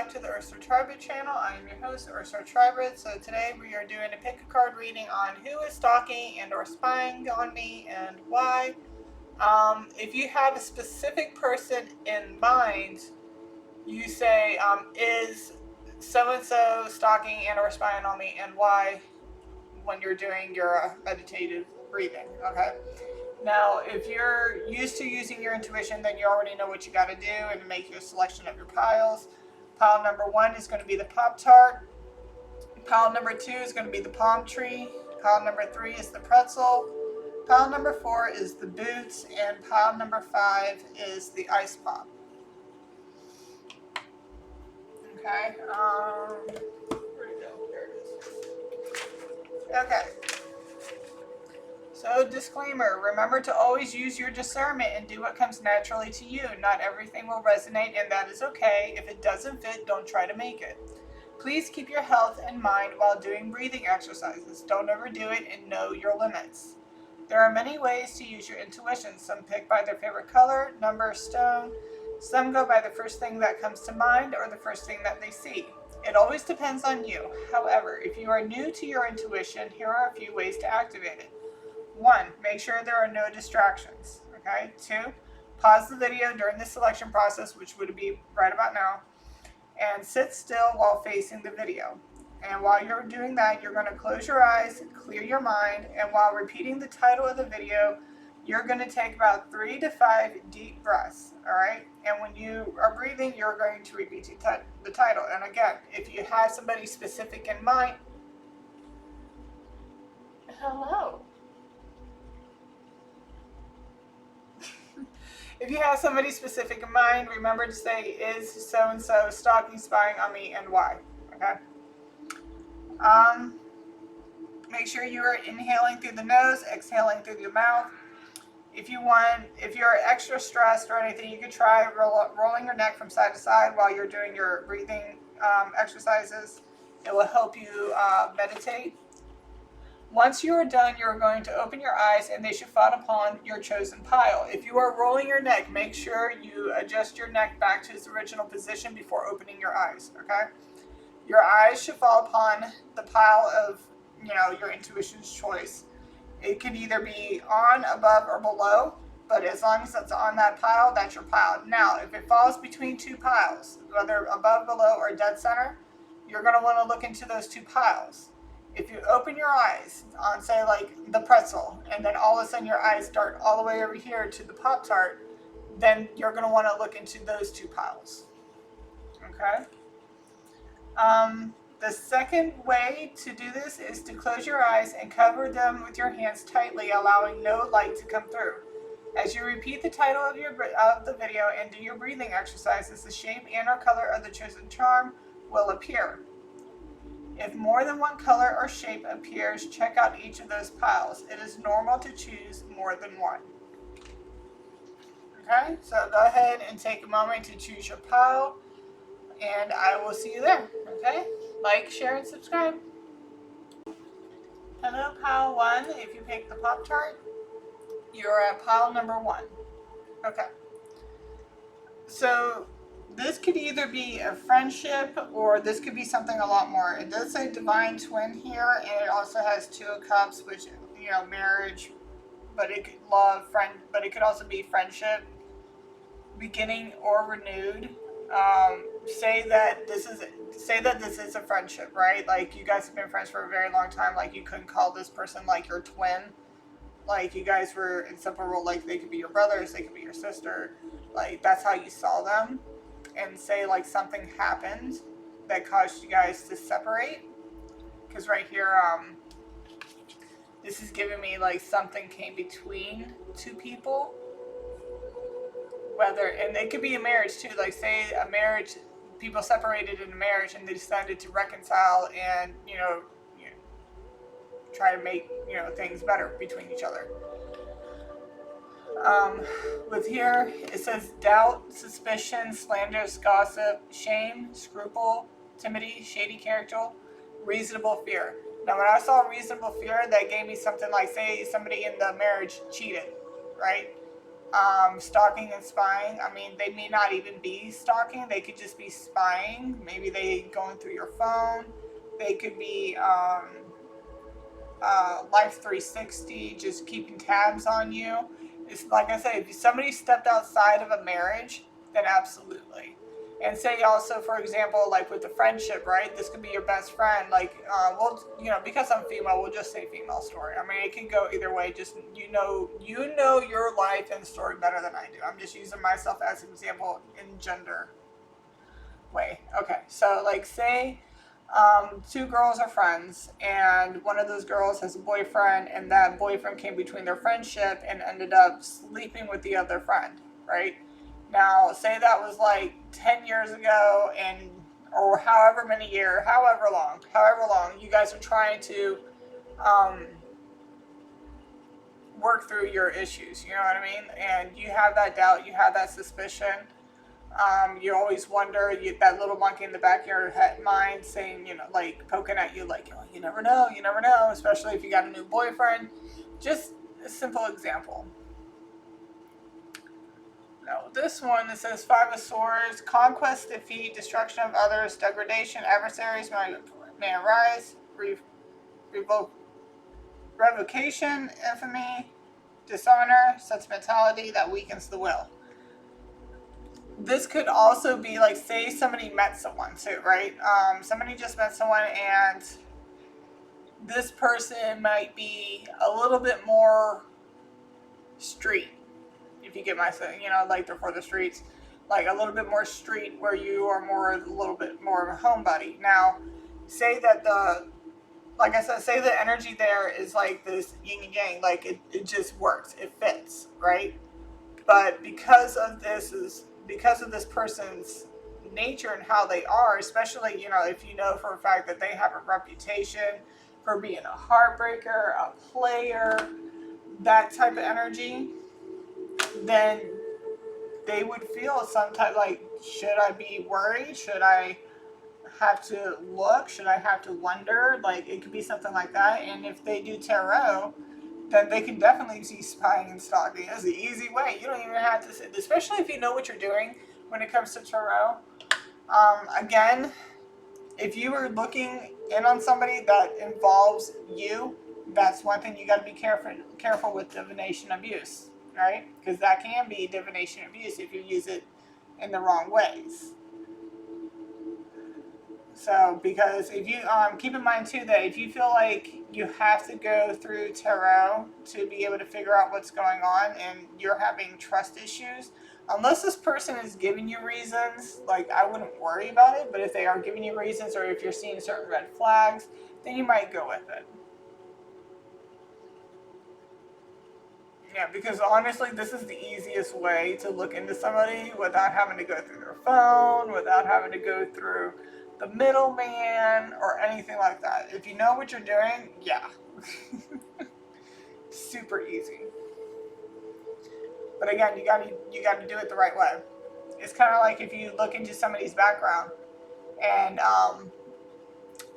back to the Ursula Tribrid channel. I am your host, Ursula Tribrid. So today we are doing a pick a card reading on who is stalking and or spying on me and why. If you have a specific person in mind, you say, is so-and-so stalking and or spying on me and why, when you're doing your meditative breathing, okay? Now, if you're used to using your intuition, then you already know what you got to do and make your selection of your piles. Pile number 1 is going to be the Pop-Tart. Pile number 2 is going to be the Palm Tree. Pile number 3 is the Pretzel. Pile number 4 is the Boots. And pile number 5 is the Ice Pop. Okay. Where'd it go? There it is. Okay. So, disclaimer, remember to always use your discernment and do what comes naturally to you. Not everything will resonate, and that is okay. If it doesn't fit, don't try to make it. Please keep your health in mind while doing breathing exercises. Don't overdo it and know your limits. There are many ways to use your intuition. Some pick by their favorite color, number, stone. Some go by the first thing that comes to mind or the first thing that they see. It always depends on you. However, if you are new to your intuition, here are a few ways to activate it. 1. Make sure there are no distractions. Okay. 2. Pause the video during the selection process, which would be right about now, and sit still while facing the video. And while you're doing that, you're going to close your eyes, clear your mind, and while repeating the title of the video, you're going to take about 3 to 5 deep breaths. All right. And when you are breathing, you're going to repeat the title. And again, if you have somebody specific in mind, hello. If you have somebody specific in mind, remember to say, is so-and-so stalking, spying on me, and why, okay? Make sure you are inhaling through the nose, exhaling through your mouth. If you're extra stressed or anything, you could try rolling your neck from side to side while you're doing your breathing exercises. It will help you meditate. Once you are done, you're going to open your eyes and they should fall upon your chosen pile. If you are rolling your neck, make sure you adjust your neck back to its original position before opening your eyes, okay? Your eyes should fall upon the pile of, your intuition's choice. It can either be on, above, or below, but as long as it's on that pile, that's your pile. Now, if it falls between two piles, whether above, below, or dead center, you're going to want to look into those two piles. If you open your eyes on, say, like the pretzel, and then all of a sudden your eyes dart all the way over here to the Pop-Tart, then you're going to want to look into those two piles. Okay? The second way to do this is to close your eyes and cover them with your hands tightly, allowing no light to come through. As you repeat the title of the video and do your breathing exercises, the shape and or color of the chosen charm will appear. If more than one color or shape appears, check out each of those piles. It is normal to choose more than one. Okay, so go ahead and take a moment to choose your pile, and I will see you there. Okay, like, share, and subscribe. Hello, pile 1. If you pick the Pop-Tart, you're at pile number 1. Okay, so this could either be a friendship or this could be something a lot more. It does say divine twin here, and it also has 2 of cups, which, marriage, but it could but it could also be friendship, beginning or renewed. Say that this is a friendship, right? Like, you guys have been friends for a very long time. Like, you couldn't call this person like your twin. Like, you guys were inseparable. Like, they could be your brothers, they could be your sister. Like, that's how you saw them. And say, like, something happened that caused you guys to separate. Because right here, this is giving me, like, something came between 2 people. And it could be a marriage, too. Like, say a marriage, people separated in a marriage and they decided to reconcile and, try to make, things better between each other. With here, it says doubt, suspicion, slanderous gossip, shame, scruple, timidity, shady character, reasonable fear. Now, when I saw reasonable fear, that gave me something like, say, somebody in the marriage cheated, right? Stalking and spying. I mean, they may not even be stalking. They could just be spying. Maybe they going through your phone. They could be Life 360, just keeping tabs on you. It's like I said, if somebody stepped outside of a marriage, then absolutely. And say also, for example, like with the friendship, right? This could be your best friend. Like, because I'm female, we'll just say female story. I mean, it can go either way. Just you know your life and story better than I do. I'm just using myself as an example in gender way. Okay, so like say two girls are friends, and one of those girls has a boyfriend, and that boyfriend came between their friendship and ended up sleeping with the other friend, right? Now, say that was like 10 years ago, and or however many years, however long, you guys are trying to um, work through your issues, you know what I mean? And you have that doubt, you have that suspicion. You always wonder, that little monkey in the back of your mind saying, like poking at you, like, oh, you never know, especially if you got a new boyfriend. Just a simple example. Now, this one, it says Five of Swords, conquest, defeat, destruction of others, degradation, adversaries may arise, revocation, infamy, dishonor, sentimentality that weakens the will. This could also be like, say somebody met someone too, right? Somebody just met someone, and this person might be a little bit more street, if you get my saying, like they're for the streets, like a little bit more street, where you are a little bit more of a homebody. Now, say that like I said, say the energy there is like this yin and yang, like it just works, it fits, right? But because of this person's nature and how they are, especially, if you know for a fact that they have a reputation for being a heartbreaker, a player, that type of energy, then they would feel some type, like, should I be worried? Should I have to look? Should I have to wonder? Like, it could be something like that. And if they do tarot, then they can definitely see spying and stalking. It's an easy way. You don't even have to sit, especially if you know what you're doing when it comes to tarot. Again, if you are looking in on somebody that involves you, that's one thing you got to be careful with divination abuse, right? Because that can be divination abuse if you use it in the wrong ways. So, because if you keep in mind too that if you feel like you have to go through tarot to be able to figure out what's going on, and you're having trust issues, unless this person is giving you reasons, like, I wouldn't worry about it. But if they are giving you reasons, or if you're seeing certain red flags, then you might go with it. Yeah, because honestly, this is the easiest way to look into somebody without having to go through their phone, without having to go through the middleman or anything like that. If you know what you're doing, yeah. Super easy. But again, you gotta do it the right way. It's kind of like if you look into somebody's background, and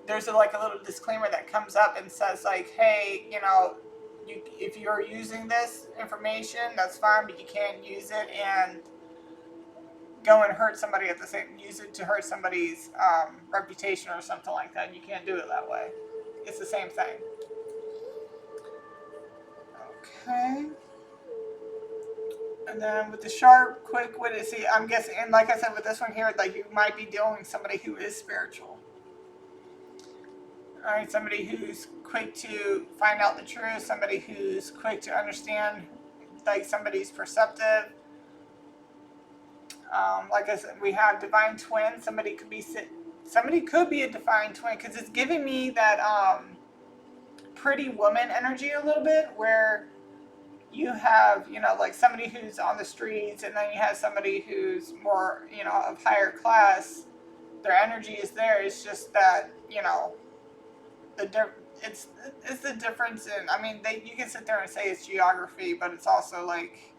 there's a little disclaimer that comes up and says, like, hey, if you're using this information, that's fine, but you can't use it and go and hurt somebody use it to hurt somebody's reputation or something like that. You can't do it that way. It's the same thing. Okay. And then with the sharp, quick-witted, see, I'm guessing, and like I said, with this one here, like, you might be dealing with somebody who is spiritual. All right, somebody who's quick to find out the truth, somebody who's quick to understand, like, somebody's perceptive. Like I said, we have divine twin. Somebody could be a divine twin, because it's giving me that pretty woman energy a little bit, where you have, like somebody who's on the streets, and then you have somebody who's more, of higher class. Their energy is there. It's just that, it's the difference in, I mean, you can sit there and say it's geography, but it's also like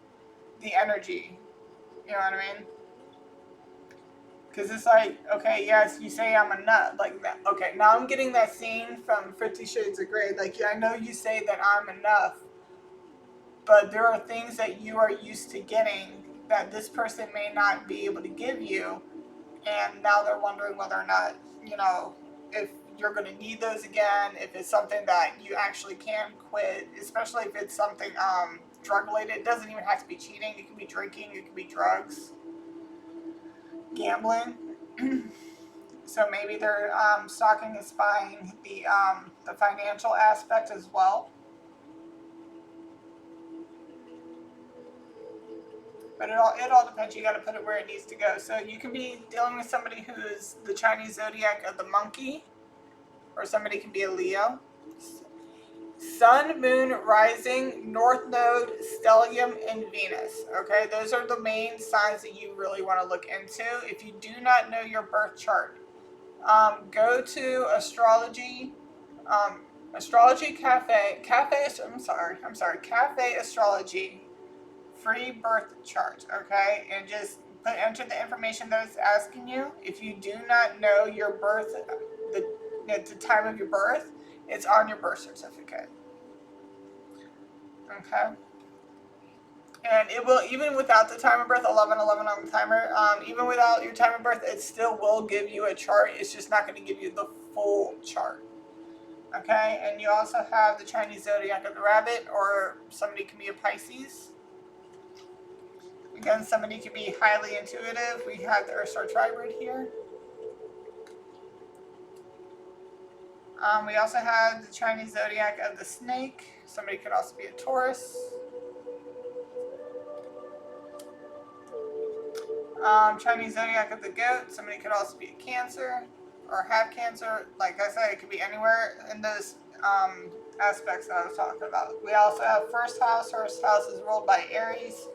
the energy. You know what I mean? Because it's like, okay, yes, you say I'm a nut, like that. Okay, now I'm getting that scene from 50 Shades of Grey. Like, I know you say that I'm enough, but there are things that you are used to getting that this person may not be able to give you, and now they're wondering whether or not, if you're going to need those again, if it's something that you actually can quit, especially if it's something drug related. It doesn't even have to be cheating. It could be drinking, it could be drugs, gambling. So maybe they're stalking and spying the financial aspect as well. But it all depends. You got to put it where it needs to go. So you can be dealing with somebody who's the Chinese zodiac of the monkey, or somebody can be a Leo. Sun, Moon, Rising, North Node, Stellium, and Venus. Okay, those are the main signs that you really want to look into. If you do not know your birth chart, go to Astrology, Astrology Cafe. I'm sorry, Cafe Astrology, free birth chart. Okay, and just enter the information that it's asking you. If you do not know your birth, the time of your birth, it's on your birth certificate. Okay. And it will, even without the time of birth, 1111 on the timer, even without your time of birth, it still will give you a chart. It's just not going to give you the full chart. Okay. And you also have the Chinese zodiac of the rabbit, or somebody can be a Pisces. Again, somebody can be highly intuitive. We have the Earth Star Tribrid here. We also have the Chinese zodiac of the snake. Somebody could also be a Taurus. Chinese zodiac of the goat. Somebody could also be a Cancer or have Cancer. Like I said, it could be anywhere in those aspects that I was talking about. We also have first house. First house is ruled by Aries.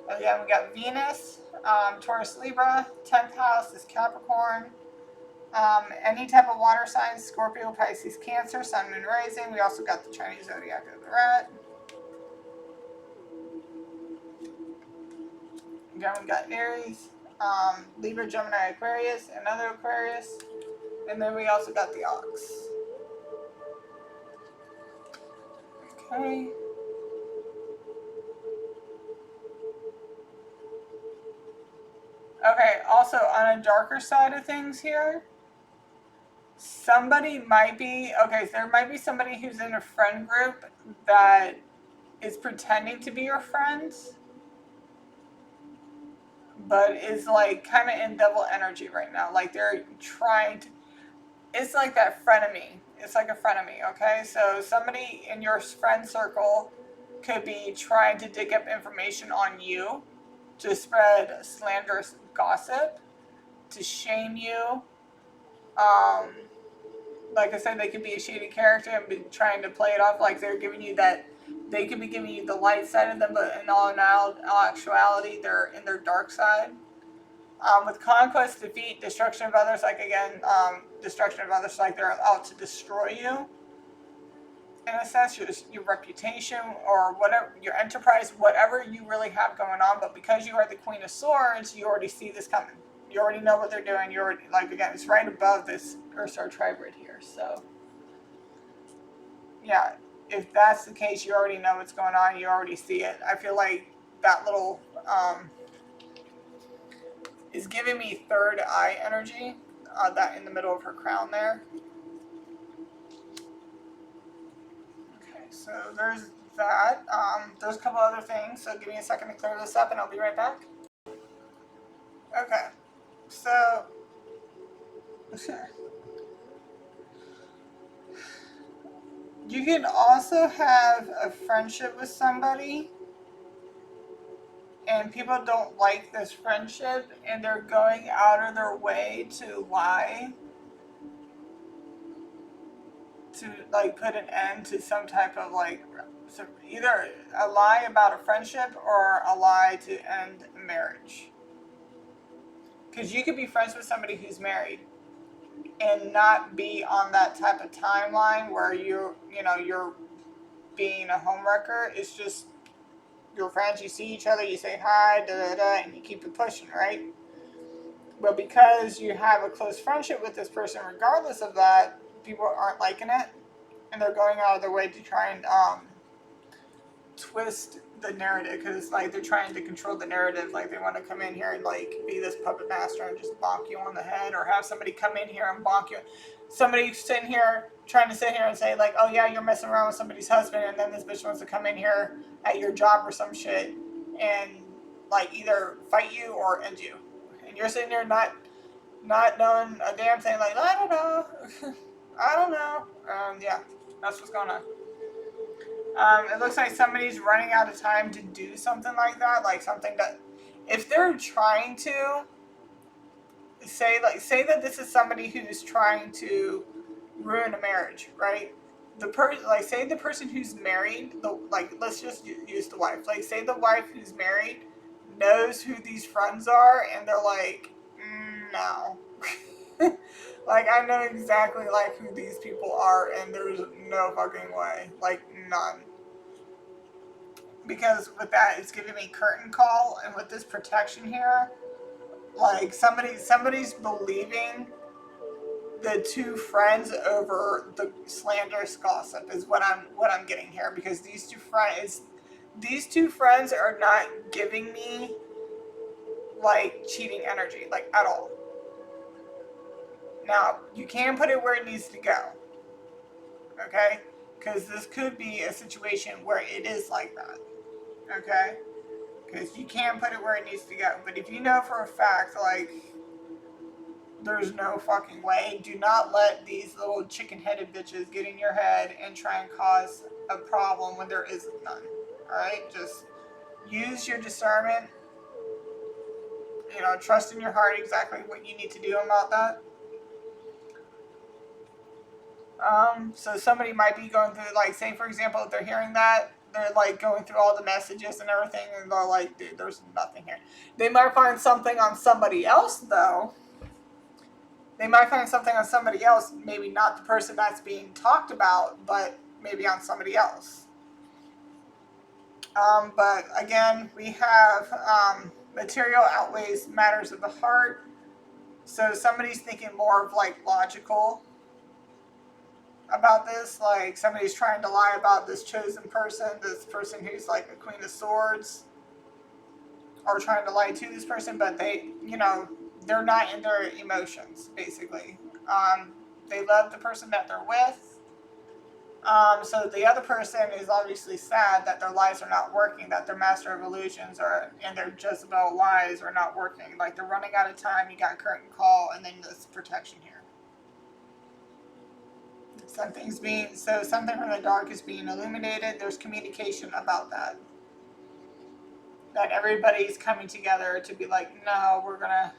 Again, we got Venus, Taurus, Libra. 10th house is Capricorn. Any type of water signs: Scorpio, Pisces, Cancer, Sun, Moon, Rising. We also got the Chinese zodiac of the rat. Again, we got Aries, Libra, Gemini, Aquarius, another Aquarius, and then we also got the Ox. Okay. Okay, also on a darker side of things here, somebody might be, okay, so there might be somebody who's in a friend group that is pretending to be your friends, but is like kind of in devil energy right now. Like they're trying to, it's like that frenemy. It's like a frenemy, okay? So somebody in your friend circle could be trying to dig up information on you to spread slanderous gossip, to shame you. Like I said, they could be a shady character and be trying to play it off like they're giving you that. They could be giving you the light side of them, but in all actuality, they're in their dark side. With conquest, defeat, destruction of others, like again, destruction of others, like they're out to destroy you. In a sense, your reputation or whatever, your enterprise, whatever you really have going on. But because you are the Queen of Swords, you already see this coming. You already know what they're doing. You already, like again, it's right above this Earth Star Tribrid here. So, yeah, if that's the case, you already know what's going on. You already see it. I feel like that little is giving me third eye energy. That in the middle of her crown there. Okay, so there's that. There's a couple other things. So give me a second to clear this up, and I'll be right back. Okay, so you can also have a friendship with somebody, and people don't like this friendship, and they're going out of their way to lie, to like put an end to some type of like, so either a lie about a friendship or a lie to end a marriage. Because you could be friends with somebody who's married and not be on that type of timeline where you're being a homewrecker. It's just your friends, you see each other, you say hi, and you keep it pushing, right? But because you have a close friendship with this person, regardless of that, people aren't liking it, and they're going out of their way to try and twist the narrative, because like they're trying to control the narrative. Like they want to come in here and like be this puppet master and just bonk you on the head, or have somebody come in here and bonk you. Somebody sitting here trying to sit here and say like, oh yeah, you're messing around with somebody's husband, and then this bitch wants to come in here at your job or some shit and like either fight you or end you, and you're sitting there not knowing a damn thing. Like, I don't know. I don't know. Yeah, that's what's going on. It looks like somebody's running out of time to do something like that. Like something that, if they're trying to say that this is somebody who's trying to ruin a marriage, right? Say the person who's married, let's just use the wife. Like say the wife who's married knows who these friends are, and they're like, no. Like I know exactly like who these people are, and there's no fucking way, like none. Because with that, it's giving me curtain call, and with this protection here, like somebody's believing the two friends over the slanderous gossip is what I'm getting here, because these two friends are not giving me like cheating energy, like at all. Now, you can put it where it needs to go, okay? Because this could be a situation where it is like that, okay? Because you can put it where it needs to go. But if you know for a fact, like, there's no fucking way, do not let these little chicken-headed bitches get in your head and try and cause a problem when there is none, alright? Just use your discernment, trust in your heart exactly what you need to do about that. So somebody might be going through, like, say for example, if they're hearing that, they're like going through all the messages and everything, and they're like, dude, there's nothing here. They might find something on somebody else, though. They might find something on somebody else, maybe not the person that's being talked about, but maybe on somebody else. But again, we have material outweighs matters of the heart. So somebody's thinking more of like logical about this, like somebody's trying to lie about this chosen person, this person who's like a Queen of Swords, or trying to lie to this person, but they're not in their emotions, basically. They love the person that they're with. So the other person is obviously sad that their lies are not working, that their Master of Illusions and their Jezebel lies are not working. Like they're running out of time, you got curtain call, and then this protection here. Something from the dark is being illuminated. There's communication about that. That everybody's coming together to be like, no, we're gonna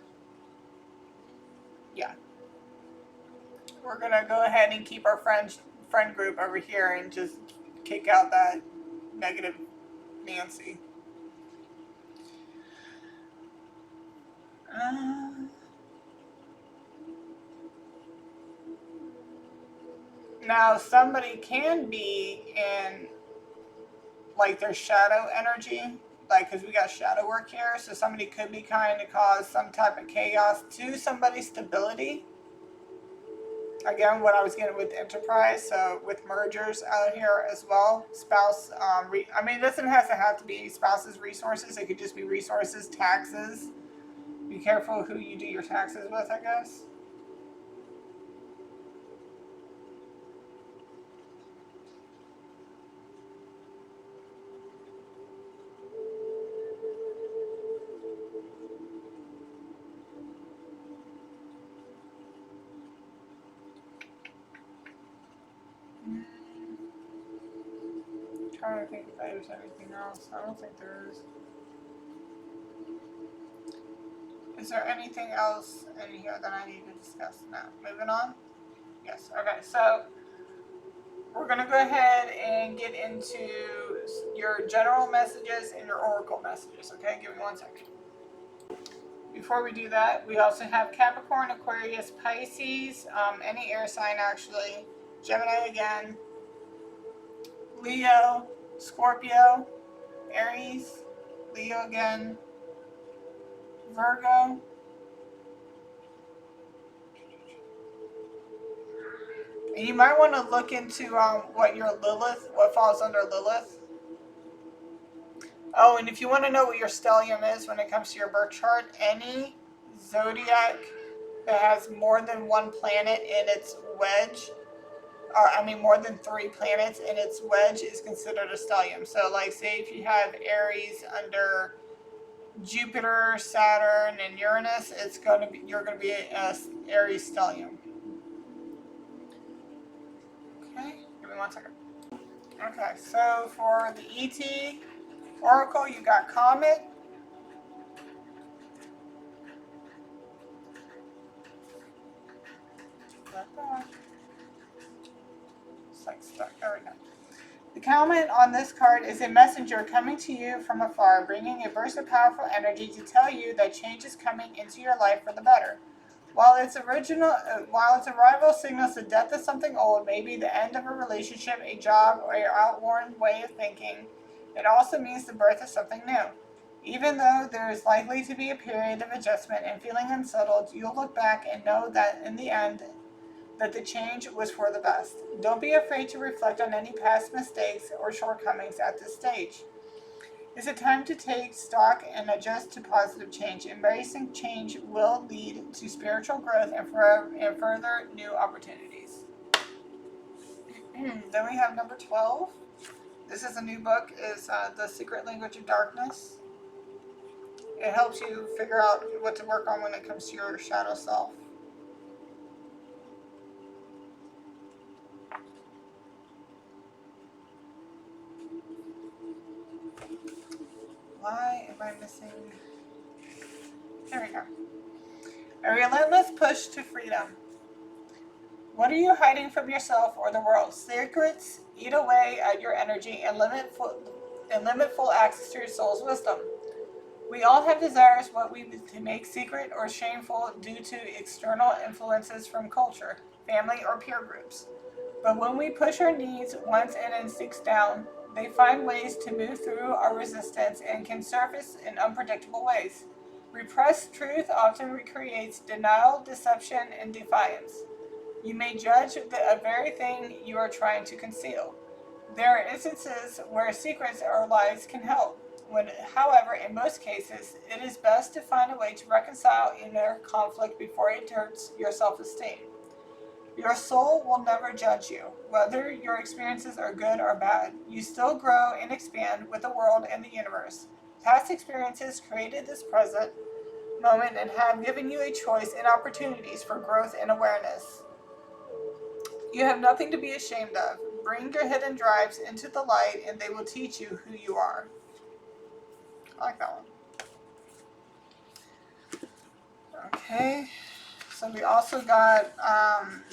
go ahead and keep our friend group over here and just kick out that negative Nancy. Now somebody can be in like their shadow energy, like because we got shadow work here, so somebody could be trying to cause some type of chaos to somebody's stability. Again, what I was getting with Enterprise, so with mergers out here as well. Spouse, this doesn't have to be spouse's resources. It could just be resources, taxes. Be careful who you do your taxes with, I guess. I'm trying to think if there's anything else. I don't think there is. Is there anything else in here that I need to discuss now? Moving on? Yes. Okay, so we're going to go ahead and get into your general messages and your oracle messages, okay? Give me 1 second. Before we do that, we also have Capricorn, Aquarius, Pisces, any air sign actually, Gemini again, Leo, Scorpio, Aries, Leo again, Virgo, and you might want to look into what falls under Lilith. Oh, and if you want to know what your stellium is when it comes to your birth chart, any zodiac that has more than one planet in its wedge, or I mean more than 3 planets in its wedge, is considered a stellium. So like say if you have Aries under Jupiter, Saturn, and Uranus, you're going to be a Aries stellium. Okay, give me 1 second. Okay, so for the ET Oracle, you got Comet. It's like stuck. There we go. The comet on this card is a messenger coming to you from afar, bringing a burst of powerful energy to tell you that change is coming into your life for the better. While its arrival signals the death of something old, maybe the end of a relationship, a job, or your outworn way of thinking, it also means the birth of something new. Even though there is likely to be a period of adjustment and feeling unsettled, you'll look back and know that in the end, that the change was for the best. Don't be afraid to reflect on any past mistakes or shortcomings at this stage. It's a time to take stock and adjust to positive change. Embracing change will lead to spiritual growth and further new opportunities. Then we have number 12. This is a new book. It's The Secret Language of Darkness. It helps you figure out what to work on when it comes to your shadow self. Why am I missing? There we go. A relentless push to freedom. What are you hiding from yourself or the world? Secrets eat away at your energy and limit full access to your soul's wisdom. We all have desires what we make secret or shameful due to external influences from culture, family, or peer groups. But when we push our needs, wants, and instincts down, they find ways to move through our resistance and can surface in unpredictable ways. Repressed truth often recreates denial, deception, and defiance. You may judge the very thing you are trying to conceal. There are instances where secrets or lies can help. However, in most cases, it is best to find a way to reconcile inner conflict before it hurts your self-esteem. Your soul will never judge you, whether your experiences are good or bad. You still grow and expand with the world and the universe. Past experiences created this present moment and have given you a choice and opportunities for growth and awareness. You have nothing to be ashamed of. Bring your hidden drives into the light and they will teach you who you are. I like that one. Okay. So we also got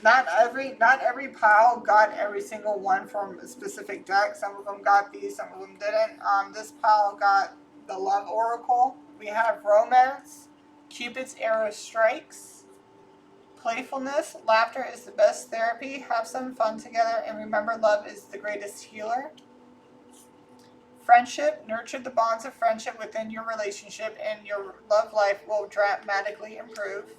not every pile got every single one from a specific deck. Some of them got these, some of them didn't. This pile got the Love Oracle. We have Romance, Cupid's Arrow Strikes, Playfulness. Laughter is the best therapy. Have some fun together and remember love is the greatest healer. Friendship. Nurture the bonds of friendship within your relationship and your love life will dramatically improve.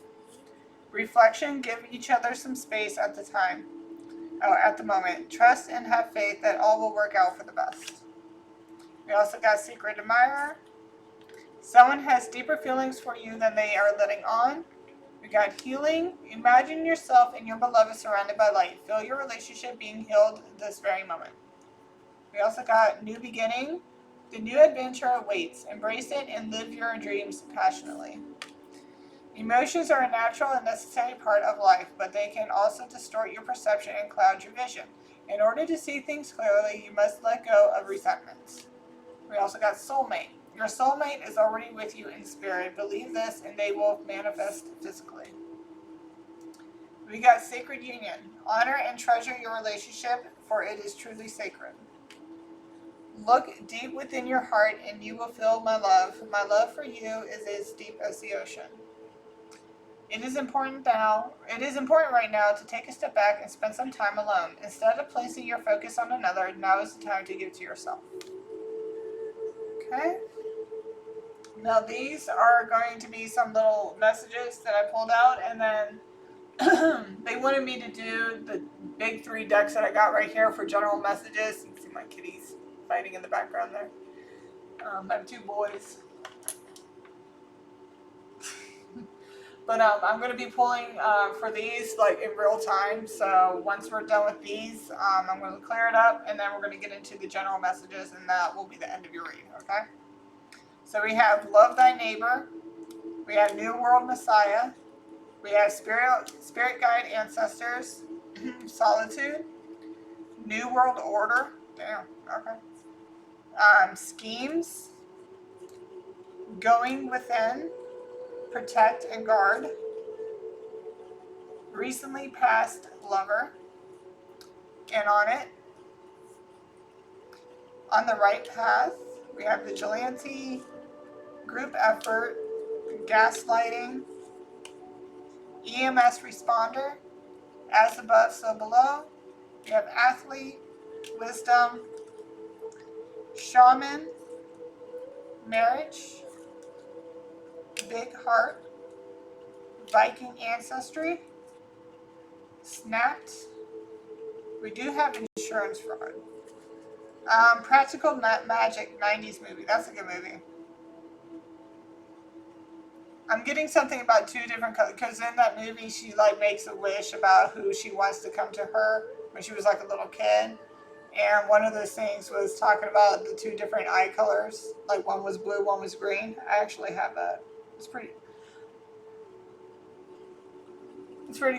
Reflection. Give each other some space at the moment. Trust and have faith that all will work out for the best. We also got Secret Admirer. Someone has deeper feelings for you than they are letting on. We got Healing. Imagine yourself and your beloved surrounded by light. Feel your relationship being healed this very moment. We also got New Beginning. The new adventure awaits. Embrace it and live your dreams passionately. Emotions are a natural and necessary part of life, but they can also distort your perception and cloud your vision. In order to see things clearly, you must let go of resentments. We also got Soulmate. Your soulmate is already with you in spirit. Believe this and they will manifest physically. We got Sacred Union. Honor and treasure your relationship, for it is truly sacred. Look deep within your heart and you will feel my love. My love for you is as deep as the ocean. It is important right now to take a step back and spend some time alone. Instead of placing your focus on another, now is the time to give to yourself. Okay. Now these are going to be some little messages that I pulled out, and then they wanted me to do the big 3 decks that I got right here for general messages. You can see my kitties fighting in the background there. I have 2 boys. But I'm going to be pulling for these like in real time. So once we're done with these, I'm going to clear it up, and then we're going to get into the general messages, and that will be the end of your read. Okay. So we have Love Thy Neighbor. We have New World Messiah. We have Spirit Guide Ancestors. Solitude. New World Order. Damn. Okay. Schemes. Going Within. Protect and Guard. Recently Past Lover. And on it. On the Right Path. We have Vigilante. Group Effort. Gaslighting. EMS Responder. As Above, So Below. We have Athlete. Wisdom. Shaman. Marriage. Big Heart. Viking Ancestry. Snapped. We do have Insurance Fraud. Practical Magic 90s movie. That's a good movie. I'm getting something about 2 different colors, because in that movie she like makes a wish about who she wants to come to her when she was like a little kid. And one of those things was talking about the 2 different eye colors. Like one was blue, one was green. I actually have that. It's pretty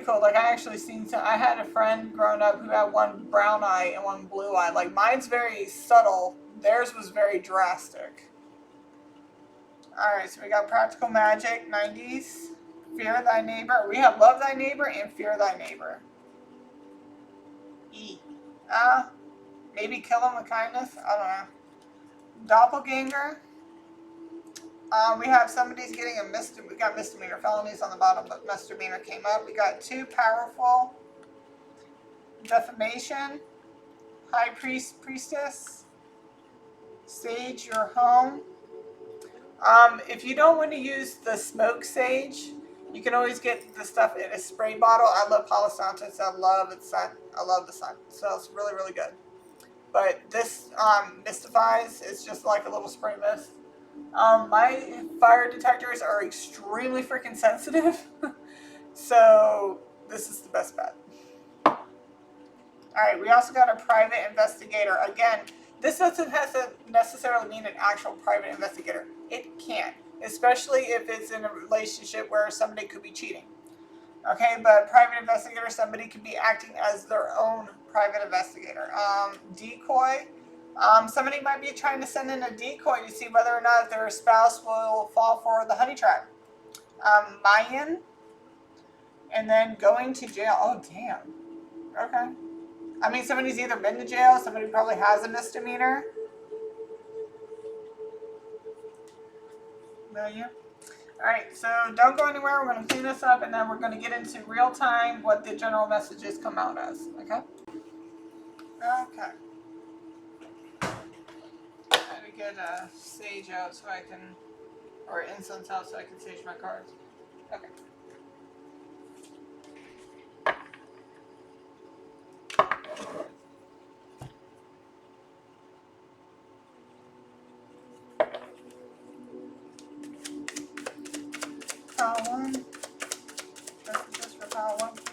cool. Like I actually seen some. I had a friend growing up who had one brown eye and one blue eye. Like mine's very subtle. Theirs was very drastic. Alright, so we got Practical Magic 90s. Fear Thy Neighbor. We have Love Thy Neighbor and Fear Thy Neighbor. E. Maybe Kill Him with Kindness. I don't know. Doppelganger. We have somebody's getting a misdemeanor. We got misdemeanor felonies on the bottom, but misdemeanor came up. We got Too Powerful. Defamation. High Priestess. Sage Your Home. If you don't want to use the smoke sage, you can always get the stuff in a spray bottle. I love Palo Santo. I love its scent. I love the scent. It smells really, really good. But this mystifies. It's just like a little spray mist. My fire detectors are extremely freaking sensitive. So this is the best bet. Alright, we also got a private investigator. Again, this doesn't necessarily mean an actual private investigator. It can, especially if it's in a relationship where somebody could be cheating. Okay, but private investigator, somebody could be acting as their own private investigator. Decoy. Somebody might be trying to send in a decoy to see whether or not their spouse will fall for the honey trap. Mayan. And then going to jail. Oh, damn. Okay. I mean, somebody's either been to jail, somebody probably has a misdemeanor. Million. Alright, so don't go anywhere. We're going to clean this up, and then we're going to get into real time what the general messages come out as. Okay? Okay. I had to get a sage out so I can, or incense out so I can sage my cards. Okay. Pile 1. Just for pile 1, please.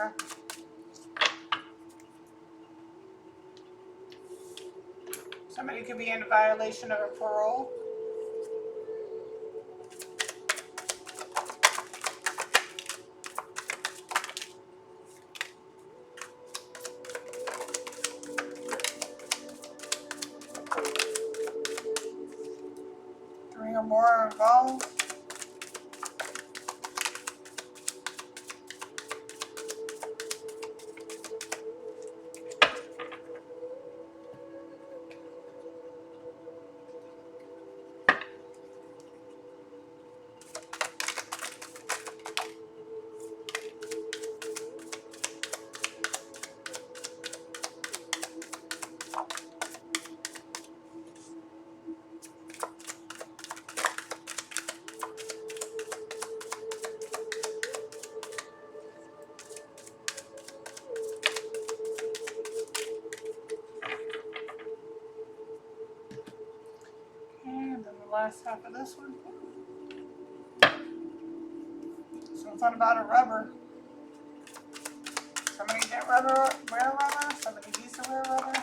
Okay. Somebody could be in violation of a parole. Three or more are involved. And then the last half of this one. Something about a rubber. Somebody didn't wear rubber. Somebody needs to wear rubber.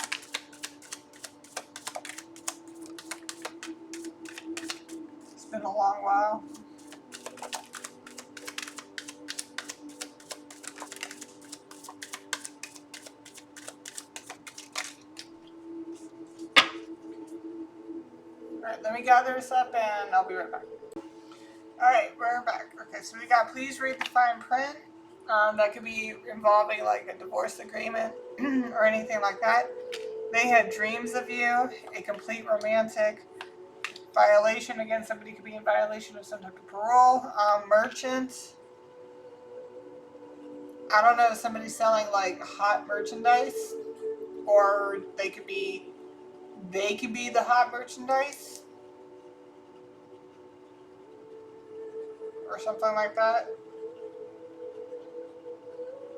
It's been a long while. Alright, let me gather this up and I'll be right back. Alright, we're back. Okay, so we got please read the fine print. That could be involving like a divorce agreement or anything like that. They had dreams of you, a complete romantic violation. Again, somebody could be in violation of some type of parole. Merchant. I don't know if somebody's selling like hot merchandise, or they could be the hot merchandise or something like that.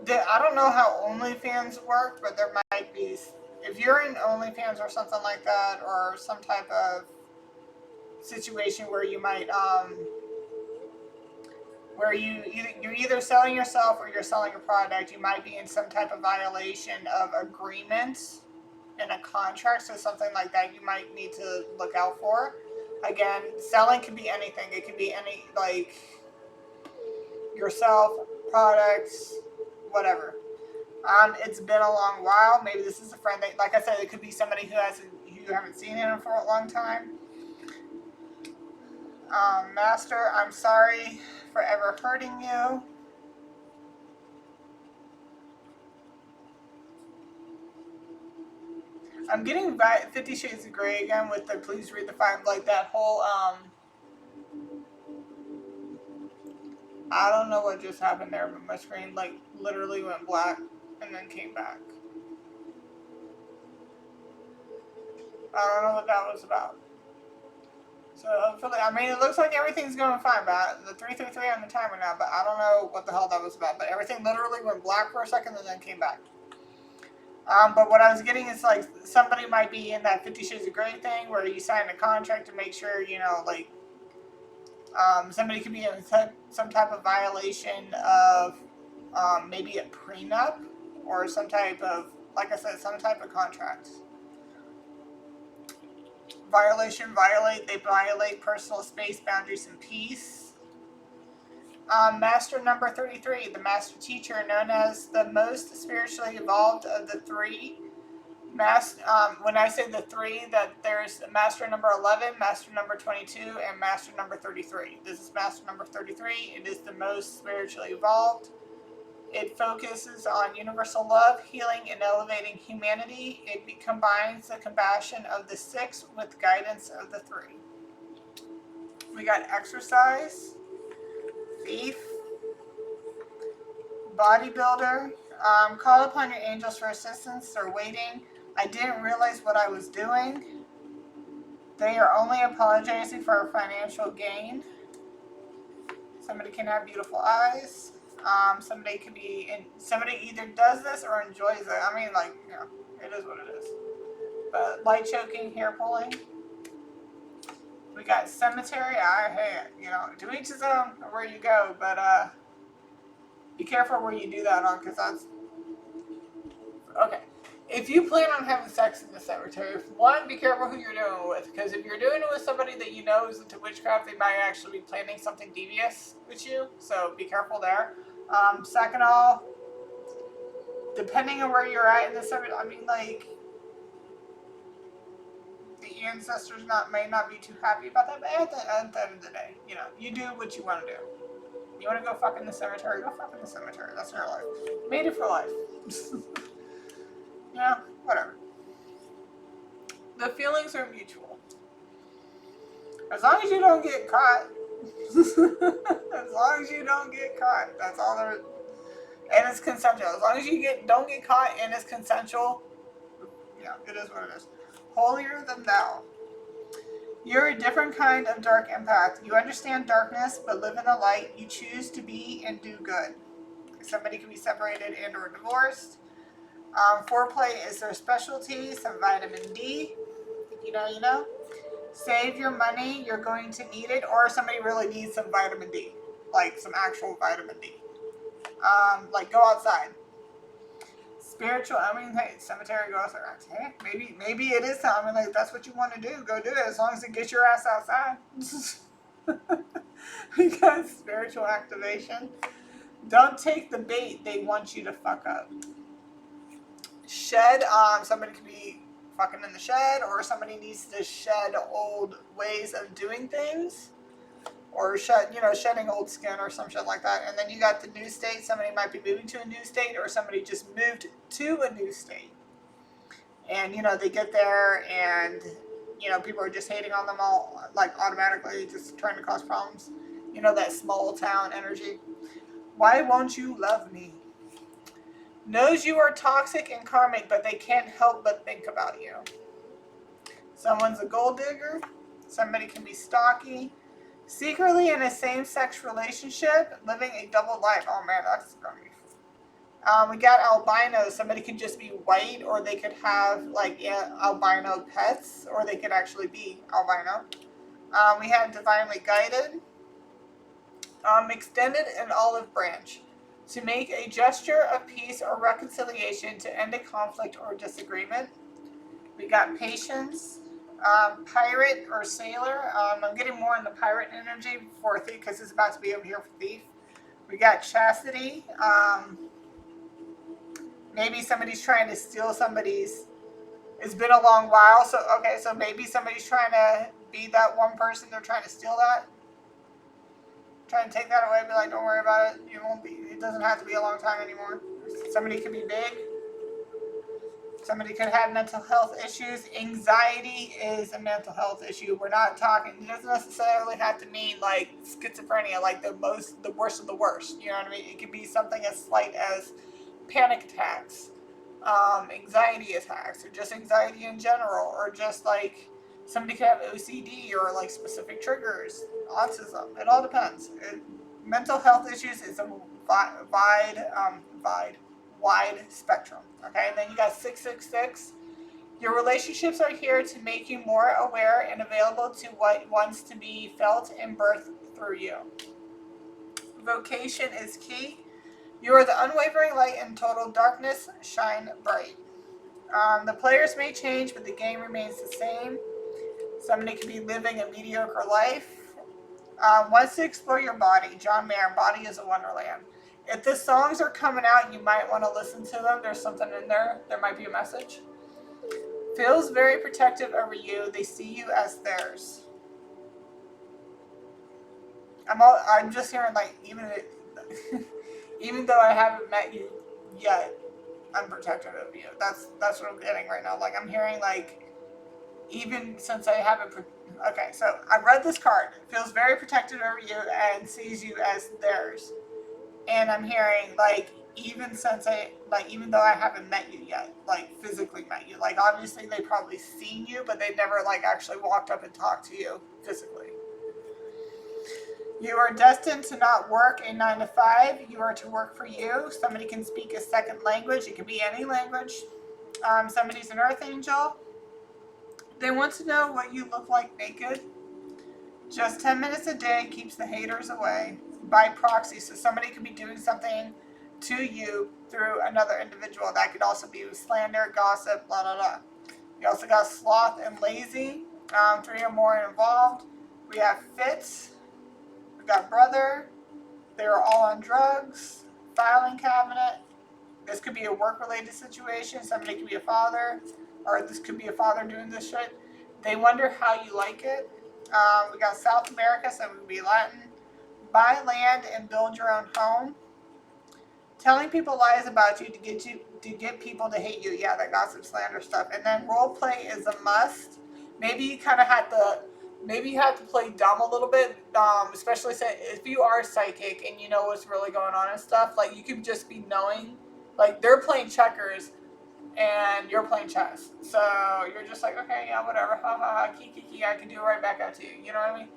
I don't know how OnlyFans work, but there might be, if you're in OnlyFans or something like that, or some type of situation where you might where you're either selling yourself or you're selling a product, you might be in some type of violation of agreements in a contract. So something like that you might need to look out for. Again, selling can be anything. It can be any, like, yourself, products, whatever. It's been a long while. Maybe this is a friend that, like I said, it could be somebody who you haven't seen in for a long time. Master, I'm sorry for ever hurting you. I'm getting 50 Shades of Grey again with the please read the fine, like that whole, I don't know what just happened there, but my screen, like, literally went black and then came back. I don't know what that was about. So hopefully, I mean, it looks like everything's going fine, but the 333 on the timer now, but I don't know what the hell that was about. But everything literally went black for a second and then came back. But what I was getting is, like, somebody might be in that 50 Shades of Grey thing where you sign a contract to make sure, you know, like, somebody could be in some type of violation of maybe a prenup or some type of, like I said, some type of contract. They violate personal space, boundaries, and peace. Master number 33, the master teacher, known as the most spiritually evolved of the three. When I say the three, that there's master number 11, master number 22, and master number 33. This is master number 33. It is the most spiritually evolved. It focuses on universal love, healing, and elevating humanity. It combines the compassion of the six with guidance of the three. We got exercise, thief, bodybuilder. Call upon your angels for assistance. They're waiting. I didn't realize what I was doing. They are only apologizing for financial gain. Somebody can have beautiful eyes. Somebody could be somebody either does this or enjoys it. I mean, like, you know, it is what it is. But light choking, hair pulling. We got cemetery. Hey, you know, to each his own where you go. But Be careful where you do that on, because that's okay. If you plan on having sex in the cemetery, one, be careful who you're doing it with, because if you're doing it with somebody that you know is into witchcraft, they might actually be planning something devious with you. So be careful there. Second off, depending on where you're at in the cemetery, I mean, like, the ancestors may not be too happy about that, but at the end of the day, you know, you do what you want to do. You want to go fuck in the cemetery, go fuck in the cemetery. That's your life. You made it for life. Yeah, whatever. The feelings are mutual. As long as you don't get caught. As long as you don't get caught. That's all there is. And it's consensual. As long as you don't get caught and it's consensual, yeah, it is what it is. Holier than thou. You're a different kind of dark empath. You understand darkness, but live in the light. You choose to be and do good. Somebody can be separated and or divorced. Foreplay is their specialty. Some vitamin D. You know. Save your money. You're going to need it. Or somebody really needs some vitamin D. Like some actual vitamin D. Like go outside. Spiritual, I mean, hey, cemetery goes around. Hey, maybe it is time. I mean, like, that's what you want to do. Go do it as long as it gets your ass outside. Because spiritual activation. Don't take the bait. They want you to fuck up. Shed. Somebody could be fucking in the shed, or somebody needs to shed old ways of doing things. Or shedding old skin or some shit like that. And then you got the new state. Somebody might be moving to a new state, or somebody just moved to a new state. And, they get there and, people are just hating on them all, like, automatically, just trying to cause problems. That small town energy. Why won't you love me? Knows you are toxic and karmic, but they can't help but think about you. Someone's a gold digger. Somebody can be stalky. Secretly in a same-sex relationship, living a double life. Oh man, that's gonna be. We got albinos. Somebody could just be white, or they could have albino pets, or they could actually be albino. We have divinely guided. Extended an olive branch to make a gesture of peace or reconciliation to end a conflict or disagreement. We got patience. Pirate or sailor. I'm getting more in the pirate energy for thief, because it's about to be over here for thief. We got chastity. Maybe somebody's trying to steal somebody's. It's been a long while, so maybe somebody's trying to be that one person. They're trying to steal that, trying to take that away. Be like, don't worry about it. It doesn't have to be a long time anymore. Somebody could be big. Somebody could have mental health issues. Anxiety is a mental health issue. We're not talking, it doesn't necessarily have to mean like schizophrenia, like the worst of the worst. You know what I mean? It could be something as slight as panic attacks, anxiety attacks, or just anxiety in general, or just like somebody could have OCD or like specific triggers, autism. It all depends. Mental health issues is a wide spectrum. Okay, and then you got 666. Your relationships are here to make you more aware and available to what wants to be felt and birthed through you. Vocation is key. You are the unwavering light in total darkness. Shine bright. The players may change, but the game remains the same. Somebody could be living a mediocre life. Wants to explore your body. John Mayer, Body is a Wonderland. If the songs are coming out, you might want to listen to them. There's something in there. There might be a message. Feels very protective over you. They see you as theirs. I'm just hearing like even though I haven't met you yet, I'm protective of you. That's what I'm getting right now. Like I'm hearing like even since I haven't. Okay, so I read this card. It feels very protective over you and sees you as theirs. And I'm hearing like even though I haven't met you yet, like physically met you, like obviously they probably seen you, but they never like actually walked up and talked to you physically. You are destined to not work a 9 to 5. You are to work for you. Somebody can speak a second language. It can be any language. Somebody's an earth angel. They want to know what you look like naked. Just 10 minutes a day keeps the haters away. by proxy. So somebody could be doing something to you through another individual. That could also be slander, gossip, blah, blah, blah. We also got sloth and lazy, 3 or more involved. We have fits. We got brother. They were all on drugs. Filing cabinet. This could be a work-related situation. Somebody could be a father, or this could be a father doing this shit. They wonder how you like it. We got South America, so it would be Latin. Buy land and build your own home. Telling people lies about you to get people to hate you. Yeah, that gossip, slander stuff. And then role play is a must. Maybe you kind of had to, maybe you have to play dumb a little bit. Especially if you are psychic and you know what's really going on and stuff. Like you could just be knowing, like they're playing checkers and you're playing chess. So you're just like, okay, yeah, whatever, ha ha ha, kiki, I can do it right back at you. You know what I mean?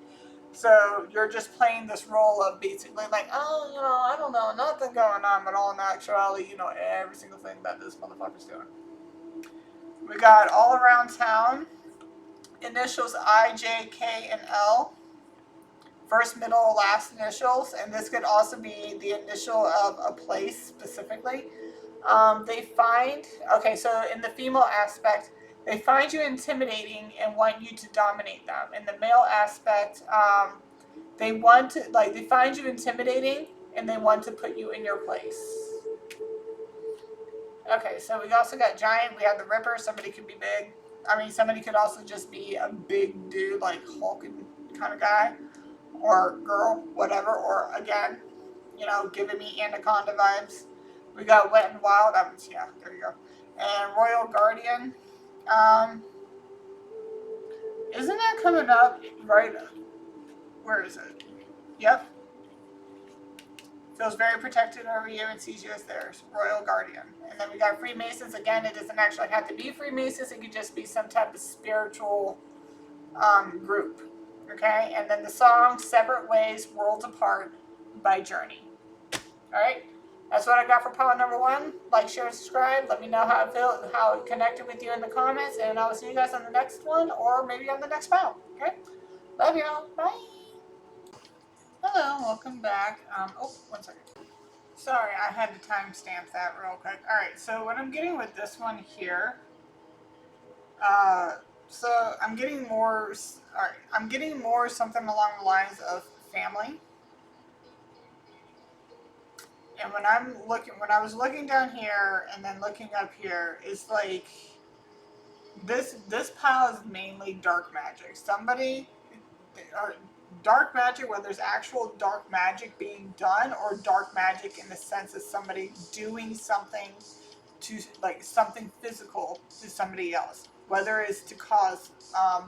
So you're just playing this role of basically like, oh, I don't know, nothing going on, but all in actuality, you know every single thing that this motherfucker's doing. We got all around town, initials I, J, K, and L. First, middle, last initials, and this could also be the initial of a place specifically. They find, okay, so in the female aspect, they find you intimidating and want you to dominate them. In the male aspect, they find you intimidating and they want to put you in your place. Okay, so we also got giant. We have the Ripper. Somebody could be big. I mean, somebody could also just be a big dude, like hulking kind of guy or girl, whatever. Or again, giving me anaconda vibes. We got Wet and Wild. Yeah, there you go. And Royal Guardian. Isn't that coming up right? Where is it? Yep. Feels very protected over you and sees you as theirs. Royal Guardian. And then we got Freemasons. Again, it doesn't actually have to be Freemasons. It could just be some type of spiritual group. Okay? And then the song, Separate Ways, Worlds Apart by Journey. Alright? That's what I got for pile number 1. Like, share, and subscribe. Let me know how it connected with you in the comments. And I will see you guys on the next one or maybe on the next pile. Okay? Love y'all. Bye. Hello. Welcome back. One second. Sorry, I had to timestamp that real quick. Alright, so what I'm getting with this one here, so I'm getting more something along the lines of family. And when I was looking down here and then looking up here, it's like this pile is mainly dark magic. Or dark magic where there's actual dark magic being done, or dark magic in the sense of somebody doing something to, like, something physical to somebody else, whether it's to cause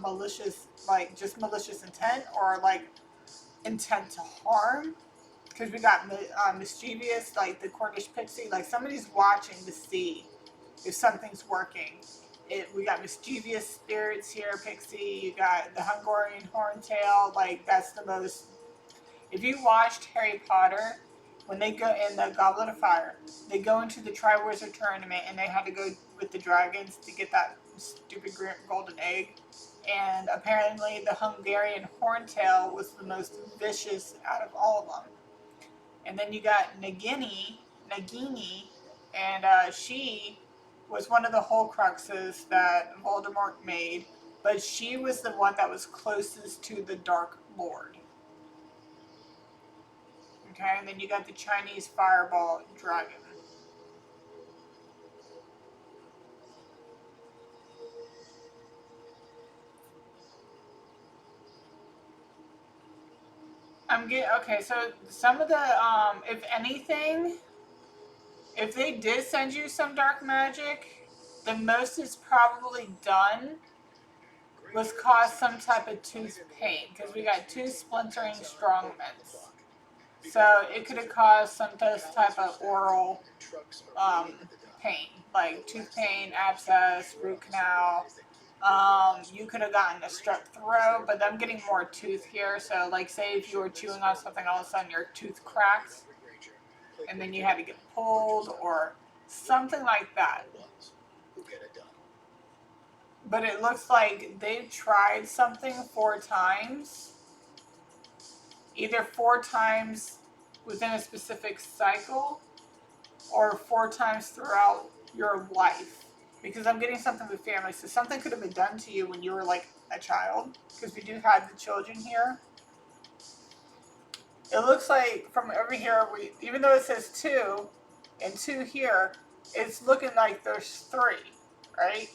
malicious, like just malicious intent, or like intent to harm. Because we got mischievous, like the Cornish pixie, like somebody's watching to see if something's working. We got mischievous spirits here, pixie. You got the Hungarian horntail. Like that's the most. If you watched Harry Potter, when they go in the Goblet of Fire, they go into the Triwizard Tournament and they had to go with the dragons to get that stupid golden egg. And apparently, the Hungarian horntail was the most vicious out of all of them. And then you got Nagini, and she was one of the Horcruxes that Voldemort made, but she was the one that was closest to the Dark Lord. Okay, and then you got the Chinese Fireball Dragon. Okay, so some of the, if anything, if they did send you some dark magic, the most it's probably done was cause some type of tooth pain, because we got tooth splintering strongments. So it could have caused some type of oral pain, like tooth pain, abscess, root canal. You could have gotten a strep throat, but I'm getting more tooth here. So like say if you were chewing on something, all of a sudden your tooth cracks and then you had to get pulled or something like that. But it looks like they've tried something 4 times. Either 4 times within a specific cycle or 4 times throughout your life. Because I'm getting something with family. So something could have been done to you when you were like a child. Because we do have the children here. It looks like from over here, even though it says 2 and 2 here, it's looking like there's 3, right?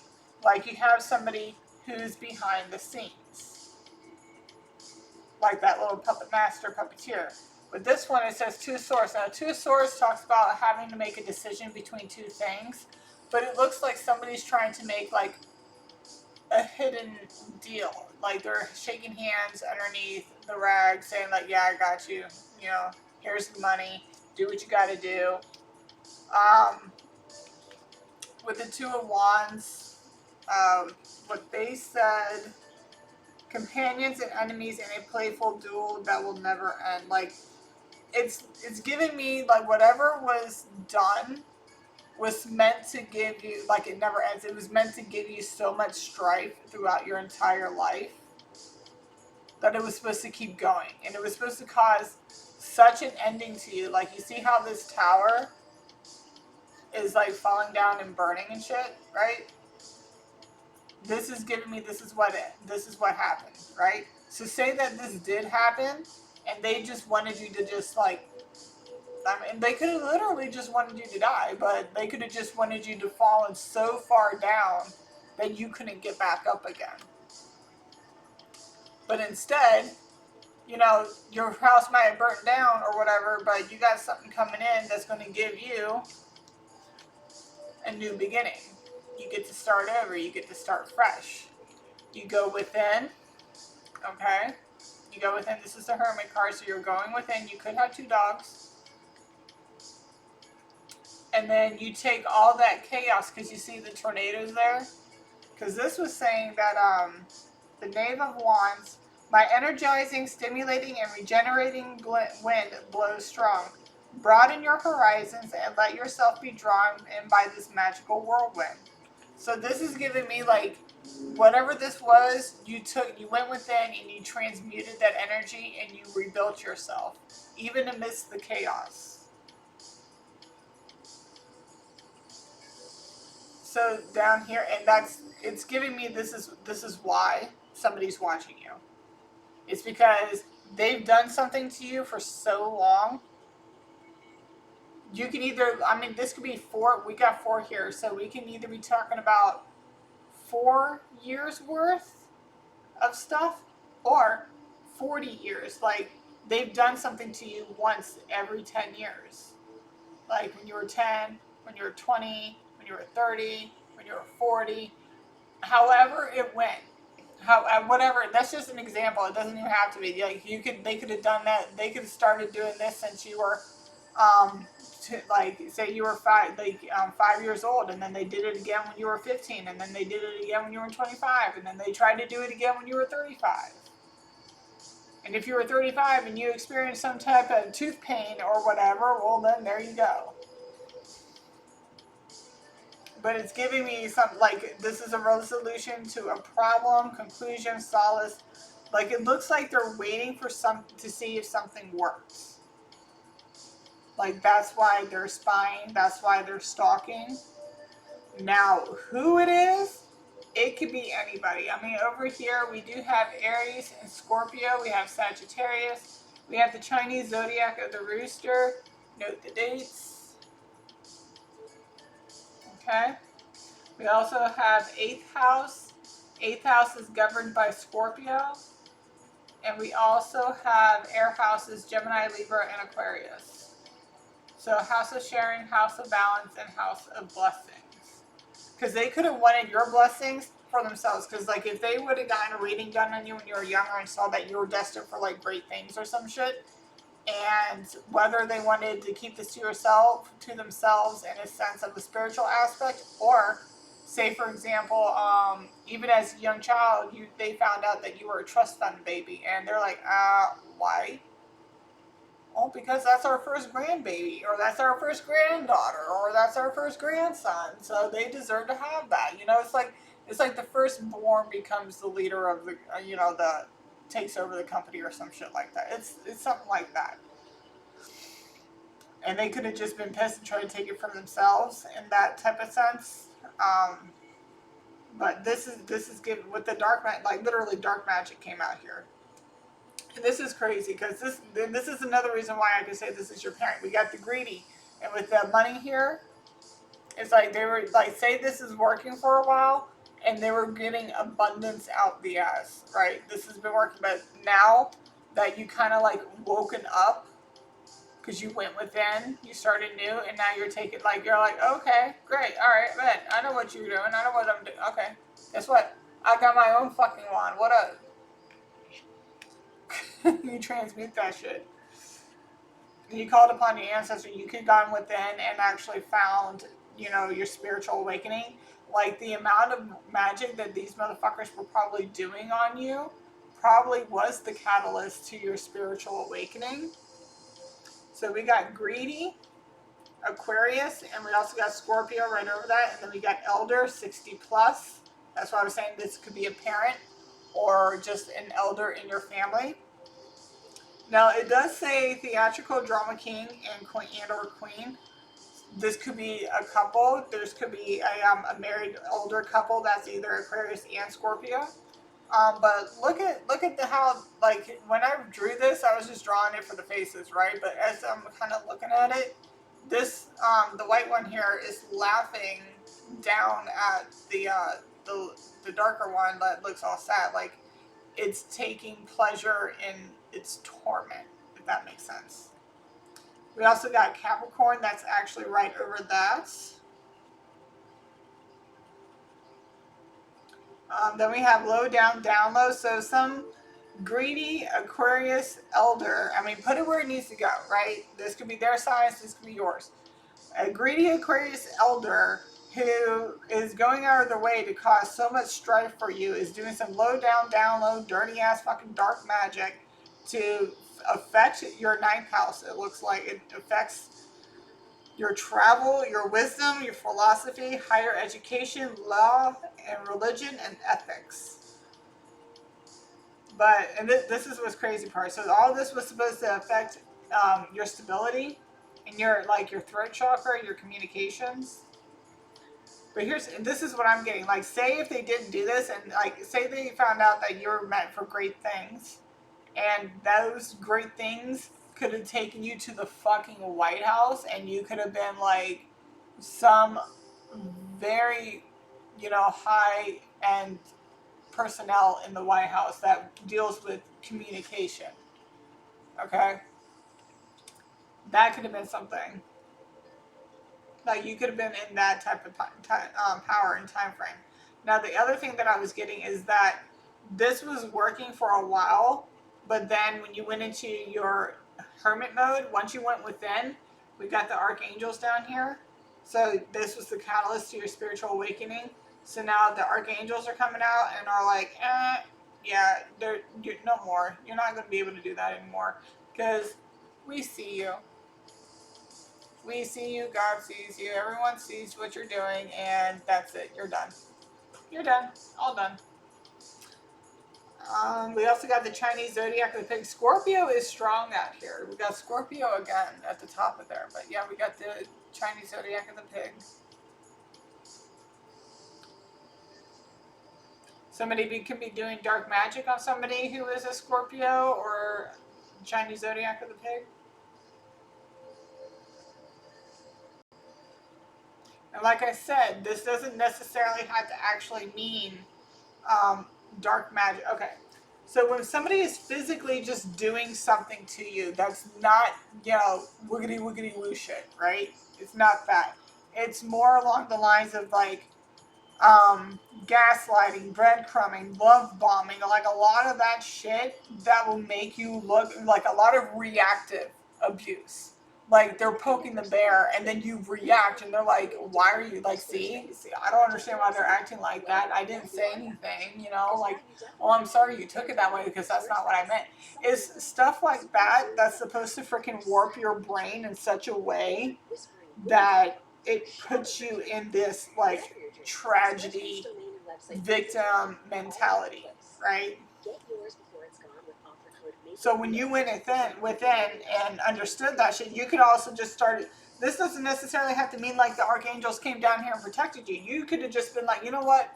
Like you have somebody who's behind the scenes. Like that little puppet master puppeteer. But this one, it says 2 of Swords. Now, 2 of Swords talks about having to make a decision between 2 things. But it looks like somebody's trying to make like a hidden deal. Like they're shaking hands underneath the rag saying like, yeah, I got you. You know, here's the money. Do what you got to do. With the 2 of Wands, what they said, companions and enemies in a playful duel that will never end. Like, it's giving me, like, whatever was done was meant to give you, like, it never ends. It was meant to give you so much strife throughout your entire life that it was supposed to keep going. And it was supposed to cause such an ending to you. Like, you see how this tower is, like, falling down and burning and shit, right? This is giving me, this is what happened, right? So say that this did happen, and they just wanted you to just like, I mean, they could have literally just wanted you to die, but they could have just wanted you to fall so far down that you couldn't get back up again. But instead, you know, your house might have burnt down or whatever, but you got something coming in that's going to give you a new beginning. You get to start over. You get to start fresh. You go within, okay? You go within. This is the Hermit card, so you're going within. You could have 2 dogs. And then you take all that chaos, because you see the tornadoes there? Because this was saying that the Knave of Wands, my energizing, stimulating, and regenerating wind blows strong. Broaden your horizons and let yourself be drawn in by this magical whirlwind. So this is giving me like, whatever this was, you went within and you transmuted that energy and you rebuilt yourself, even amidst the chaos. So down here, and it's giving me this is why somebody's watching you. It's because they've done something to you for so long. You can either, I mean, this could be 4, we got 4 here, so we can either be talking about 4 years worth of stuff or 40 years. Like, they've done something to you once every 10 years. Like when you were 10, when you were 20, when you were 30, when you were 40, however it went. Whatever, that's just an example. It doesn't even have to be. Like, they could have done that. They could have started doing this since you were, like, say you were 5 years old, and then they did it again when you were 15, and then they did it again when you were 25, and then they tried to do it again when you were 35. And if you were 35 and you experienced some type of tooth pain or whatever, well, then there you go. But it's giving me some, like, this is a resolution to a problem, conclusion, solace. Like, it looks like they're waiting for to see if something works. Like, that's why they're spying. That's why they're stalking. Now, who it is, it could be anybody. I mean, over here, we do have Aries and Scorpio. We have Sagittarius. We have the Chinese zodiac of the rooster. Note the dates. Okay. We also have 8th house. 8th house is governed by Scorpio. And we also have air houses, Gemini, Libra, and Aquarius. So house of sharing, house of balance, and house of blessings. Because they could have wanted your blessings for themselves. Because, like, if they would have gotten a reading done on you when you were younger and saw that you were destined for, like, great things or some shit, and whether they wanted to keep this to themselves in a sense of a spiritual aspect, or say, for example, even as a young child, they found out that you were a trust fund baby, and they're like, why? Oh, because that's our first grandbaby, or that's our first granddaughter, or that's our first grandson, so they deserve to have that. You know, it's like the firstborn becomes the leader of the, the takes over the company or some shit like that. It's something like that. and they could have just been pissed and tried to take it from themselves in that type of sense. But this is given with the dark magic, like literally dark magic came out here. And this is crazy because this is another reason why I could say this is your parent. We got the greedy, and with the money here, it's like they were like, say this is working for a while, and they were getting abundance out the ass, right? This has been working, but now that you kind of like woken up because you went within, you started new, and now you're taking like you're like, okay, great, all right, man, I know what you're doing, I know what I'm doing. Okay, guess what? I got my own fucking wand. What up? You transmute that shit. You called upon your ancestor. You could have gone within and actually found, your spiritual awakening. Like the amount of magic that these motherfuckers were probably doing on you probably was the catalyst to your spiritual awakening. So we got greedy, Aquarius, and we also got Scorpio right over that. And then we got elder, 60 plus. That's why I was saying this could be a parent or just an elder in your family. Now, it does say theatrical drama king and queen or queen. This could be a couple. This could be a married older couple that's either Aquarius and Scorpio. But look at how, like, when I drew this, I was just drawing it for the faces, right? But as I'm kind of looking at it, this the white one here is laughing down at the darker one that looks all sad, like it's taking pleasure in its torment, if that makes sense. We also got Capricorn, that's actually right over that. Then we have low down, down low. So some greedy Aquarius elder, I mean, put it where it needs to go, right? This could be their size, this could be yours. A greedy Aquarius elder who is going out of their way to cause so much strife for you is doing some low down low, dirty ass fucking dark magic to affect your ninth house. It looks like it affects your travel, your wisdom, your philosophy, higher education, law, and religion and ethics. And this is what's crazy part. So all this was supposed to affect your stability and your throat chakra, your communications. But this is what I'm getting. Like, say if they didn't do this, and like, say they found out that you're meant for great things, and those great things could have taken you to the fucking White House, and you could have been like some very, high end personnel in the White House that deals with communication. Okay, that could have been something. Like you could have been in that type of power and time frame. Now the other thing that I was getting is that this was working for a while, but then when you went into your hermit mode, once you went within, we got the archangels down here. So this was the catalyst to your spiritual awakening. So now the archangels are coming out and are like, yeah, you're no more. You're not going to be able to do that anymore because we see you. We see you, God sees you, everyone sees what you're doing, and that's it. You're done. You're done. All done. We also got the Chinese zodiac of the pig. Scorpio is strong out here. We got Scorpio again at the top of there. But yeah, we got the Chinese zodiac of the pig. Somebody can be doing dark magic on somebody who is a Scorpio or Chinese zodiac of the pig. And like I said, this doesn't necessarily have to actually mean dark magic. Okay. So when somebody is physically just doing something to you, that's not, wiggity wiggity woo shit, right? It's not that. It's more along the lines of like gaslighting, breadcrumbing, love bombing, like a lot of that shit that will make you look like a lot of reactive abuse. Like they're poking the bear and then you react and they're like, why are you like, see, I don't understand why they're acting like that. I didn't say anything, like, oh, I'm sorry you took it that way because that's not what I meant. Is stuff like that that's supposed to freaking warp your brain in such a way that it puts you in this like tragedy victim mentality, right? So when you went within and understood that shit, you could also just start. This doesn't necessarily have to mean like the archangels came down here and protected you. You could have just been like, you know what,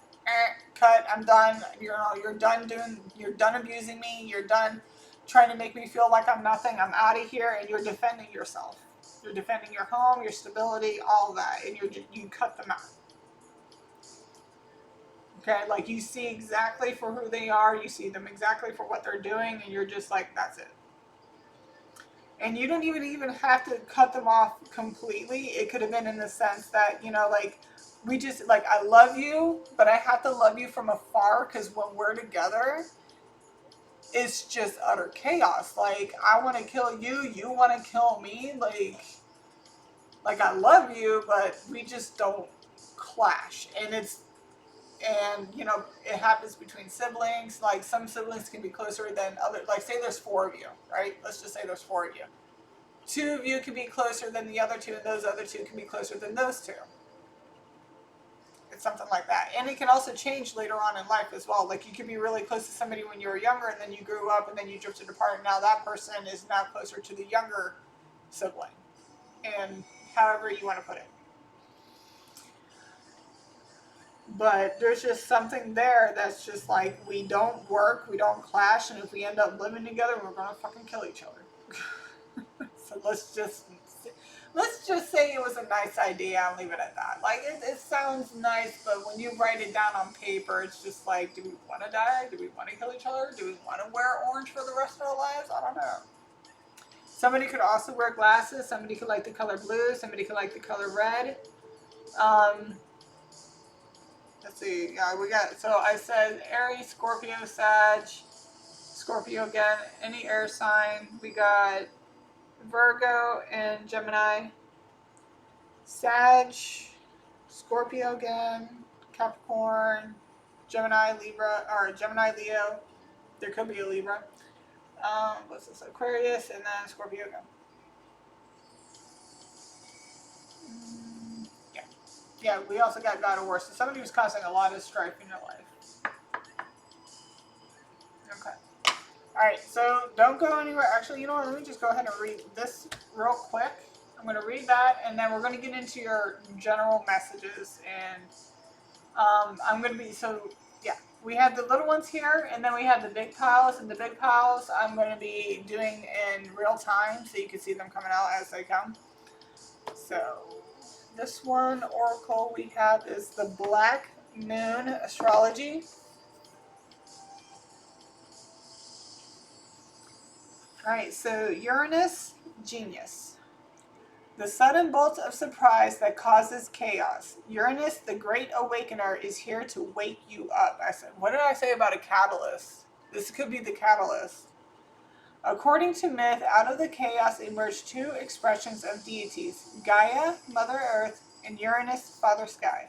cut. I'm done. You're done doing. You're done abusing me. You're done trying to make me feel like I'm nothing. I'm out of here, and you're defending yourself. You're defending your home, your stability, all that, and you cut them out. Okay, like you see exactly for who they are, you see them exactly for what they're doing, and you're just like, that's it. And you don't even have to cut them off completely. It could have been in the sense that, like, we just, like, I love you, but I have to love you from afar, because when we're together, it's just utter chaos. Like, I want to kill you, you want to kill me, like I love you, but we just don't clash. And it happens between siblings. Like, some siblings can be closer than others. Like, say there's 4 of you, right? Let's just say there's 4 of you. 2 of you can be closer than the other 2, and those other 2 can be closer than those 2. It's something like that. And it can also change later on in life as well. Like, you could be really close to somebody when you were younger, and then you grew up, and then you drifted apart, and now that person is now closer to the younger sibling. And however you want to put it. But there's just something there that's just like, we don't work, we don't clash, and if we end up living together, we're gonna fucking kill each other. So let's just say it was a nice idea and leave it at that. Like, it sounds nice, but when you write it down on paper, it's just like, do we want to die? Do we want to kill each other? Do we want to wear orange for the rest of our lives? I don't know. Somebody could also wear glasses. Somebody could like the color blue. Somebody could like the color red. Let's see. Yeah, we got. So I said Aries, Scorpio, Sag, Scorpio again. Any air sign. We got Virgo and Gemini. Sag, Scorpio again, Capricorn, Gemini, Libra, or Gemini, Leo. There could be a Libra. What's this? Aquarius, and then Scorpio again. Yeah. Yeah, we also got God of War. So somebody was causing a lot of strife in your life. Okay. Alright, so don't go anywhere. Actually, you know what? Let me just go ahead and read this real quick. I'm going to read that, and then we're going to get into your general messages. And I'm going to be, so yeah, we have the little ones here, and then we have the big piles. And the big piles I'm going to be doing in real time, so you can see them coming out as they come. So this one oracle we have is the Black Moon Astrology. Alright, so Uranus, genius. The sudden bolt of surprise that causes chaos. Uranus, the great awakener, is here to wake you up. I said, what did I say about a catalyst? This could be the catalyst. According to myth, out of the chaos emerged 2 expressions of deities, Gaia, Mother Earth, and Uranus, Father Sky.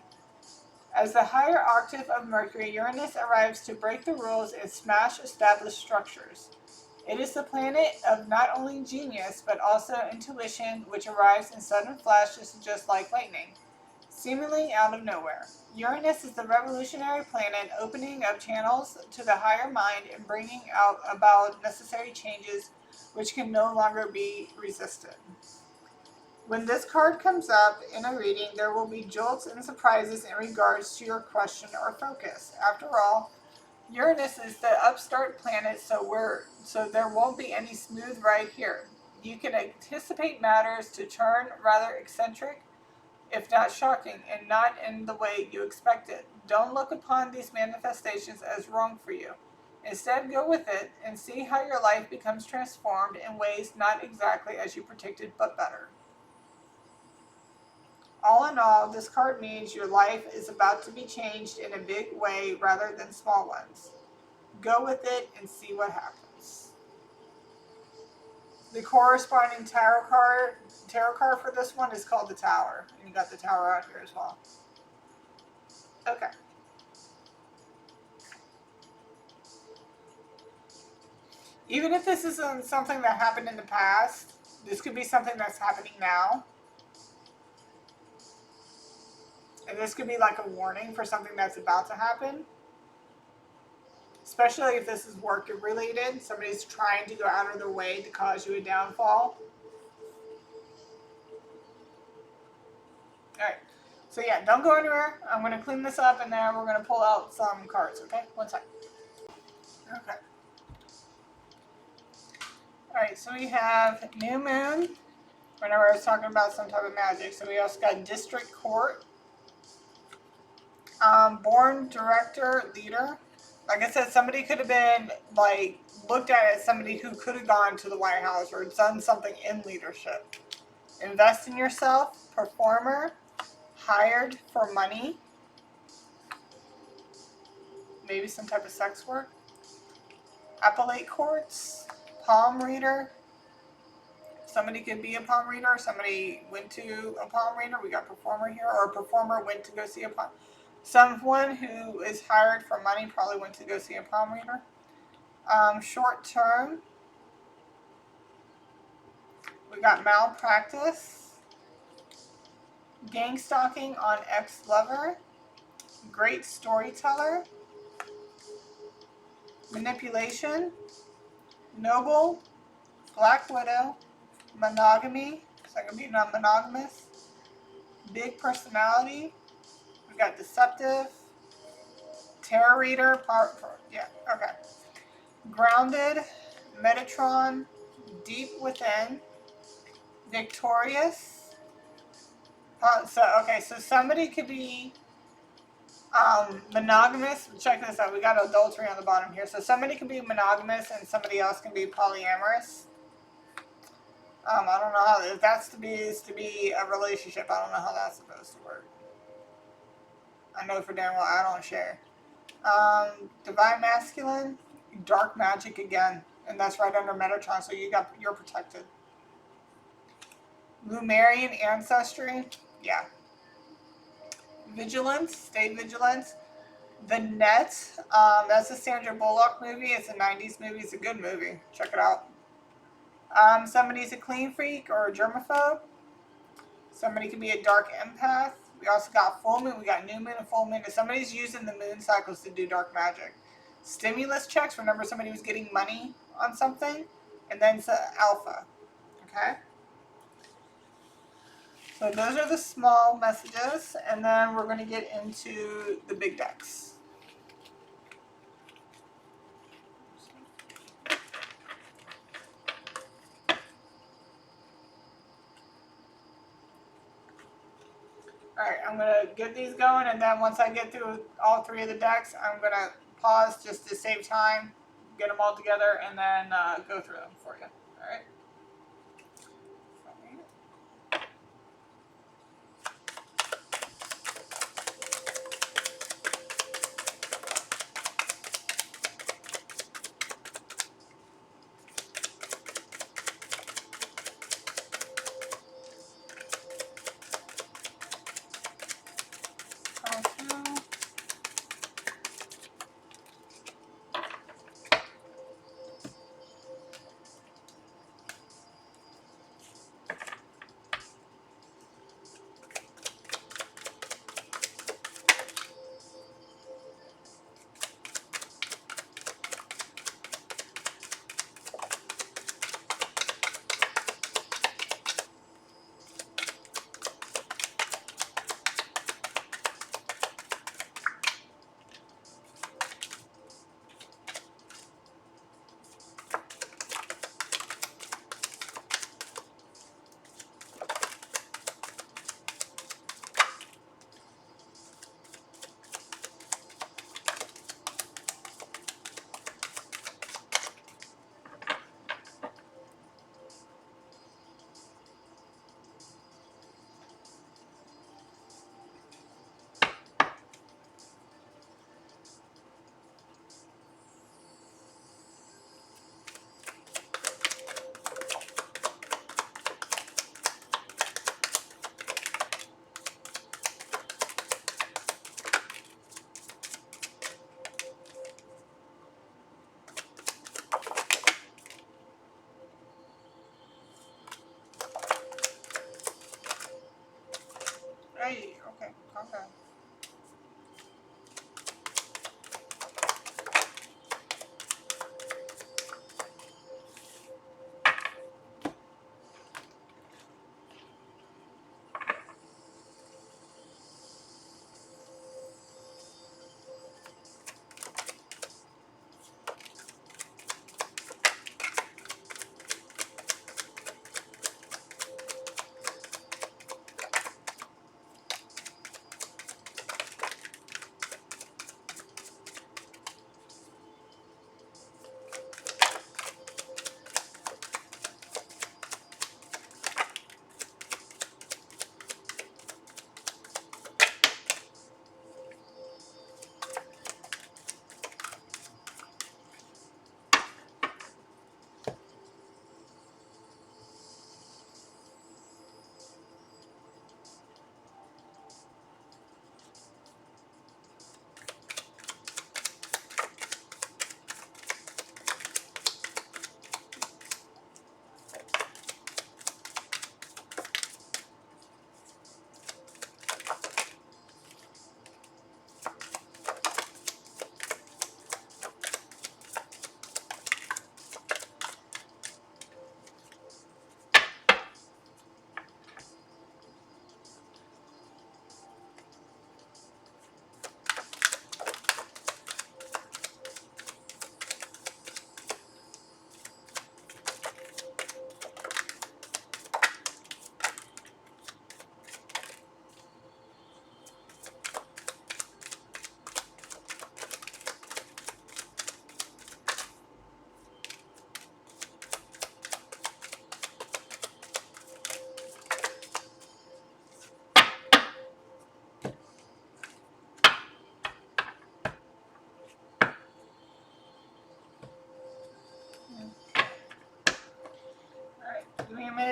As the higher octave of Mercury, Uranus arrives to break the rules and smash established structures. It is the planet of not only genius, but also intuition, which arrives in sudden flashes just like lightning, seemingly out of nowhere. Uranus is the revolutionary planet, opening up channels to the higher mind and bringing about necessary changes which can no longer be resisted. When this card comes up in a reading, there will be jolts and surprises in regards to your question or focus. After all, Uranus is the upstart planet, so there won't be any smooth ride here. You can anticipate matters to turn rather eccentric, if not shocking, and not in the way you expected. Don't look upon these manifestations as wrong for you. Instead, go with it and see how your life becomes transformed in ways not exactly as you predicted, but better. All in all, this card means your life is about to be changed in a big way rather than small ones. Go with it and see what happens. The corresponding tarot card for this one is called the Tower. And you got the Tower out here as well. Okay. Even if this isn't something that happened in the past, this could be something that's happening now. And this could be like a warning for something that's about to happen. especially if this is work related. Somebody's trying to go out of their way to cause you a downfall. All right. So yeah, don't go anywhere. I'm going to clean this up and then we're going to pull out some cards, okay? One second. Okay. All right, so we have New Moon. Whenever I was talking about some type of magic. So we also got District Court. Born Director Leader. Like I said, somebody could have been like looked at as somebody who could have gone to the White House or done something in leadership. Invest in yourself. Performer. Hired for money. Maybe some type of sex work. Appellate courts. Palm reader. Somebody could be a palm reader. Somebody went to a palm reader. We got performer here. Or a performer went to go see a palm. Someone who is hired for money probably went to go see a palm reader. Short term. We got malpractice. Gang stalking on ex-lover. Great storyteller. Manipulation. Noble. Black widow. Monogamy. So I can be non-monogamous. Big personality. We got deceptive. Tarot reader. Yeah, okay. Grounded. Metatron. Deep within. Victorious. So somebody could be monogamous. Check this out. We got adultery on the bottom here. So somebody can be monogamous and somebody else can be polyamorous. I don't know how, if that's to be a relationship, I don't know how that's supposed to work. I know for damn well I don't share. Divine masculine, dark magic again, and that's right under Metatron, so you're protected. Lumerian ancestry, yeah. Vigilance, stay vigilant. The Net, that's a Sandra Bullock movie. It's a 90s movie. It's a good movie. Check it out. Somebody's a clean freak or a germaphobe. Somebody can be a dark empath. We also got full moon. We got new moon and full moon. If somebody's using the moon cycles to do dark magic. Stimulus checks. Remember somebody was getting money on something. And then alpha. Okay. So those are the small messages. And then we're going to get into the big decks. Alright, I'm going to get these going, and then once I get through all three of the decks, I'm going to pause just to save time, get them all together, and then go through them for you. Alright? Hey, okay, calm down.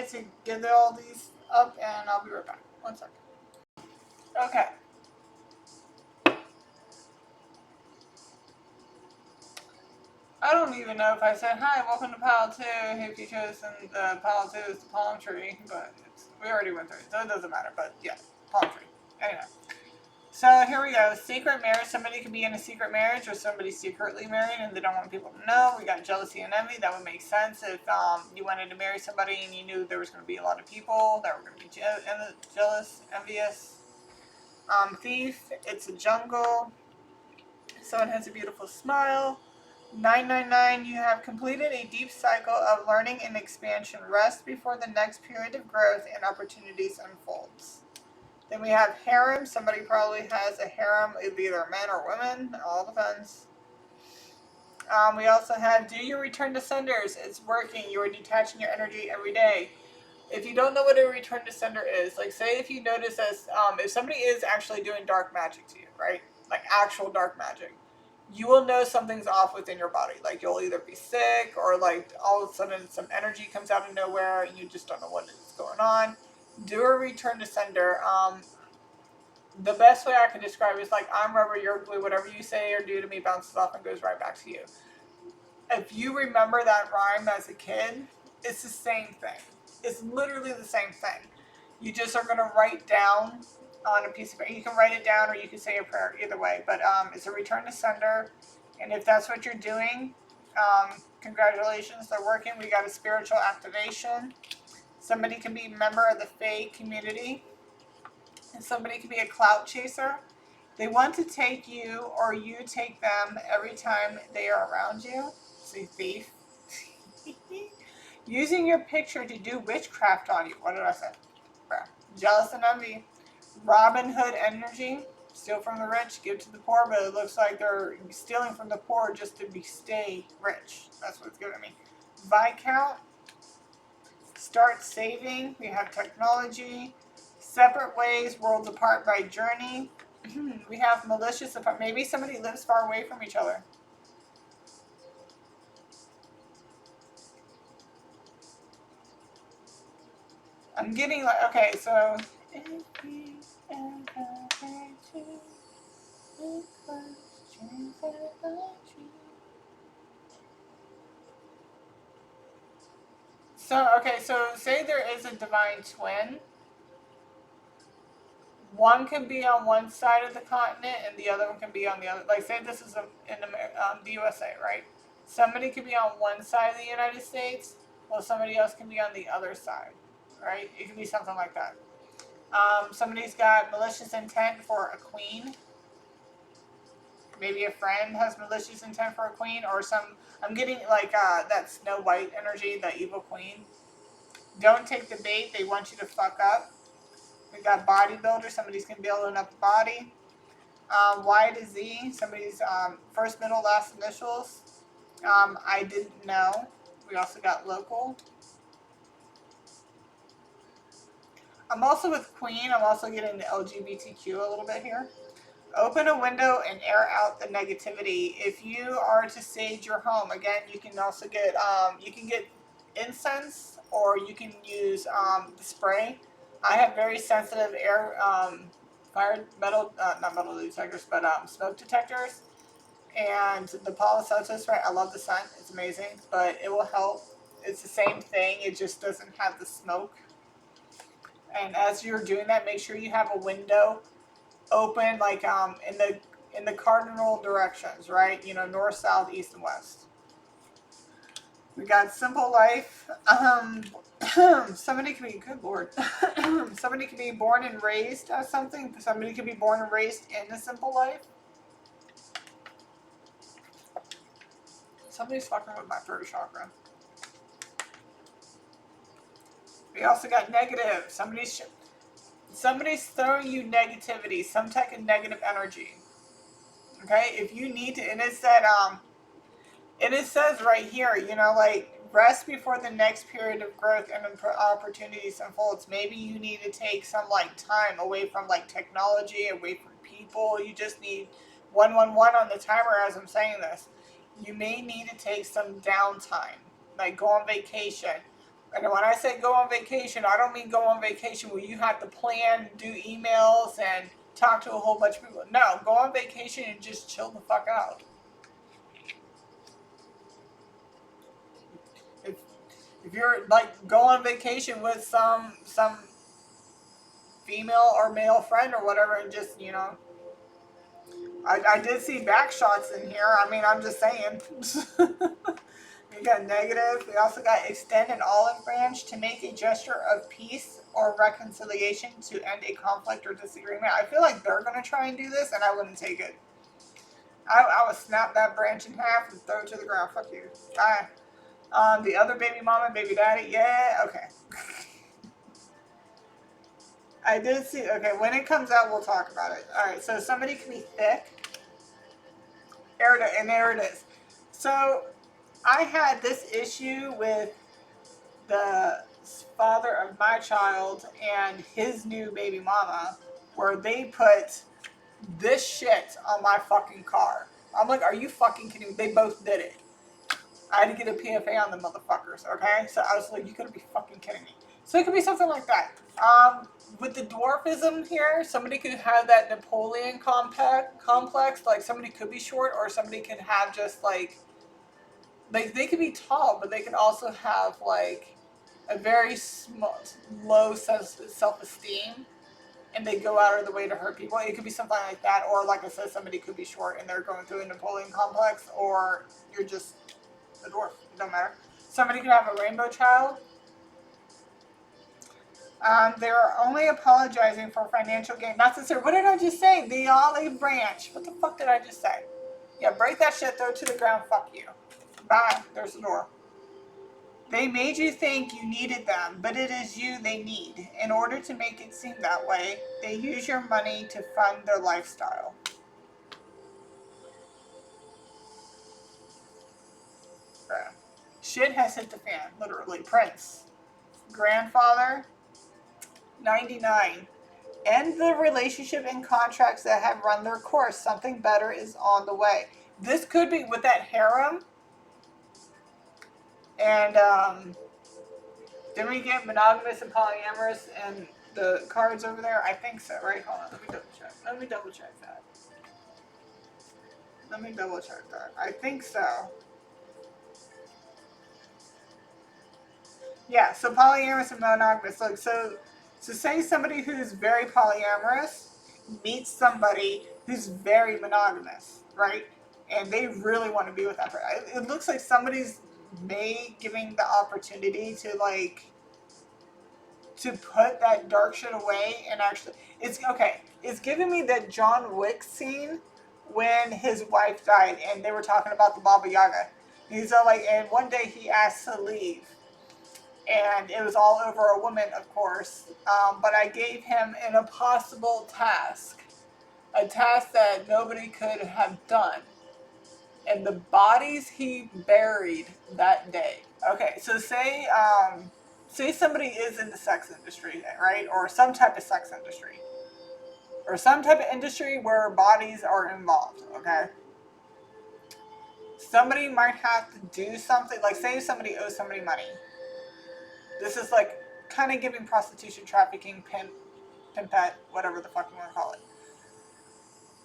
minute to get all these up, and I'll be right back. 1 second. Okay. I don't even know if I said, hi, welcome to pile 2, if you chose pile 2 is the palm tree, but we already went through it, so it doesn't matter, but yeah, palm tree. Anyway. So here we go. Secret marriage. Somebody could be in a secret marriage or somebody's secretly married and they don't want people to know. We got jealousy and envy. That would make sense if you wanted to marry somebody and you knew there was going to be a lot of people that were going to be jealous, envious. Thief. It's a jungle. Someone has a beautiful smile. 999. You have completed a deep cycle of learning and expansion. Rest before the next period of growth and opportunities unfolds. Then we have harem. Somebody probably has a harem. It'd be either men or women. It all depends. We also have, do you return to senders? It's working. You are detaching your energy every day. If you don't know what a return to sender is, like say if you notice as, if somebody is actually doing dark magic to you, right? Like actual dark magic, you will know something's off within your body. Like you'll either be sick or like all of a sudden some energy comes out of nowhere and you just don't know what is going on. Do a return to sender. The best way I can describe it is like I'm rubber, you're glue. Whatever you say or do to me bounces off and goes right back to you. If you remember that rhyme as a kid, it's the same thing. It's literally the same thing. You just are going to write down on a piece of paper. You can write it down or you can say a prayer, either way. But it's a return to sender. And if that's what you're doing, congratulations, they're working. We got a spiritual activation. Somebody can be a member of the Fae community. And somebody can be a clout chaser. They want to take you or you take them every time they are around you. See, thief. Using your picture to do witchcraft on you. What did I say? Jealous and envy. Robin Hood energy. Steal from the rich, give to the poor, but it looks like they're stealing from the poor just to stay rich. That's what it's giving me. Viscount. Start saving. We have technology. Separate ways, worlds apart by journey. We have malicious apart. Maybe somebody lives far away from each other. I'm getting like, okay, so. So, okay, so say there is a divine twin. One can be on one side of the continent and the other one can be on the other. Like, say this is in the USA, right? Somebody could be on one side of the United States, while somebody else can be on the other side, right? It could be something like that. Somebody's got malicious intent for a queen. Maybe a friend has malicious intent for a queen, or I'm getting like that Snow White energy, the evil queen. Don't take the bait. They want you to fuck up. We got bodybuilder. Somebody's going to be building up a body. Y to Z. Somebody's first, middle, last initials. I didn't know. We also got local. I'm also with Queen. I'm also getting the LGBTQ a little bit here. Open a window and air out the negativity. If you are to sage your home, again, you can also get incense or you can use the spray. I have very sensitive air fire metal, not metal detectors, but smoke detectors. And the Palo Santo spray, I love the scent. It's amazing, but it will help. It's the same thing. It just doesn't have the smoke. And as you're doing that, make sure you have a window open, like in the cardinal directions, right? You know, north, south, east, and west. We got simple life. Somebody could be, good lord. Somebody could be born and raised as something. Somebody could be born and raised in a simple life. Somebody's fucking with my throat chakra. We also got negative. Somebody's throwing you negativity, some type of negative energy. Okay, if you need to, and it says right here, you know, like rest before the next period of growth and opportunities unfolds. Maybe you need to take some like time away from like technology, away from people. You just need 111 on the timer as I'm saying this. You may need to take some downtime, like go on vacation. And when I say go on vacation, I don't mean go on vacation where you have to plan, do emails, and talk to a whole bunch of people. No, go on vacation and just chill the fuck out. If if you're like go on vacation with some female or male friend or whatever, and just I did see back shots in here. I mean, I'm just saying. We got negative. We also got extend an olive branch to make a gesture of peace or reconciliation to end a conflict or disagreement. I feel like they're going to try and do this, and I wouldn't take it. I would snap that branch in half and throw it to the ground. Fuck you. Bye. The other baby mama, baby daddy. Yeah, okay. I did see. Okay, when it comes out, we'll talk about it. All right, so somebody can be thick. And there it is. So I had this issue with the father of my child and his new baby mama, where they put this shit on my fucking car. I'm like, are you fucking kidding me? They both did it. I had to get a PFA on the motherfuckers, okay? So I was like, you gotta be fucking kidding me. So it could be something like that. With the dwarfism here, somebody could have that Napoleon complex. Like somebody could be short, or somebody could have just like they could be tall, but they could also have like a very low self-esteem, and they go out of the way to hurt people. It could be something like that, or like I said, somebody could be short and they're going through a Napoleon complex, or you're just a dwarf. It don't matter. Somebody could have a rainbow child. They are only apologizing for financial gain. Not sincere. What did I just say? The olive branch. What the fuck did I just say? Yeah, break that shit, throw it to the ground. Fuck you. Bye. There's the door. They made you think you needed them, but it is you they need. In order to make it seem that way, they use your money to fund their lifestyle. Shit has hit the fan, literally. Prince. Grandfather. 99. End the relationship and contracts that have run their course. Something better is on the way. This could be with that harem. And did we get monogamous and polyamorous and the cards over there? I think so, right? Hold on, let me double check. Let me double check that. I think so. Yeah, so polyamorous and monogamous. Like, so say somebody who's very polyamorous meets somebody who's very monogamous, right? And they really want to be with that person. It looks like somebody's giving the opportunity to like to put that dark shit away and actually it's giving me that John Wick scene when his wife died and they were talking about the Baba Yaga. He's like, and one day he asked to leave and it was all over a woman, of course, but I gave him an impossible task, a task that nobody could have done, and the bodies he buried that day. Okay, so say somebody is in the sex industry, right? Or some type of sex industry. Or some type of industry where bodies are involved, okay? Somebody might have to do something, like say somebody owes somebody money. This is like kind of giving prostitution, trafficking, pimpette, whatever the fuck you want to call it.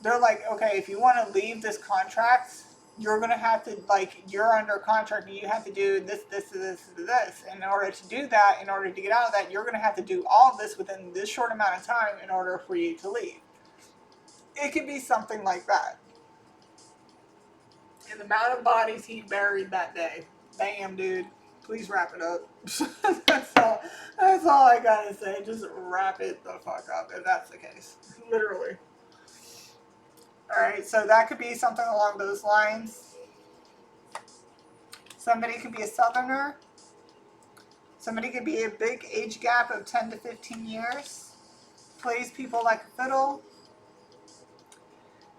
They're like, okay, if you want to leave this contract, you're going to have to, like, you're under contract and you have to do this. And in order to do that, in order to get out of that, you're going to have to do all of this within this short amount of time in order for you to leave. It could be something like that. And the amount of bodies he buried that day. Damn, dude. Please wrap it up. That's all I gotta say. Just wrap it the fuck up if that's the case. Literally. Alright, so that could be something along those lines. Somebody could be a southerner. Somebody could be a big age gap of 10 to 15 years. Plays people like a fiddle.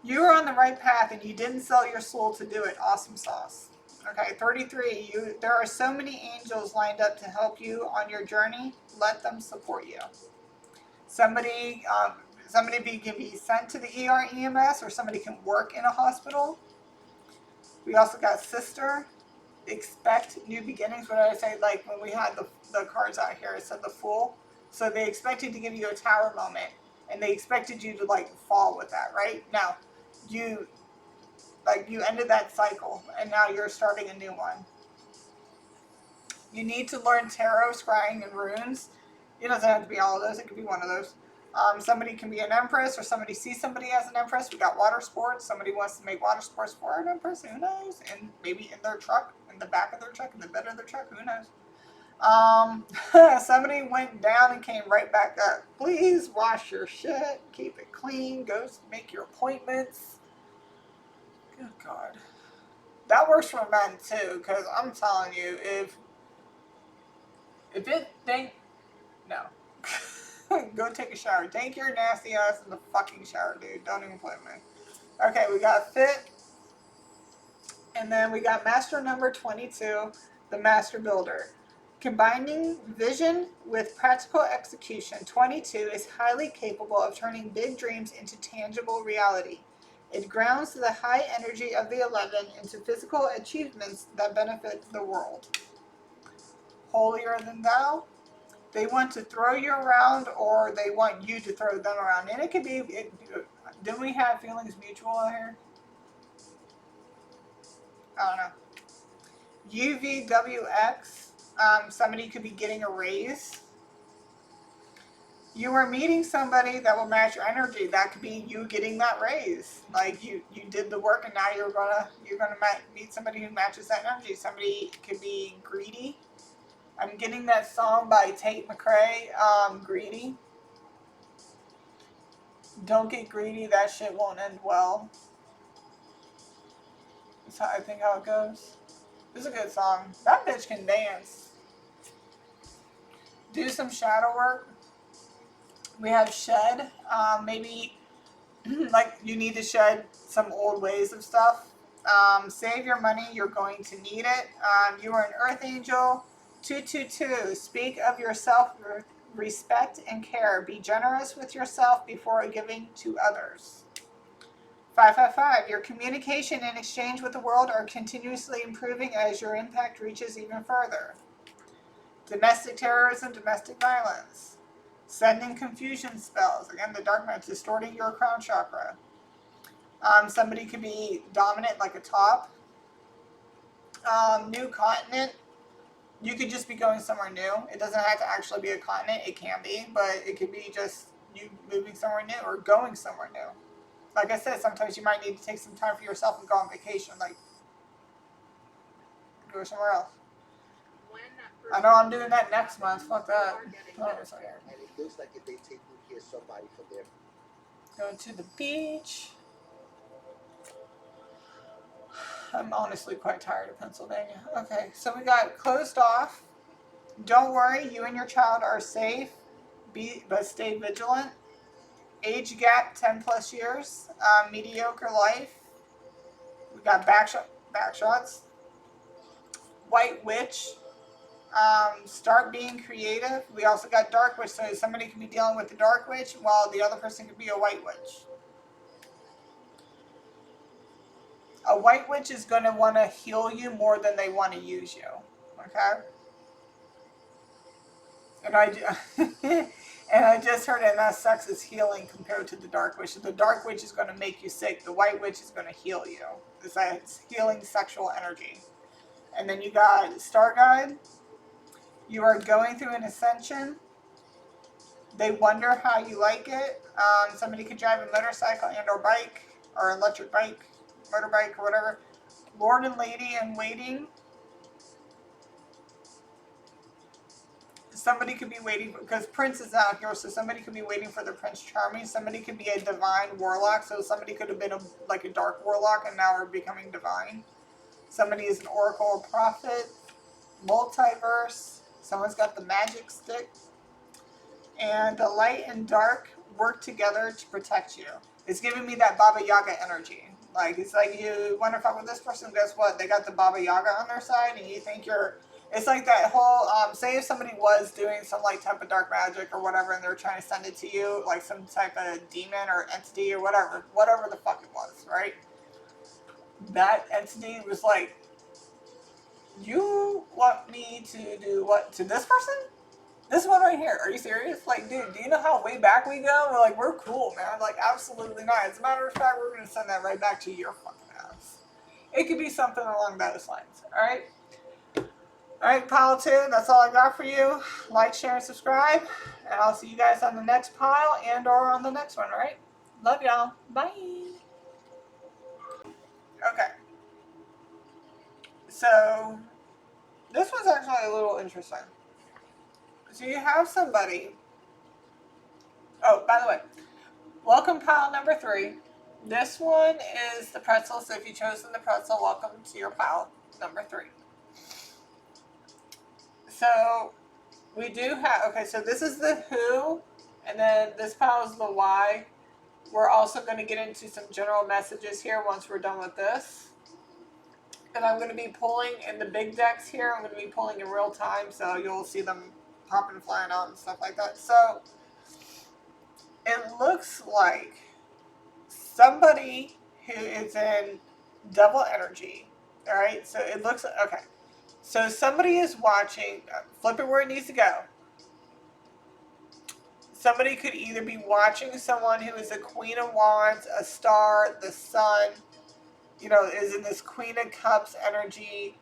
You were on the right path and you didn't sell your soul to do it. Awesome sauce. Okay, 33. There are so many angels lined up to help you on your journey. Let them support you. Somebody can be sent to the ER EMS, or somebody can work in a hospital. We also got sister. Expect new beginnings. What did I say? Like when we had the cards out here. It said the Fool. So they expected to give you a tower moment, and they expected you to like fall with that, right? Now, you ended that cycle, and now you're starting a new one. You need to learn tarot, scrying, and runes. It doesn't have to be all of those. It could be one of those. Somebody can be an empress, or somebody sees somebody as an empress. We got water sports. Somebody wants to make water sports for an empress. Who knows? And maybe in their truck, in the back of their truck, in the bed of their truck. Who knows? Somebody went down and came right back up. Please wash your shit. Keep it clean. Go make your appointments. Good God. That works for men too, because I'm telling you, if it think no. Go take a shower. Take your nasty ass in the fucking shower, dude. Don't even play with me. Okay, we got fit. And then we got master number 22, the master builder. Combining vision with practical execution, 22 is highly capable of turning big dreams into tangible reality. It grounds the high energy of the 11 into physical achievements that benefit the world. Holier than thou. They want to throw you around, or they want you to throw them around. And it could be, didn't we have feelings mutual here? I don't know. UVWX, somebody could be getting a raise. You are meeting somebody that will match your energy. That could be you getting that raise. Like you did the work, and now you're gonna meet somebody who matches that energy. Somebody could be greedy. I'm getting that song by Tate McRae, Greedy. Don't get greedy, that shit won't end well. That's how I think how it goes. It's a good song. That bitch can dance. Do some shadow work. We have shed. Maybe like you need to shed some old ways of stuff. Save your money, you're going to need it. You are an earth angel. 222. Speak of yourself, respect and care. Be generous with yourself before giving to others. 555. Your communication and exchange with the world are continuously improving as your impact reaches even further. Domestic terrorism, domestic violence. Sending confusion spells. Again, the dark night, distorting your crown chakra. Somebody could be dominant like a top. New continent. You could just be going somewhere new. It doesn't have to actually be a continent. It can be, but it could be just you moving somewhere new or going somewhere new. Like I said, sometimes you might need to take some time for yourself and go on vacation. Like, go somewhere else. I know I'm doing that next month. Fuck that. Oh, sorry. And it looks like if they take me here, somebody from there. Going to the beach. I'm honestly quite tired of Pennsylvania. Okay, so we got closed off. Don't worry, you and your child are safe. But stay vigilant. Age gap 10 plus years. Mediocre life. We got backshots. White witch. Start being creative. We also got dark witch, so somebody could be dealing with the dark witch while the other person could be a white witch. A white witch is going to want to heal you more than they want to use you. Okay? And I just heard enough sex is healing compared to the dark witch. The dark witch is going to make you sick. The white witch is going to heal you. It's healing sexual energy. And then you got Star Guide. You are going through an ascension. They wonder how you like it. Somebody could drive a motorcycle and or bike or electric bike, motorbike or whatever. Lord and Lady in Waiting. Somebody could be waiting because Prince is out here, so somebody could be waiting for the Prince Charming. Somebody could be a divine warlock, so somebody could have been like a dark warlock and now are becoming divine. Somebody is an oracle or prophet. Multiverse. Someone's got the magic stick. And the light and dark work together to protect you. It's giving me that Baba Yaga energy. Like, it's like you wonder if I'm with this person, guess what? They got the Baba Yaga on their side, and you think you're... It's like that whole, say if somebody was doing some like type of dark magic or whatever, and they're trying to send it to you, like some type of demon or entity or whatever the fuck it was, right? That entity was like You want me to do what to this person? This one right here. Are you serious? Like, dude, do you know how way back we go? We're cool, man. Like, absolutely not. As a matter of fact, we're gonna send that right back to your fucking ass. It could be something along those lines. All right. All right, pile two. That's all I got for you. Like, share, and subscribe, and I'll see you guys on the next pile and/or on the next one. All right. Love y'all. Bye. Okay. So this was actually a little interesting. So you have somebody. Oh, by the way, welcome pile number 3. This one is the pretzel. So if you chosen the pretzel, welcome to your pile number 3. So we do have, okay, so this is the who, and then this pile is the why. We're also going to get into some general messages here once we're done with this. And I'm going to be pulling in the big decks here. I'm going to be pulling in real time, so you'll see them popping, flying out, and stuff like that. So it looks like somebody who is in double energy. All right, so it looks okay. So somebody is watching. Flip it where it needs to go. Somebody could either be watching someone who is a Queen of Wands, a star, the sun. Is in this Queen of Cups energy.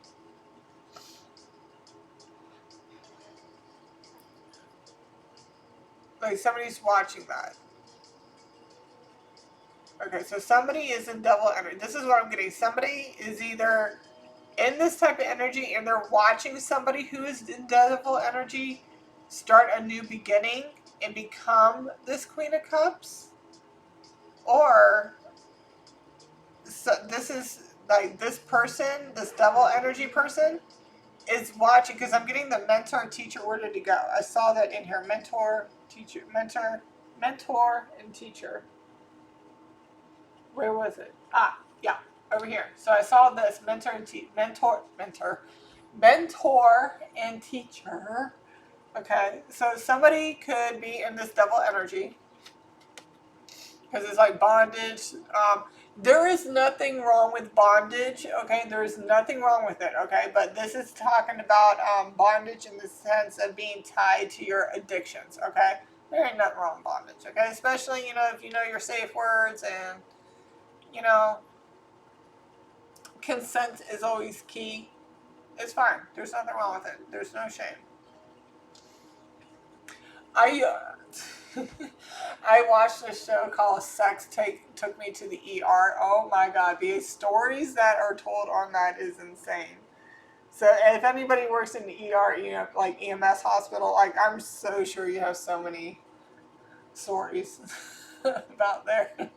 Like somebody's watching that. Okay, so somebody is in double energy. This is what I'm getting. Somebody is either in this type of energy and they're watching somebody who is in double energy start a new beginning and become this Queen of Cups. Or so this is like this person, this double energy person is watching, because I'm getting the mentor teacher. Where did it go? I saw that in here. Mentor, teacher, mentor and teacher. Where was it? Ah, yeah, over here. So I saw this mentor and mentor and teacher. Okay, so somebody could be in this double energy because it's like bondage. There is nothing wrong with bondage. Okay, there is nothing wrong with it. Okay, but this is talking about bondage in the sense of being tied to your addictions. Okay, there ain't nothing wrong with bondage. Okay, especially if you know your safe words and you know consent is always key. It's fine. There's nothing wrong with it. There's no shame. I watched a show called Sex Took Me to the ER. Oh my god, the stories that are told on that is insane. So if anybody works in the ER, like EMS hospital, like I'm so sure you have so many stories about there.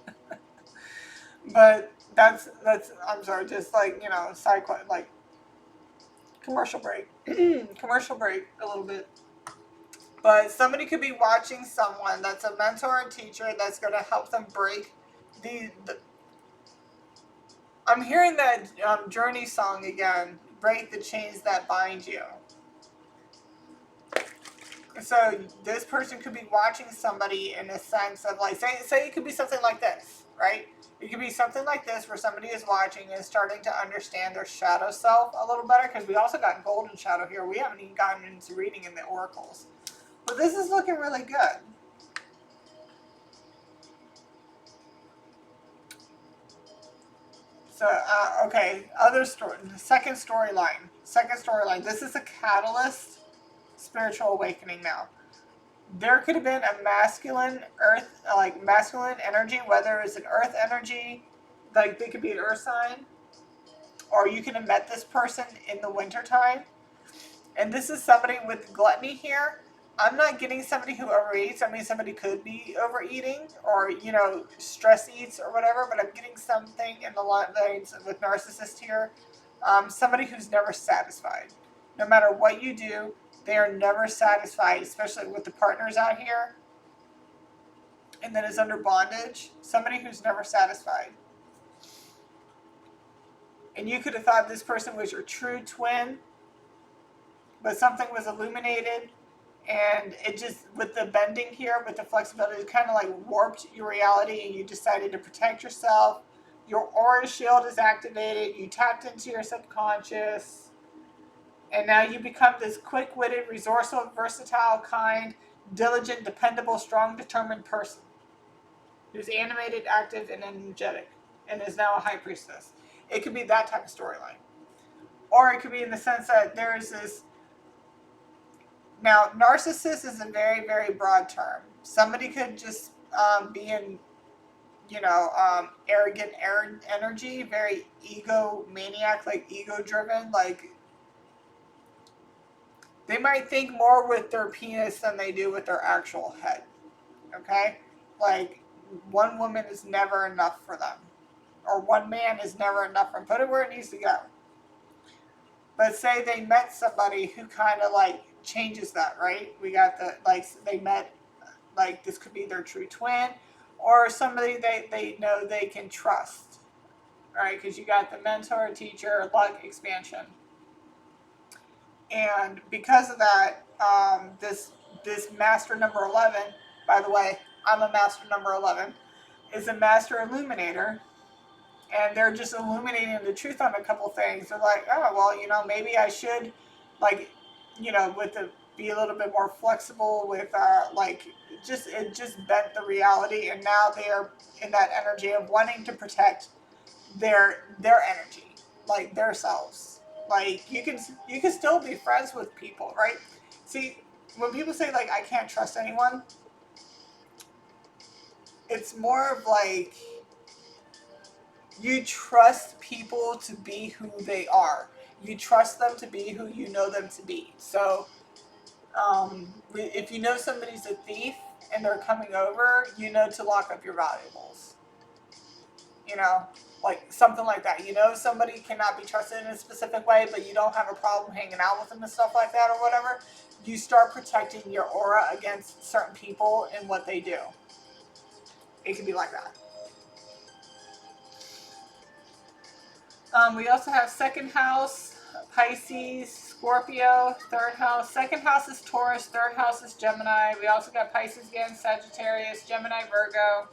But that's I'm sorry, just like side like commercial break, commercial break a little bit. But somebody could be watching someone that's a mentor and teacher that's going to help them break the I'm hearing that Journey song again, break the chains that bind you. So this person could be watching somebody in a sense of like, say it could be something like this, right? It could be something like this where somebody is watching and starting to understand their shadow self a little better, because we also got golden shadow here. We haven't even gotten into reading in the oracles. But this is looking really good. So, okay, other story, second storyline. This is a catalyst spiritual awakening now. There could have been a masculine earth, like masculine energy, whether it's an earth energy, like they could be an earth sign, or you could have met this person in the wintertime. And this is somebody with gluttony here. I'm not getting somebody who overeats. I mean, somebody could be overeating or, stress eats or whatever, but I'm getting something in the lines with narcissist here. Somebody who's never satisfied. No matter what you do, they are never satisfied, especially with the partners out here. And then is under bondage. Somebody who's never satisfied. And you could have thought this person was your true twin, but something was illuminated. And it just, with the bending here, with the flexibility, it kind of like warped your reality and you decided to protect yourself. Your aura shield is activated. You tapped into your subconscious. And now you become this quick-witted, resourceful, versatile, kind, diligent, dependable, strong, determined person who's animated, active, and energetic, and is now a high priestess. It could be that type of storyline. Or it could be in the sense that there is this. Now, narcissist is a very, very broad term. Somebody could just be in, arrogant energy, very egomaniac, like ego driven. Like they might think more with their penis than they do with their actual head. Okay? Like one woman is never enough for them, or one man is never enough for them. Put it where it needs to go. But say they met somebody who kind of like changes that, right? We got the, like, they met, like, this could be their true twin or somebody they know they can trust, right? Because you got the mentor, teacher, luck, expansion. And because of that, this master number 11, by the way, I'm a master number 11, is a master illuminator. And they're just illuminating the truth on a couple things. They're like, oh, well, maybe I should, like, be a little bit more flexible with, it just bent the reality. And now they're in that energy of wanting to protect their energy, like their selves. Like you can still be friends with people, right? See, when people say like I can't trust anyone, it's more of like you trust people to be who they are. You trust them to be who you know them to be. So, if you know somebody's a thief and they're coming over, you know to lock up your valuables. You know, like something like that. You know somebody cannot be trusted in a specific way, but you don't have a problem hanging out with them and stuff like that or whatever. You start protecting your aura against certain people and what they do. It can be like that. We also have second house, Pisces, Scorpio, third house. Second house is Taurus, third house is Gemini. We also got Pisces again, Sagittarius, Gemini, Virgo.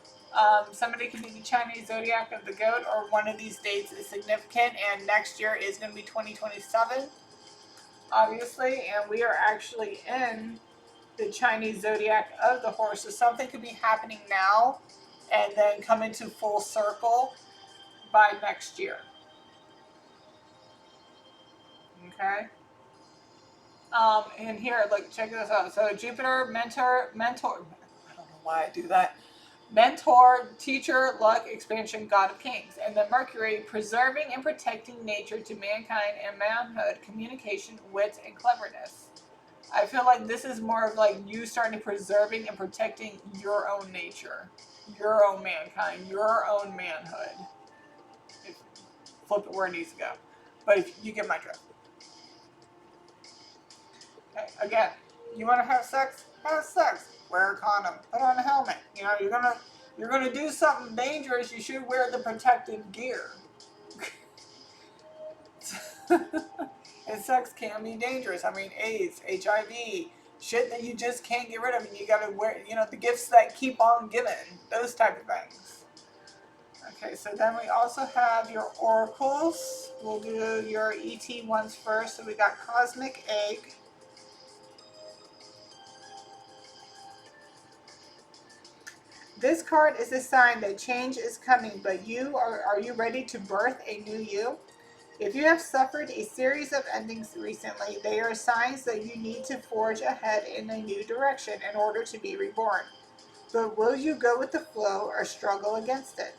Somebody could be the Chinese zodiac of the goat, or one of these dates is significant, and next year is going to be 2027, obviously, and we are actually in the Chinese zodiac of the horse. So something could be happening now and then come into full circle by next year. Okay. And here, look, check this out. So Jupiter, mentor. I don't know why I do that. Mentor, teacher, luck, expansion, God of Kings. And then Mercury, preserving and protecting nature to mankind and manhood, communication, wit, and cleverness. I feel like this is more of like you starting preserving and protecting your own nature, your own mankind, your own manhood. Flip it where it needs to go. But if you get my drift. Okay, again, you want to have sex? Have sex. Wear a condom. Put on a helmet. You're gonna do something dangerous. You should wear the protective gear. And sex can be dangerous. I mean, AIDS, HIV, shit that you just can't get rid of, and you gotta wear. The gifts that keep on giving. Those type of things. Okay, so then we also have your oracles. We'll do your ET ones first. So we got Cosmic Egg. This card is a sign that change is coming, but are you ready to birth a new you? If you have suffered a series of endings recently, they are signs that you need to forge ahead in a new direction in order to be reborn. But will you go with the flow or struggle against it?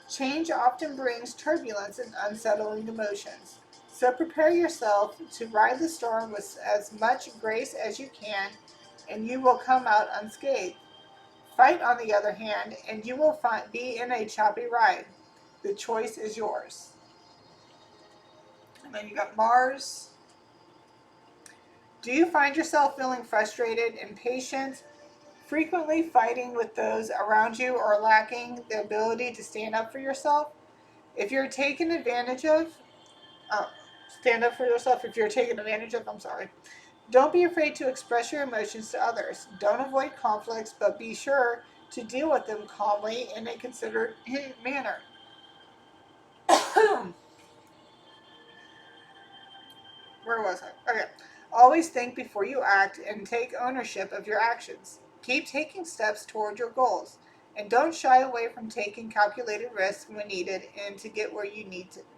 Change often brings turbulence and unsettling emotions. So prepare yourself to ride the storm with as much grace as you can, and you will come out unscathed. Fight, on the other hand, and you will be in a choppy ride. The choice is yours. And then you got Mars. Do you find yourself feeling frustrated, impatient, frequently fighting with those around you, or lacking the ability to stand up for yourself? If you're taken advantage of, stand up for yourself. If you're taken advantage of, I'm sorry. Don't be afraid to express your emotions to others. Don't avoid conflicts, but be sure to deal with them calmly in a considered manner. Where was I? Okay. Always think before you act and take ownership of your actions. Keep taking steps toward your goals. And don't shy away from taking calculated risks when needed and to get where you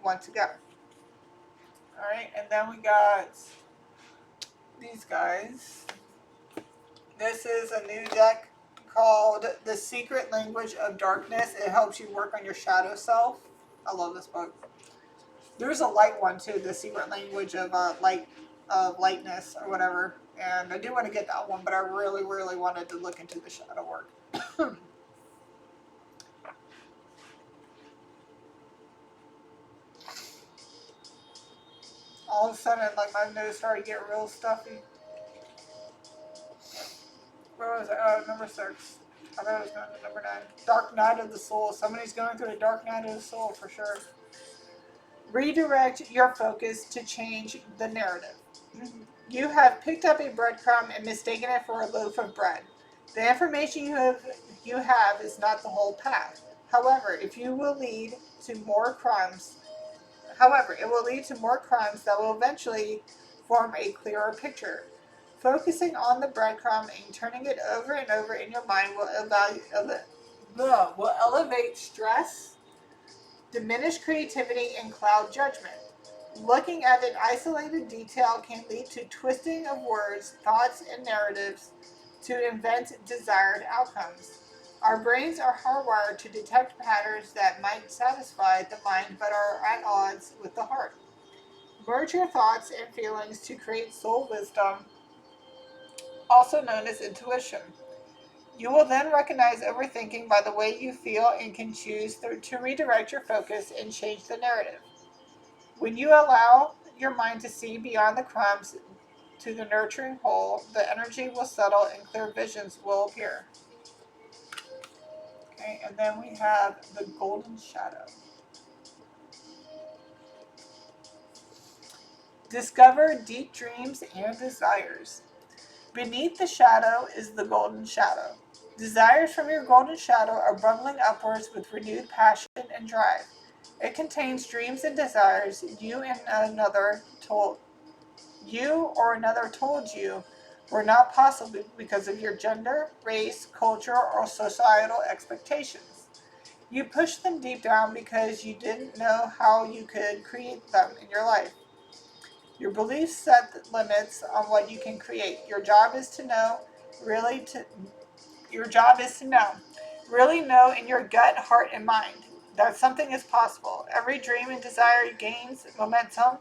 want to go. Alright, and then we got these guys. This is a new deck called The Secret Language of Darkness. It helps you work on your shadow self. I love this book. There's a light one too, The Secret Language of Lightness or whatever. And I do want to get that one, but I really, really wanted to look into the shadow work. All of a sudden, like, my nose started getting real stuffy. Where was it? Oh, number 6. I thought it was going to number 9. Dark Night of the Soul. Somebody's going through a dark night of the soul for sure. Redirect your focus to change the narrative. You have picked up a breadcrumb and mistaken it for a loaf of bread. The information you have is not the whole path. However, it will lead to more crimes. It will lead to more crimes that will eventually form a clearer picture. Focusing on the breadcrumb and turning it over and over in your mind will elevate stress, diminish creativity, and cloud judgment. Looking at an isolated detail can lead to twisting of words, thoughts, and narratives to invent desired outcomes. Our brains are hardwired to detect patterns that might satisfy the mind but are at odds with the heart. Merge your thoughts and feelings to create soul wisdom, also known as intuition. You will then recognize overthinking by the way you feel and can choose to redirect your focus and change the narrative. When you allow your mind to see beyond the crumbs to the nurturing whole, the energy will settle and clear visions will appear. Okay, and then we have the golden shadow. Discover deep dreams and desires. Beneath the shadow is the golden shadow. Desires from your golden shadow are bubbling upwards with renewed passion and drive. It contains dreams and desires you or another told you were not possible because of your gender, race, culture, or societal expectations. You pushed them deep down because you didn't know how you could create them in your life. Your beliefs set limits on what you can create. Your job is to know, really know in your gut, heart, and mind that something is possible. Every dream and desire gains momentum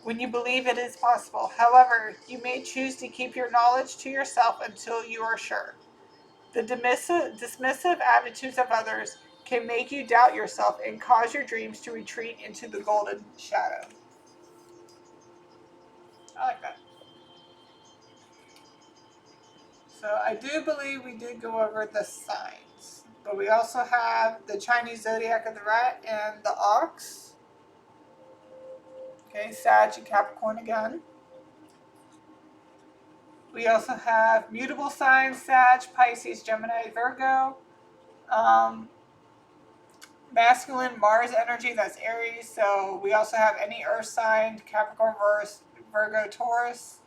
when you believe it is possible. However, you may choose to keep your knowledge to yourself until you are sure. The dismissive attitudes of others can make you doubt yourself and cause your dreams to retreat into the golden shadow. I like that. So I do believe we did go over the signs. But we also have the Chinese zodiac of the rat and the ox. Okay, Sag and Capricorn again. We also have mutable signs, Sag, Pisces, Gemini, Virgo. Masculine Mars energy, that's Aries. So we also have any earth sign, Capricorn, Virgo, Taurus,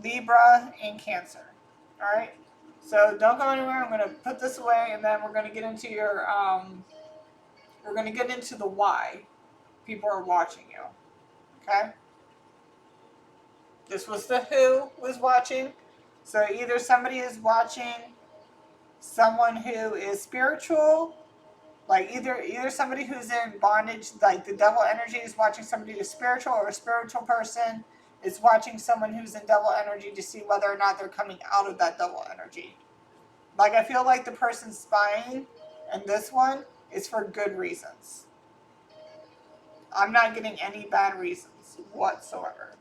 Libra, and Cancer. All right. So don't go anywhere. I'm going to put this away, and then we're going to get into we're going to get into the why people are watching you. Okay. This was the who was watching. So either somebody is watching someone who is spiritual, like either somebody who's in bondage, like the devil energy is watching somebody who's spiritual, or a spiritual person is watching someone who's in devil energy to see whether or not they're coming out of that devil energy. Like, I feel like the person spying in this one is for good reasons. I'm not getting any bad reasons whatsoever.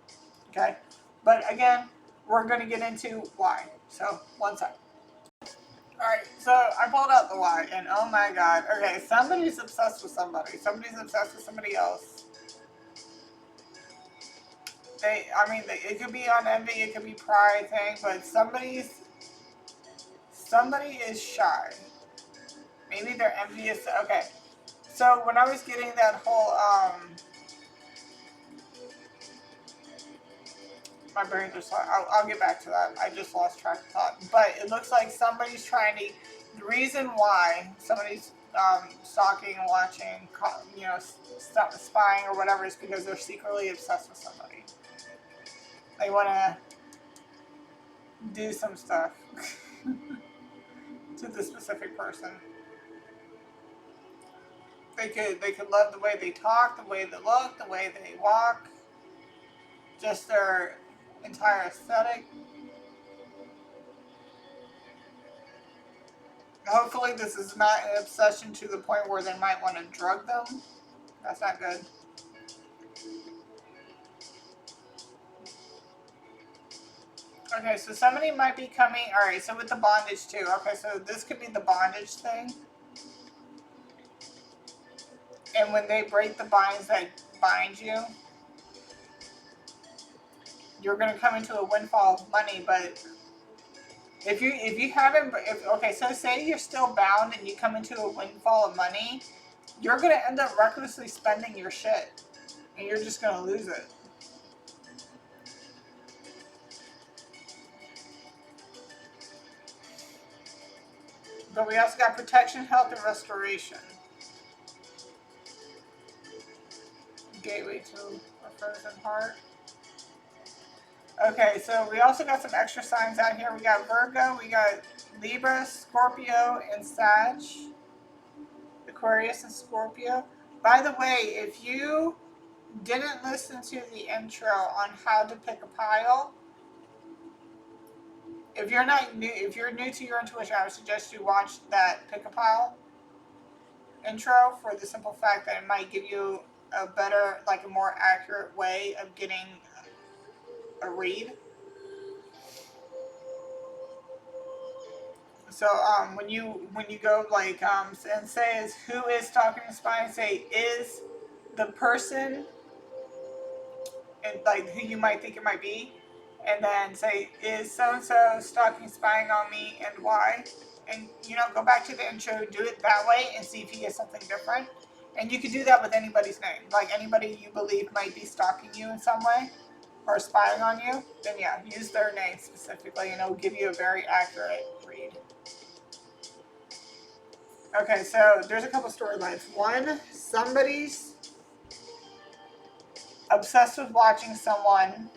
Okay? But again, we're going to get into why. So, one second. Alright, so I pulled out the why, and oh my god. Okay, somebody's obsessed with somebody. Somebody's obsessed with somebody else. It could be on envy, it could be pride thing, but somebody is shy. Maybe they're envious. Okay, so when I was getting that whole My brain just, I'll get back to that. I just lost track of thought. But it looks like somebody's trying to, the reason why somebody's stalking and watching, you know, spying or whatever is because they're secretly obsessed with somebody. They want to do some stuff to the specific person. They could love the way they talk, the way they look, the way they walk, just their entire aesthetic. Hopefully this is not an obsession to the point where they might want to drug them. That's not good. Okay, so somebody might be coming. Alright, so with the bondage too. Okay, so this could be the bondage thing. And when they break the binds that bind you, you're going to come into a windfall of money. But if you haven't, okay, so say you're still bound and you come into a windfall of money, you're going to end up recklessly spending your shit. And you're just going to lose it. But we also got protection, health, and restoration. Gateway to a frozen heart. Okay, so we also got some extra signs out here. We got Virgo, we got Libra, Scorpio, and Sag. Aquarius and Scorpio. By the way, if you didn't listen to the intro on how to pick a pile, if you're new to your intuition, I would suggest you watch that pick a pile intro for the simple fact that it might give you a better, like a more accurate way of getting a read. So when you go like and say is who is stalking and spying, say is the person and like who you might think it might be, and then say is so and so stalking spying on me and why, and you know go back to the intro, do it that way and see if you get something different. And you could do that with anybody's name, like anybody you believe might be stalking you in some way or spying on you, then yeah, use their name specifically and it'll give you a very accurate read. Okay, so there's a couple storylines. One, somebody's obsessed with watching someone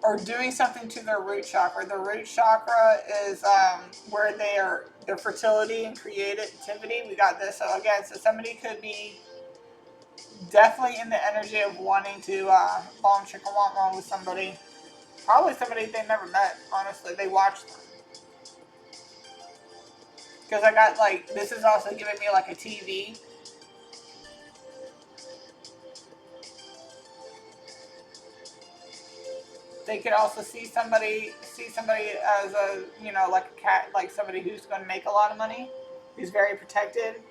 or doing something to their root chakra. The root chakra is where their fertility and creativity. We got this. So again, so somebody could be definitely in the energy of wanting to bomb chicka womp with somebody. Probably somebody they never met. Honestly, they watched them. Because I got like this is also giving me like a TV. They could also see somebody as a like a cat, like somebody who's going to make a lot of money, who's very protected,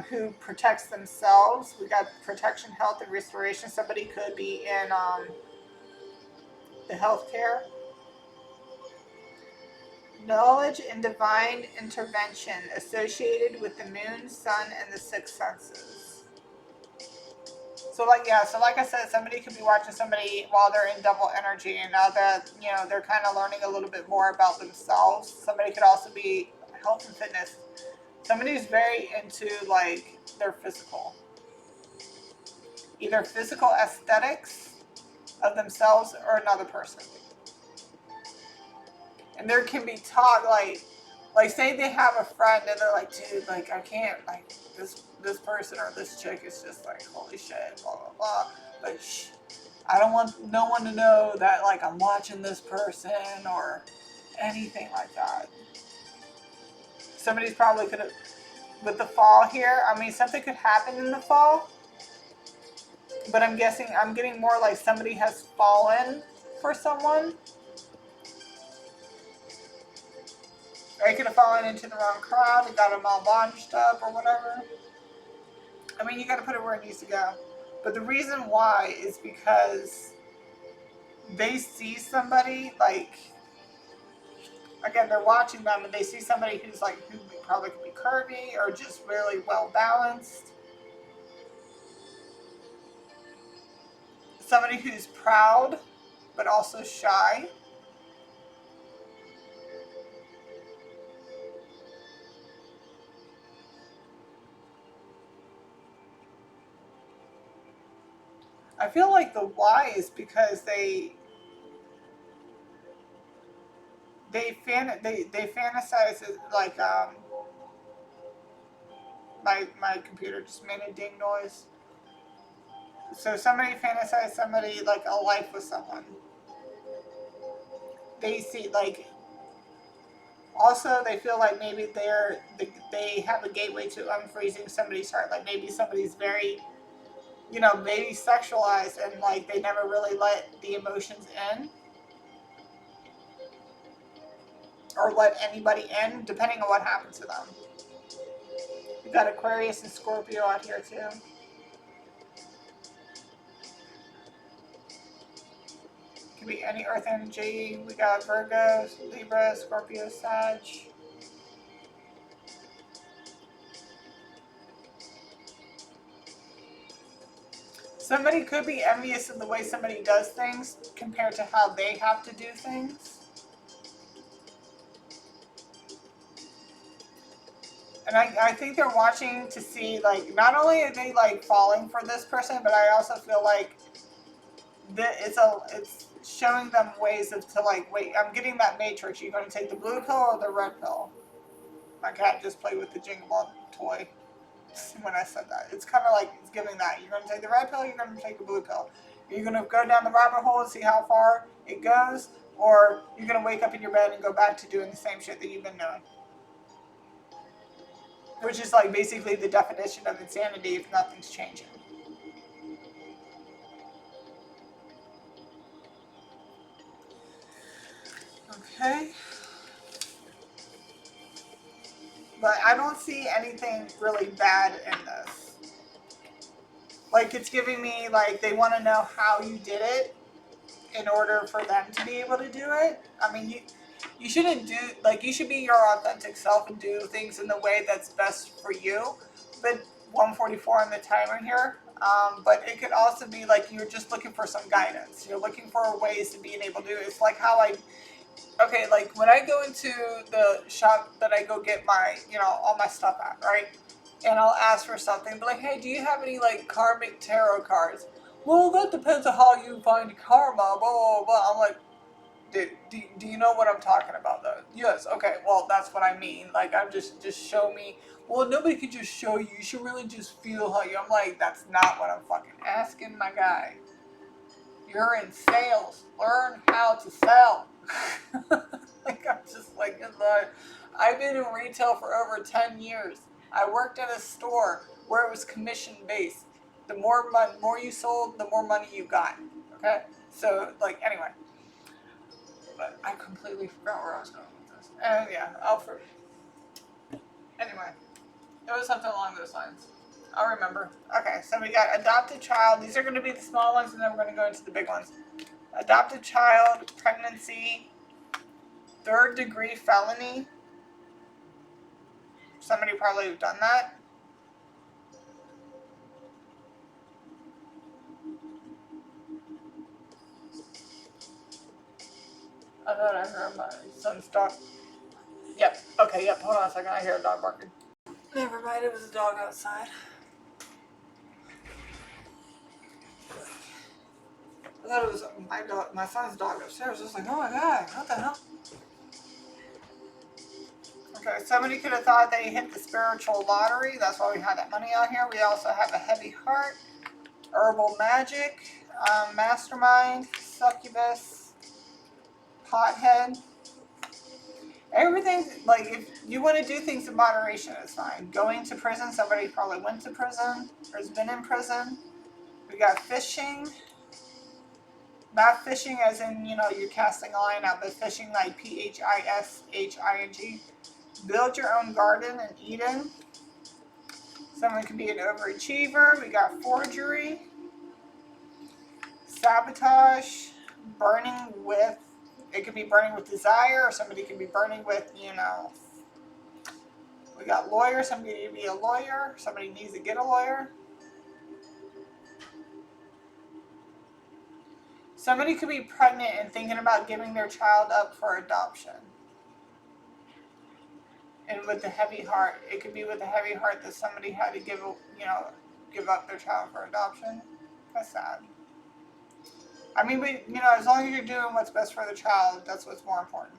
who protects themselves. We got protection, health, and restoration. Somebody could be in the healthcare. Knowledge and divine intervention associated with the moon, sun, and the six senses. So like I said, somebody could be watching somebody while they're in double energy, and now that they're kind of learning a little bit more about themselves. Somebody could also be health and fitness. Somebody who's very into like their physical, either physical aesthetics of themselves or another person. And there can be talk like say they have a friend and they're like, dude, like I can't, like this person or this chick is just like, holy shit, blah blah blah. But shh, I don't want no one to know that like I'm watching this person or anything like that. Somebody's probably could have with the fall here. I mean, something could happen in the fall, but I'm getting more like somebody has fallen for someone. Or he could have fallen into the wrong crowd and got them all bunched up or whatever. I mean, you got to put it where it needs to go. But the reason why is because they see somebody, like, again, they're watching them and they see somebody who's like, who probably could be curvy or just really well balanced. Somebody who's proud, but also shy. I feel like the why is because they fantasize it like my computer just made a ding noise. So somebody fantasize somebody like a life with someone. They see like also they feel like maybe they have a gateway to unfreezing somebody's heart. Like maybe somebody's very, you know, maybe sexualized and like they never really let the emotions in or let anybody in, depending on what happens to them. We got Aquarius and Scorpio out here too. Could be any earth energy. We got Virgo, Libra, Scorpio, Sag. Somebody could be envious of the way somebody does things compared to how they have to do things. And I think they're watching to see, like, not only are they, like, falling for this person, but I also feel like it's showing them ways of to, like, wait, I'm getting that matrix. Are you going to take the blue pill or the red pill? My cat just played with the Jingle Ball toy when I said that. It's kind of like it's giving that. You're going to take the red pill, you're going to take the blue pill. Are you going to go down the rabbit hole and see how far it goes? Or you're going to wake up in your bed and go back to doing the same shit that you've been doing? Which is like basically the definition of insanity if nothing's changing. Okay. But I don't see anything really bad in this. Like it's giving me like they want to know how you did it in order for them to be able to do it. I mean, you shouldn't do like you should be your authentic self and do things in the way that's best for you. But 144 on the timer here. But it could also be like you're just looking for some guidance. You're looking for ways to being able to do it. It's like how okay, like when I go into the shop that I go get my, you know, all my stuff at, right? And I'll ask for something, but like, hey, do you have any like karmic tarot cards? Well, that depends on how you find karma, blah, blah, blah. I'm like, dude, do you know what I'm talking about though? Yes, okay, well, that's what I mean. Like, I'm just show me. Well, nobody can just show you. You should really just feel how you. I'm like, that's not what I'm fucking asking, my guy. You're in sales. Learn how to sell. Like, I'm just like, I've been in retail for over 10 years. I worked at a store where it was commission based. The more you sold, the more money you got. Okay? So, like, anyway. But I completely forgot where I was going with this. And yeah, anyway. It was something along those lines. I'll remember. Okay, so we got adopted child. These are going to be the small ones, and then we're going to go into the big ones. Adopted child, pregnancy, third degree felony. Somebody probably have done that. I thought I heard my son's dog. Yep. Okay, yep. Hold on a second. I hear a dog barking. Never mind. It was a dog outside. I thought it was my son's dog upstairs. I was like, oh my god, what the hell? Okay, somebody could have thought they hit the spiritual lottery. That's why we had that money out here. We also have a heavy heart, herbal magic, mastermind, succubus, pothead. Everything, like, if you want to do things in moderation, it's fine. Going to prison, somebody probably went to prison or has been in prison. We got fishing. Not fishing as in, you know, you're casting a line out, but fishing like PHISHING. Build your own garden in Eden. Someone could be an overachiever. We got forgery. Sabotage. Burning with, it could be burning with desire, or somebody could be burning with, you know. We got lawyer. Somebody could be a lawyer. Somebody needs to get a lawyer. Somebody could be pregnant and thinking about giving their child up for adoption. And with a heavy heart, it could be with a heavy heart that somebody had to give up their child for adoption. That's sad. I mean, as long as you're doing what's best for the child, that's what's more important.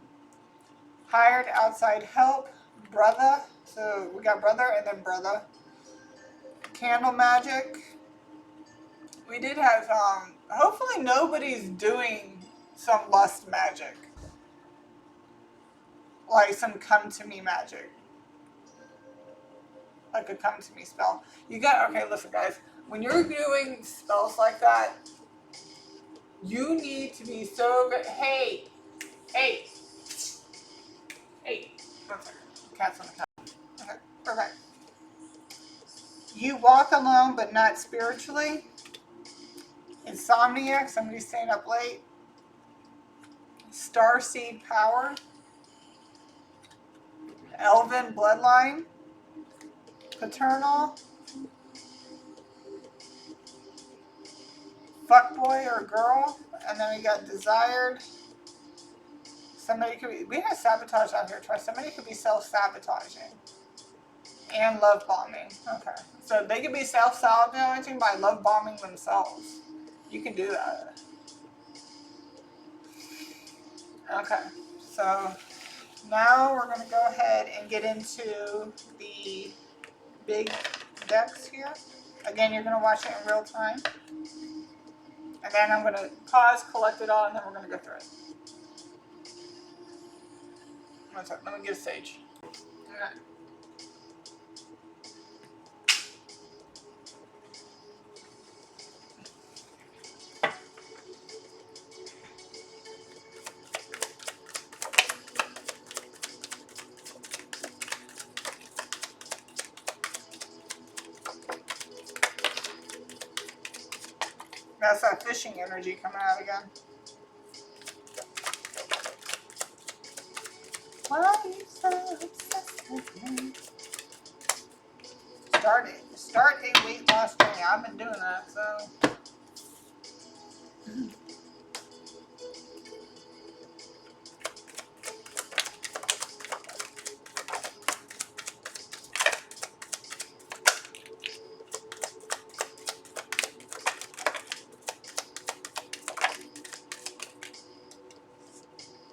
Hired outside help, brother. So we got brother and then brother. Candle magic. We did have, hopefully nobody's doing some lust magic. Like some come to me magic. Like a come to me spell. Okay, listen guys. When you're doing spells like that, you need to be so good. Hey. One second. Cat's on the couch. Okay, perfect. You walk alone but not spiritually. Insomniac, somebody staying up late. Starseed power. Elven bloodline. Paternal. Fuckboy or girl. And then we got desired. Somebody could be, we have sabotage out here twice. Somebody could be self-sabotaging. And love bombing. Okay. So they could be self-sabotaging by love bombing themselves. You can do that. Okay. So now we're going to go ahead and get into the big decks here. Again, you're going to watch it in real time. And then I'm going to pause, collect it all, and then we're going to go through it. One second. Let me get a sage. Okay. That's that fishing energy coming out again. Why are you so obsessed with me? Start a weight loss journey. I've been doing that, so.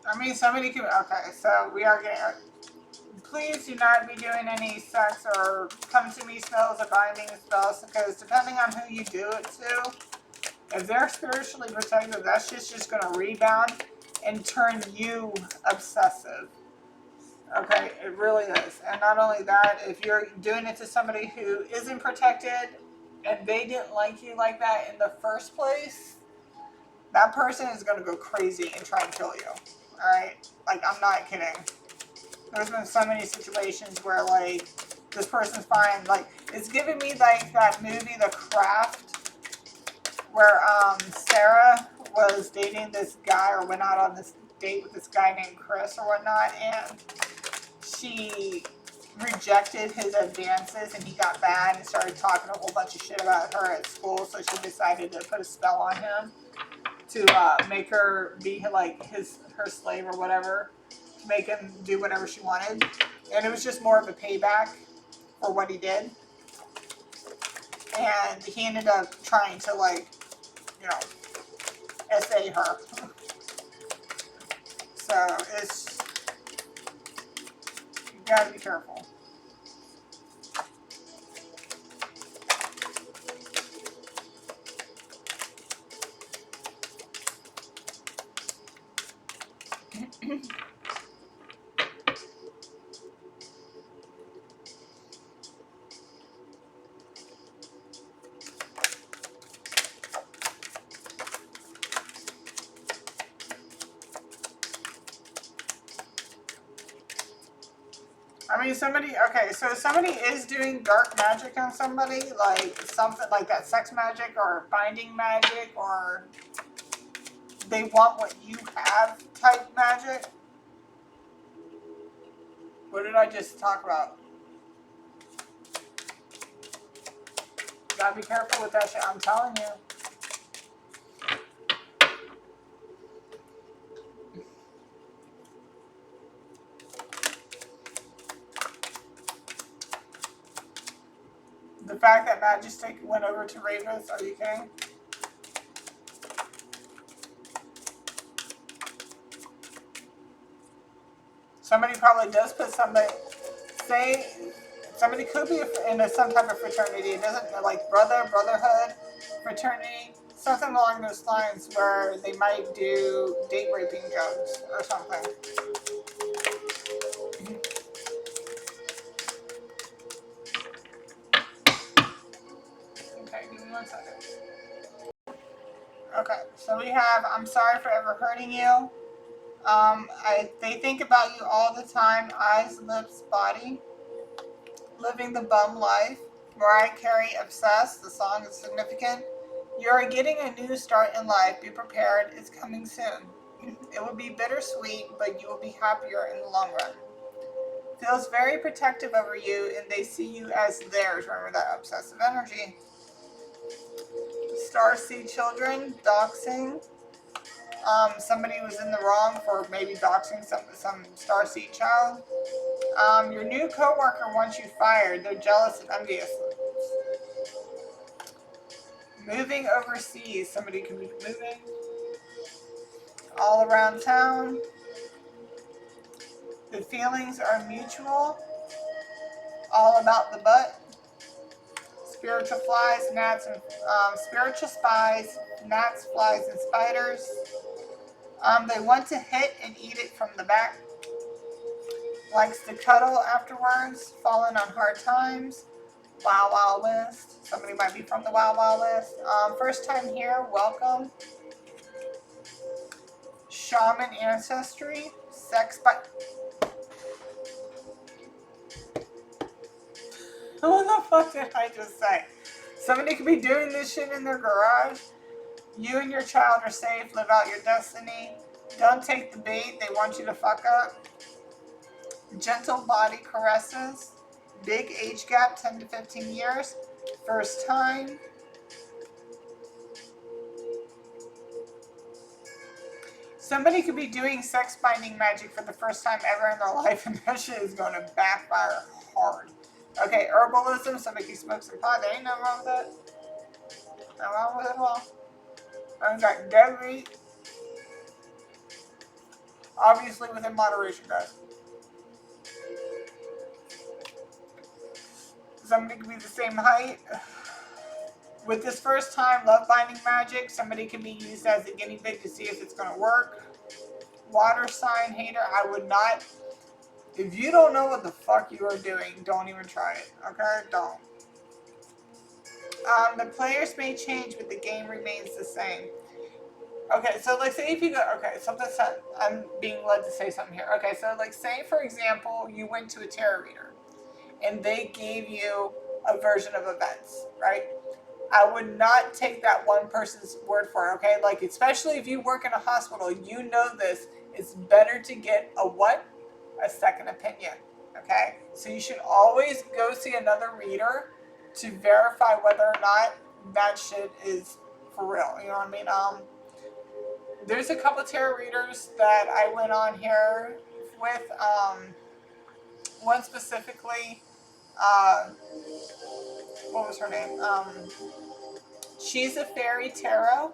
I mean, somebody could. Okay, so we are getting. Please do not be doing any sex or come to me spells or binding spells, because depending on who you do it to, if they're spiritually protected, that shit's just going to rebound and turn you obsessive. Okay, it really is. And not only that, if you're doing it to somebody who isn't protected and they didn't like you like that in the first place, that person is going to go crazy and try and kill you. Alright? Like, I'm not kidding. There's been so many situations where, like, this person's fine. Like, it's giving me, like, that movie, The Craft, where, Sarah was dating this guy, or went out on this date with this guy named Chris or whatnot, and she rejected his advances, and he got mad and started talking a whole bunch of shit about her at school, so she decided to put a spell on him to make her be, like, her slave or whatever. Make him do whatever she wanted, and it was just more of a payback for what he did. And he ended up trying to, like, essay her. So it's, you gotta be careful. I mean, so somebody is doing dark magic on somebody, like something like that, sex magic or binding magic, or they want what you have type magic. What did I just talk about? You gotta be careful with that shit, I'm telling you. The fact that Majestic went over to Ravis, are you kidding? Somebody probably does put somebody, say, somebody could be in some type of fraternity. It doesn't, like brotherhood, fraternity, something along those lines where they might do date raping jokes or something. Okay, give me 1 second. Okay, so we have, I'm sorry for ever hurting you. They think about you all the time. Eyes, lips, body. Living the bum life. Mariah Carey, Obsessed. The song is significant. You're getting a new start in life. Be prepared. It's coming soon. It will be bittersweet, but you will be happier in the long run. Feels very protective over you, and they see you as theirs. Remember that obsessive energy. Starseed children, doxing. Somebody was in the wrong for maybe doxing some starseed child. Your new coworker wants you fired. They're jealous and envious. Moving overseas. Somebody could be moving. All around town. The feelings are mutual. All about the butt. Spiritual flies, gnats, and spiritual spies, gnats, flies, and spiders. They want to hit and eat it from the back. Likes to cuddle afterwards. Falling on hard times. Wild Wild West. Somebody might be from the Wild Wild West. First time here, welcome. Shaman ancestry. Sex by... What the fuck did I just say? Somebody could be doing this shit in their garage. You and your child are safe. Live out your destiny. Don't take the bait. They want you to fuck up. Gentle body caresses. Big age gap, 10 to 15 years. First time. Somebody could be doing sex binding magic for the first time ever in their life, and that shit is going to backfire hard. Okay, herbalism. Somebody can smoke some pot. There ain't nothing wrong with that. Nothing wrong with it at all. I got deadly. Obviously within moderation, guys. Somebody could be the same height. With this first time love binding magic, somebody can be used as a guinea pig to see if it's going to work. Water sign hater, I would not. If you don't know what the fuck you are doing, don't even try it. Okay? Don't. The players may change, but the game remains the same. Okay, so like say if you go, okay, I'm being led to say something here. Okay, so like say for example, you went to a tarot reader and they gave you a version of events, right? I would not take that one person's word for it, okay? Like, especially if you work in a hospital, you know this. It's better to get a what? A second opinion, okay? So you should always go see another reader to verify whether or not that shit is for real. You know what I mean? There's a couple tarot readers that I went on here with. One specifically, what was her name? She's a Fairy Tarot,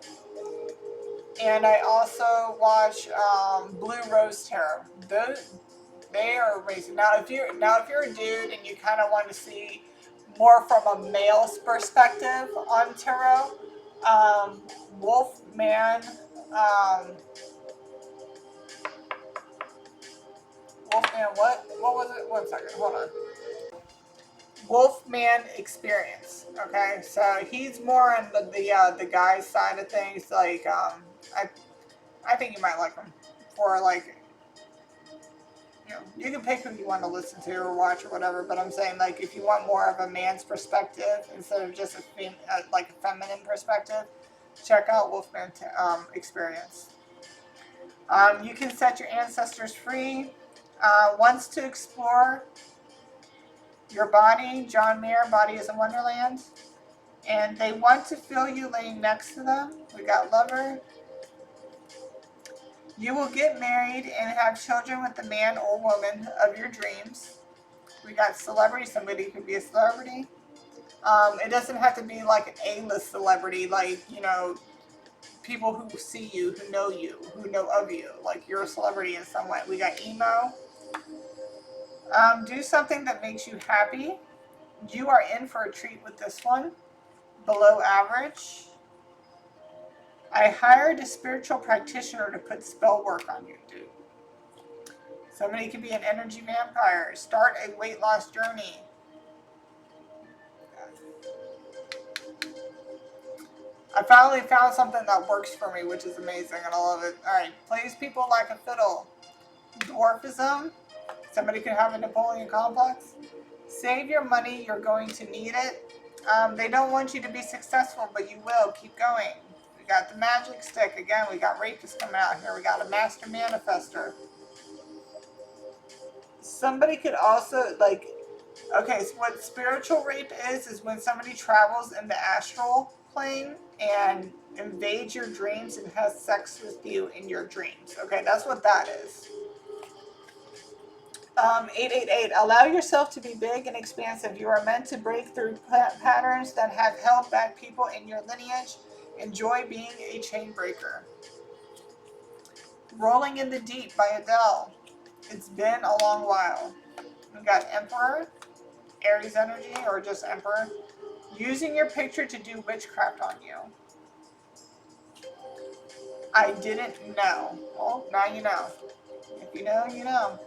and I also watch Blue Rose Tarot. They are amazing. Now, if you're a dude and you kind of want to see more from a male's perspective on tarot, Wolfman. Wolfman, what was it? 1 second, hold on. Wolfman Experience. Okay, so he's more on the guy's side of things. Like, I think you might like him for like, you can pick who you want to listen to or watch or whatever. But I'm saying like if you want more of a man's perspective instead of just like a feminine perspective, check out Wolfman Experience. You can set your ancestors free. Wants to explore your body. John Mayer, Body is a Wonderland. And they want to feel you laying next to them. We got Lover. You will get married and have children with the man or woman of your dreams. We got Celebrity. Somebody could be a celebrity. It doesn't have to be like an A-list celebrity, like, you know, people who see you, who know of you, like you're a celebrity in some way. We got emo. Do something that makes you happy. You are in for a treat with this one. Below average. I hired a spiritual practitioner to put spell work on you, dude. Somebody could be an energy vampire. Start a weight loss journey. I finally found something that works for me, which is amazing, and I love it. Alright, plays people like a fiddle. Dwarfism. Somebody could have a Napoleon complex. Save your money, you're going to need it. They don't want you to be successful, but you will. Keep going. We got the magic stick. Again, we got rapists coming out here. We got a master manifester. Somebody could also, like, okay, so what spiritual rape is when somebody travels in the astral plane and invades your dreams and has sex with you in your dreams. Okay, that's what that is. 888, allow yourself to be big and expansive. You are meant to break through patterns that have held back people in your lineage. Enjoy being a chain breaker. Rolling in the Deep by Adele. It's been a long while. We got Emperor, Aries energy, or just Emperor. Using your picture to do witchcraft on you. I didn't know. Well, now you know. If you know, you know.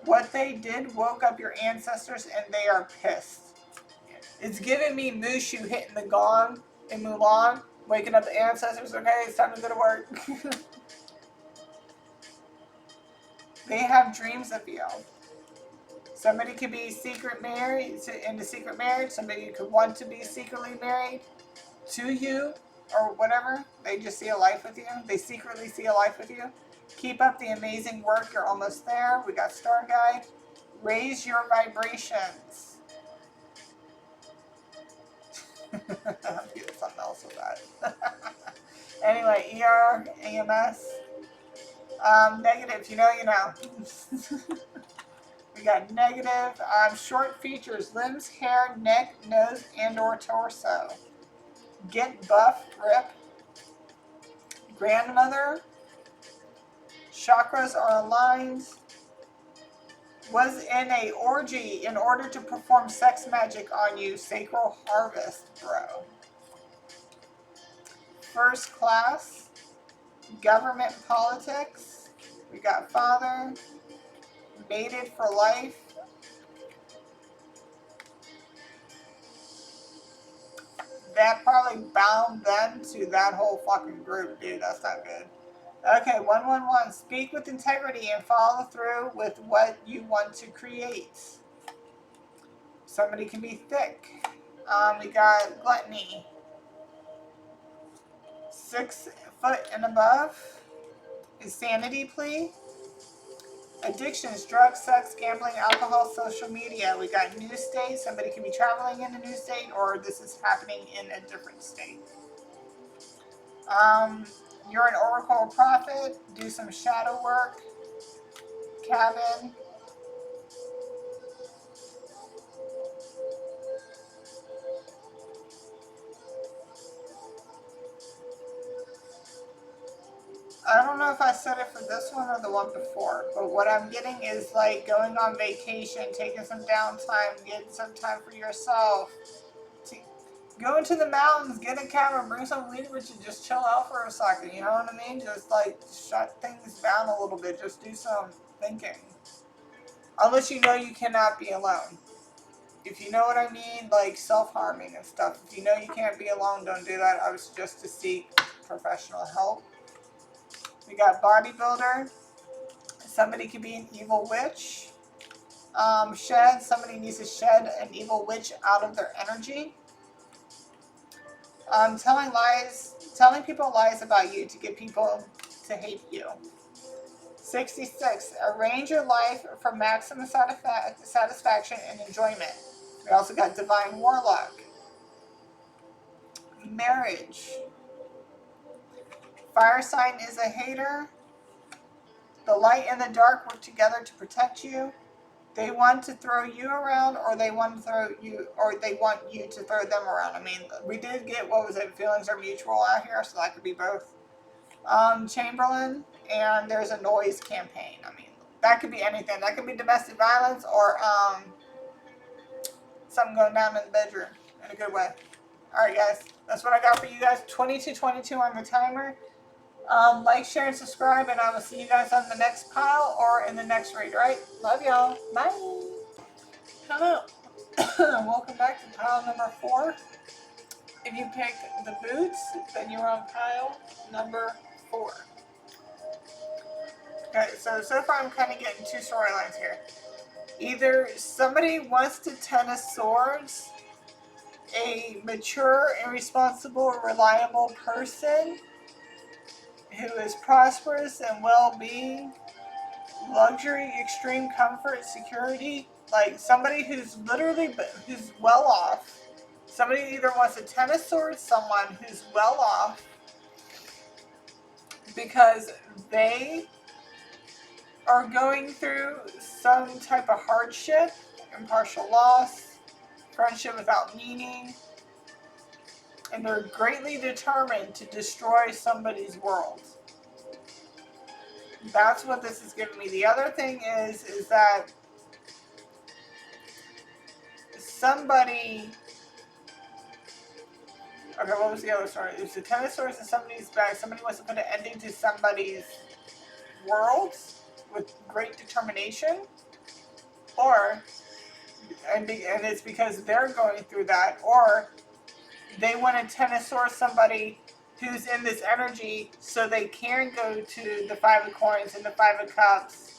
What they did woke up your ancestors and they are pissed. It's giving me Mushu hitting the gong in Mulan, waking up the ancestors. Okay, it's time to go to work. They have dreams of you. Somebody could be secret married, into secret marriage. Somebody could want to be secretly married to you or whatever. They just see a life with you. They secretly see a life with you. Keep up the amazing work. You're almost there. We got Star Guide. Raise your vibrations. I'm getting something else with that. Anyway, ER, AMS. Negative, you know, you know. We got negative. Short features, limbs, hair, neck, nose, and or torso. Get buff, rip. Grandmother. Chakras are aligned. Was in a orgy in order to perform sex magic on you. Sacral harvest, bro. First class. Government politics. We got father. Mated for life. That probably bound them to that whole fucking group, dude. That's not good. Okay, 111. Speak with integrity and follow through with what you want to create. Somebody can be thick. We got gluttony. 6 foot and above. Insanity plea. Addictions, drugs, sex, gambling, alcohol, social media. We got new state. Somebody can be traveling in a new state, or this is happening in a different state. You're an oracle prophet. Do some shadow work. Cabin. I don't know if I said it for this one or the one before, but what I'm getting is like going on vacation, taking some downtime, getting some time for yourself. Go into the mountains, get a cabin, bring some weed with you, just chill out for a second, you know what I mean? Just like shut things down a little bit, just do some thinking. Unless you know you cannot be alone. If you know what I mean, like self-harming and stuff. If you know you can't be alone, don't do that. I would suggest to seek professional help. We got bodybuilder. Somebody could be an evil witch. Shed. Somebody needs to shed an evil witch out of their energy. Telling people lies about you to get people to hate you. 66. Arrange your life for maximum satisfaction and enjoyment. We also got divine warlock. Marriage. Fire sign is a hater. The light and the dark work together to protect you. They want to throw you around, or they want to throw you, or they want you to throw them around. I mean, we did get, what was it, feelings are mutual out here, so that could be both. Chamberlain, and there's a noise campaign. I mean, that could be anything. That could be domestic violence, or something going down in the bedroom in a good way. All right, guys, that's what I got for you guys. 22:22 on the timer. Like, share, and subscribe, and I will see you guys on the next pile or in the next read. All right, love y'all. Bye. Hello. Welcome back to pile number 4. If you picked the boots, then you're on pile number 4. Okay, so far I'm kind of getting 2 storylines here. Either somebody wants to Ten of Swords a mature and responsible, reliable person who is prosperous and well-being, luxury, extreme comfort, security, like somebody who's literally, who's well off. Somebody either wants a Ten of Swords, someone who's well off because they are going through some type of hardship, impartial loss, friendship without meaning, and they're greatly determined to destroy somebody's world. That's what this is giving me. The other thing is that somebody... Okay, what was the other story? It was the Ten of Swords in somebody's bag. Somebody wants to put an ending to somebody's world with great determination. Or, and it's because they're going through that. Or they want to Ten of Swords somebody who's in this energy so they can go to the Five of Coins and the Five of Cups.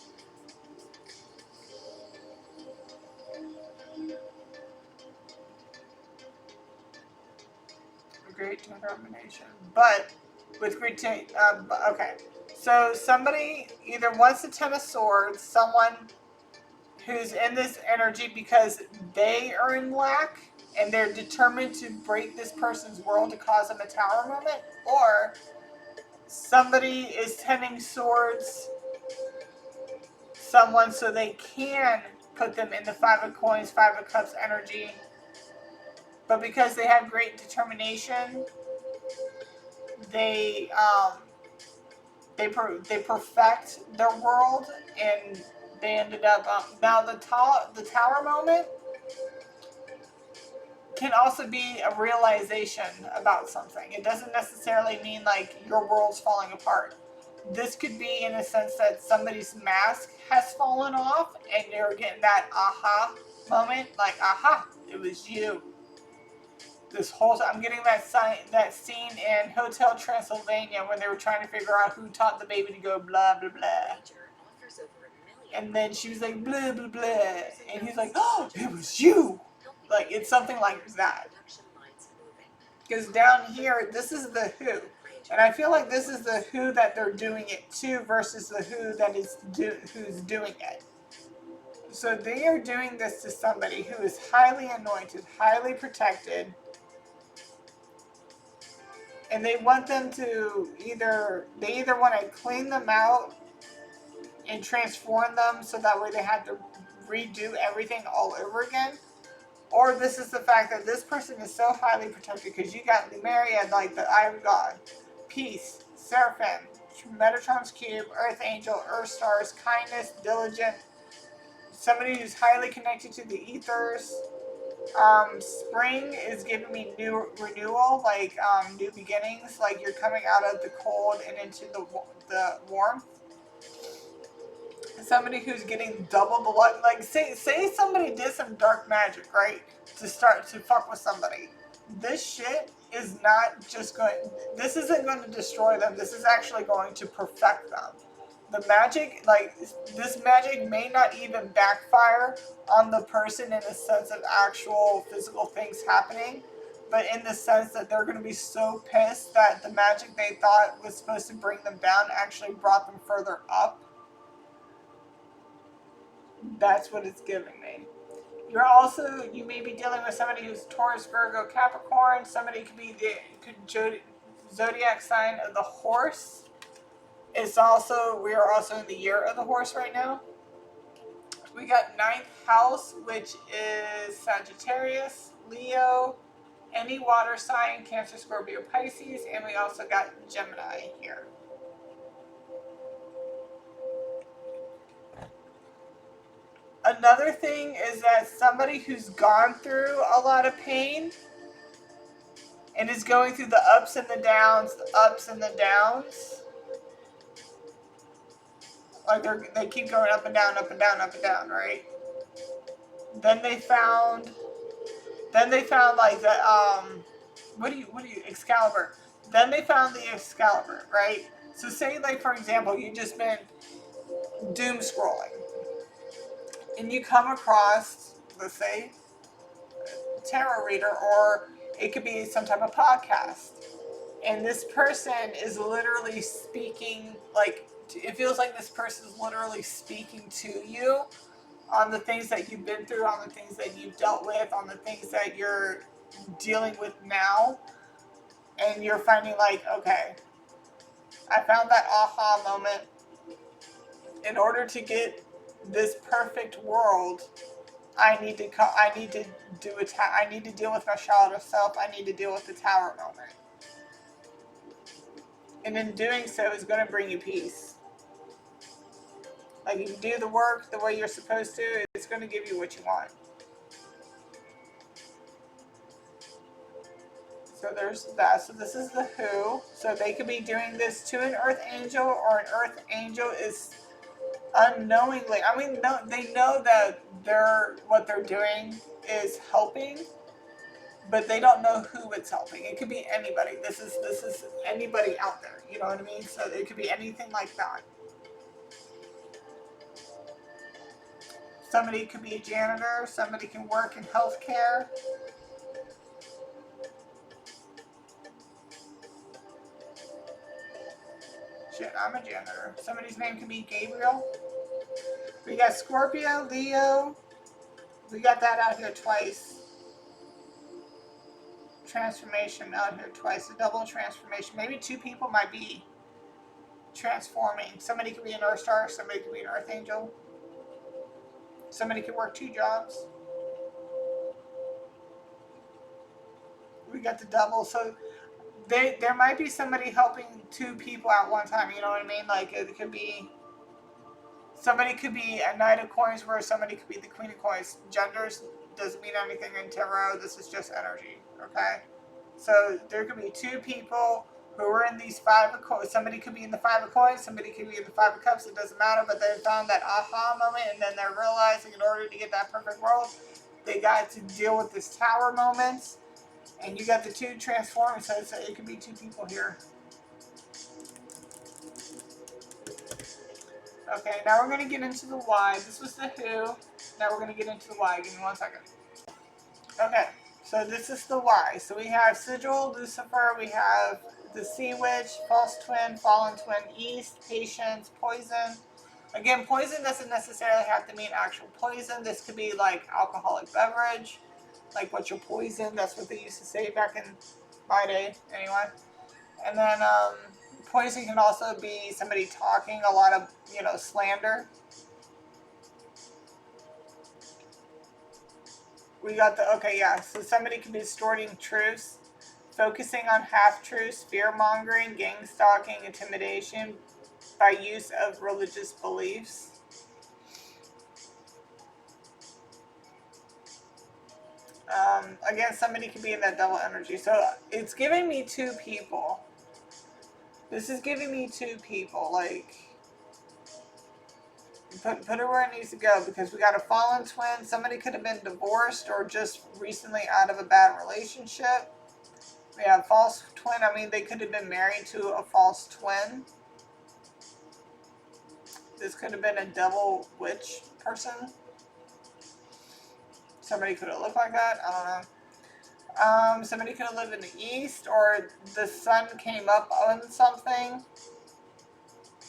Great determination. But with great okay. So somebody either wants the Ten of Swords, someone who's in this energy because they are in lack and they're determined to break this person's world to cause them a tower moment, or somebody is tending swords someone so they can put them in the Five of Coins, Five of Cups energy, but because they have great determination, they perfect their world, and they ended up now the tower moment can also be a realization about something. It doesn't necessarily mean like your world's falling apart. This could be in a sense that somebody's mask has fallen off and they're getting that aha moment, like aha, it was you. This whole time, I'm getting that scene in Hotel Transylvania when they were trying to figure out who taught the baby to go blah blah blah. And then she was like blah blah blah, and he's like, oh, it was you. Like, it's something like that. Because down here, this is the who, and I feel like this is the who that they're doing it to versus the who that is who's doing it. So they are doing this to somebody who is highly anointed, highly protected. And they want them to either want to clean them out and transform them so that way they have to redo everything all over again. Or this is the fact that this person is so highly protected because you got Lemuria, like the Eye of God, Peace, Seraphim, Metatron's Cube, Earth Angel, Earth Stars, Kindness, Diligent, somebody who's highly connected to the ethers. Spring is giving me new renewal, like new beginnings, like you're coming out of the cold and into the warmth. Somebody who's getting double the luck, like say somebody did some dark magic, right, to start to fuck with somebody. This shit is not just going, this isn't going to destroy them, this is actually going to perfect them. The magic, like, this magic may not even backfire on the person in the sense of actual physical things happening, but in the sense that they're going to be so pissed that the magic they thought was supposed to bring them down actually brought them further up. That's what it's giving me. You may be dealing with somebody who's Taurus, Virgo, Capricorn. Somebody could be the zodiac sign of the horse. We are also in the year of the horse right now. We got ninth house, which is Sagittarius, Leo, any water sign, Cancer, Scorpio, Pisces, and we also got Gemini here. Another thing is that somebody who's gone through a lot of pain and is going through the ups and the downs, like they keep going up and down, up and down, up and down, right? Then they found like the what do you Excalibur. Then they found the Excalibur, right? So say like for example, you just been doom scrolling and you come across, let's say, tarot reader, or it could be some type of podcast, and this person is literally speaking, like it feels like this person is literally speaking to you on the things that you've been through, on the things that you've dealt with, on the things that you're dealing with now, and you're finding like, okay, I found that aha moment. In order to get this perfect world, I need to I need to deal with my shadow self. I need to deal with the tower moment. And in doing so is going to bring you peace. Like if you do the work the way you're supposed to, it's going to give you what you want. So there's that. So this is the who. So they could be doing this to an earth angel, or an earth angel is unknowingly, I mean, no, they know that what they're doing is helping, but they don't know who it's helping. It could be anybody. This is anybody out there. You know what I mean? So it could be anything like that. Somebody could be a janitor. Somebody can work in healthcare. Shit, I'm a janitor. Somebody's name could be Gabriel. We got Scorpio, Leo. We got that out here twice. Transformation out here twice. A double transformation. Maybe two people might be transforming. Somebody could be an earth star. Somebody could be an earth angel. Somebody could work two jobs. We got the double. So there might be somebody helping two people at one time. You know what I mean? Like it could be, somebody could be a knight of coins, where somebody could be the queen of coins. Genders doesn't mean anything in tarot. This is just energy. Okay. So there could be two people who are in these five of coins. Somebody could be in the five of coins. Somebody could be in the five of cups. It doesn't matter. But they found that aha moment, and then they're realizing in order to get that perfect world, they got to deal with this tower moments. And you got the two transforming, so it could be two people here. Okay, now we're going to get into the why. This was the who. Now we're going to get into the why. Give me 1 second. Okay, so this is the why. So we have Sigil, Lucifer, we have the Sea Witch, False Twin, Fallen Twin, East, Patience, Poison. Again, poison doesn't necessarily have to mean actual poison. This could be like alcoholic beverage. Like, what's your poison? That's what they used to say back in my day, anyway. And then poison can also be somebody talking a lot of, slander. We got so somebody can be distorting truths, focusing on half-truths, fear-mongering, gang stalking, intimidation by use of religious beliefs. Again, somebody could be in that double energy. So it's giving me two people. This is giving me two people. Like, put it where it needs to go, because we got a fallen twin. Somebody could have been divorced or just recently out of a bad relationship. We have false twin. I mean, they could have been married to a false twin. This could have been a double witch person. Somebody could have looked like that. I don't know. Somebody could have lived in the east, or the sun came up on something,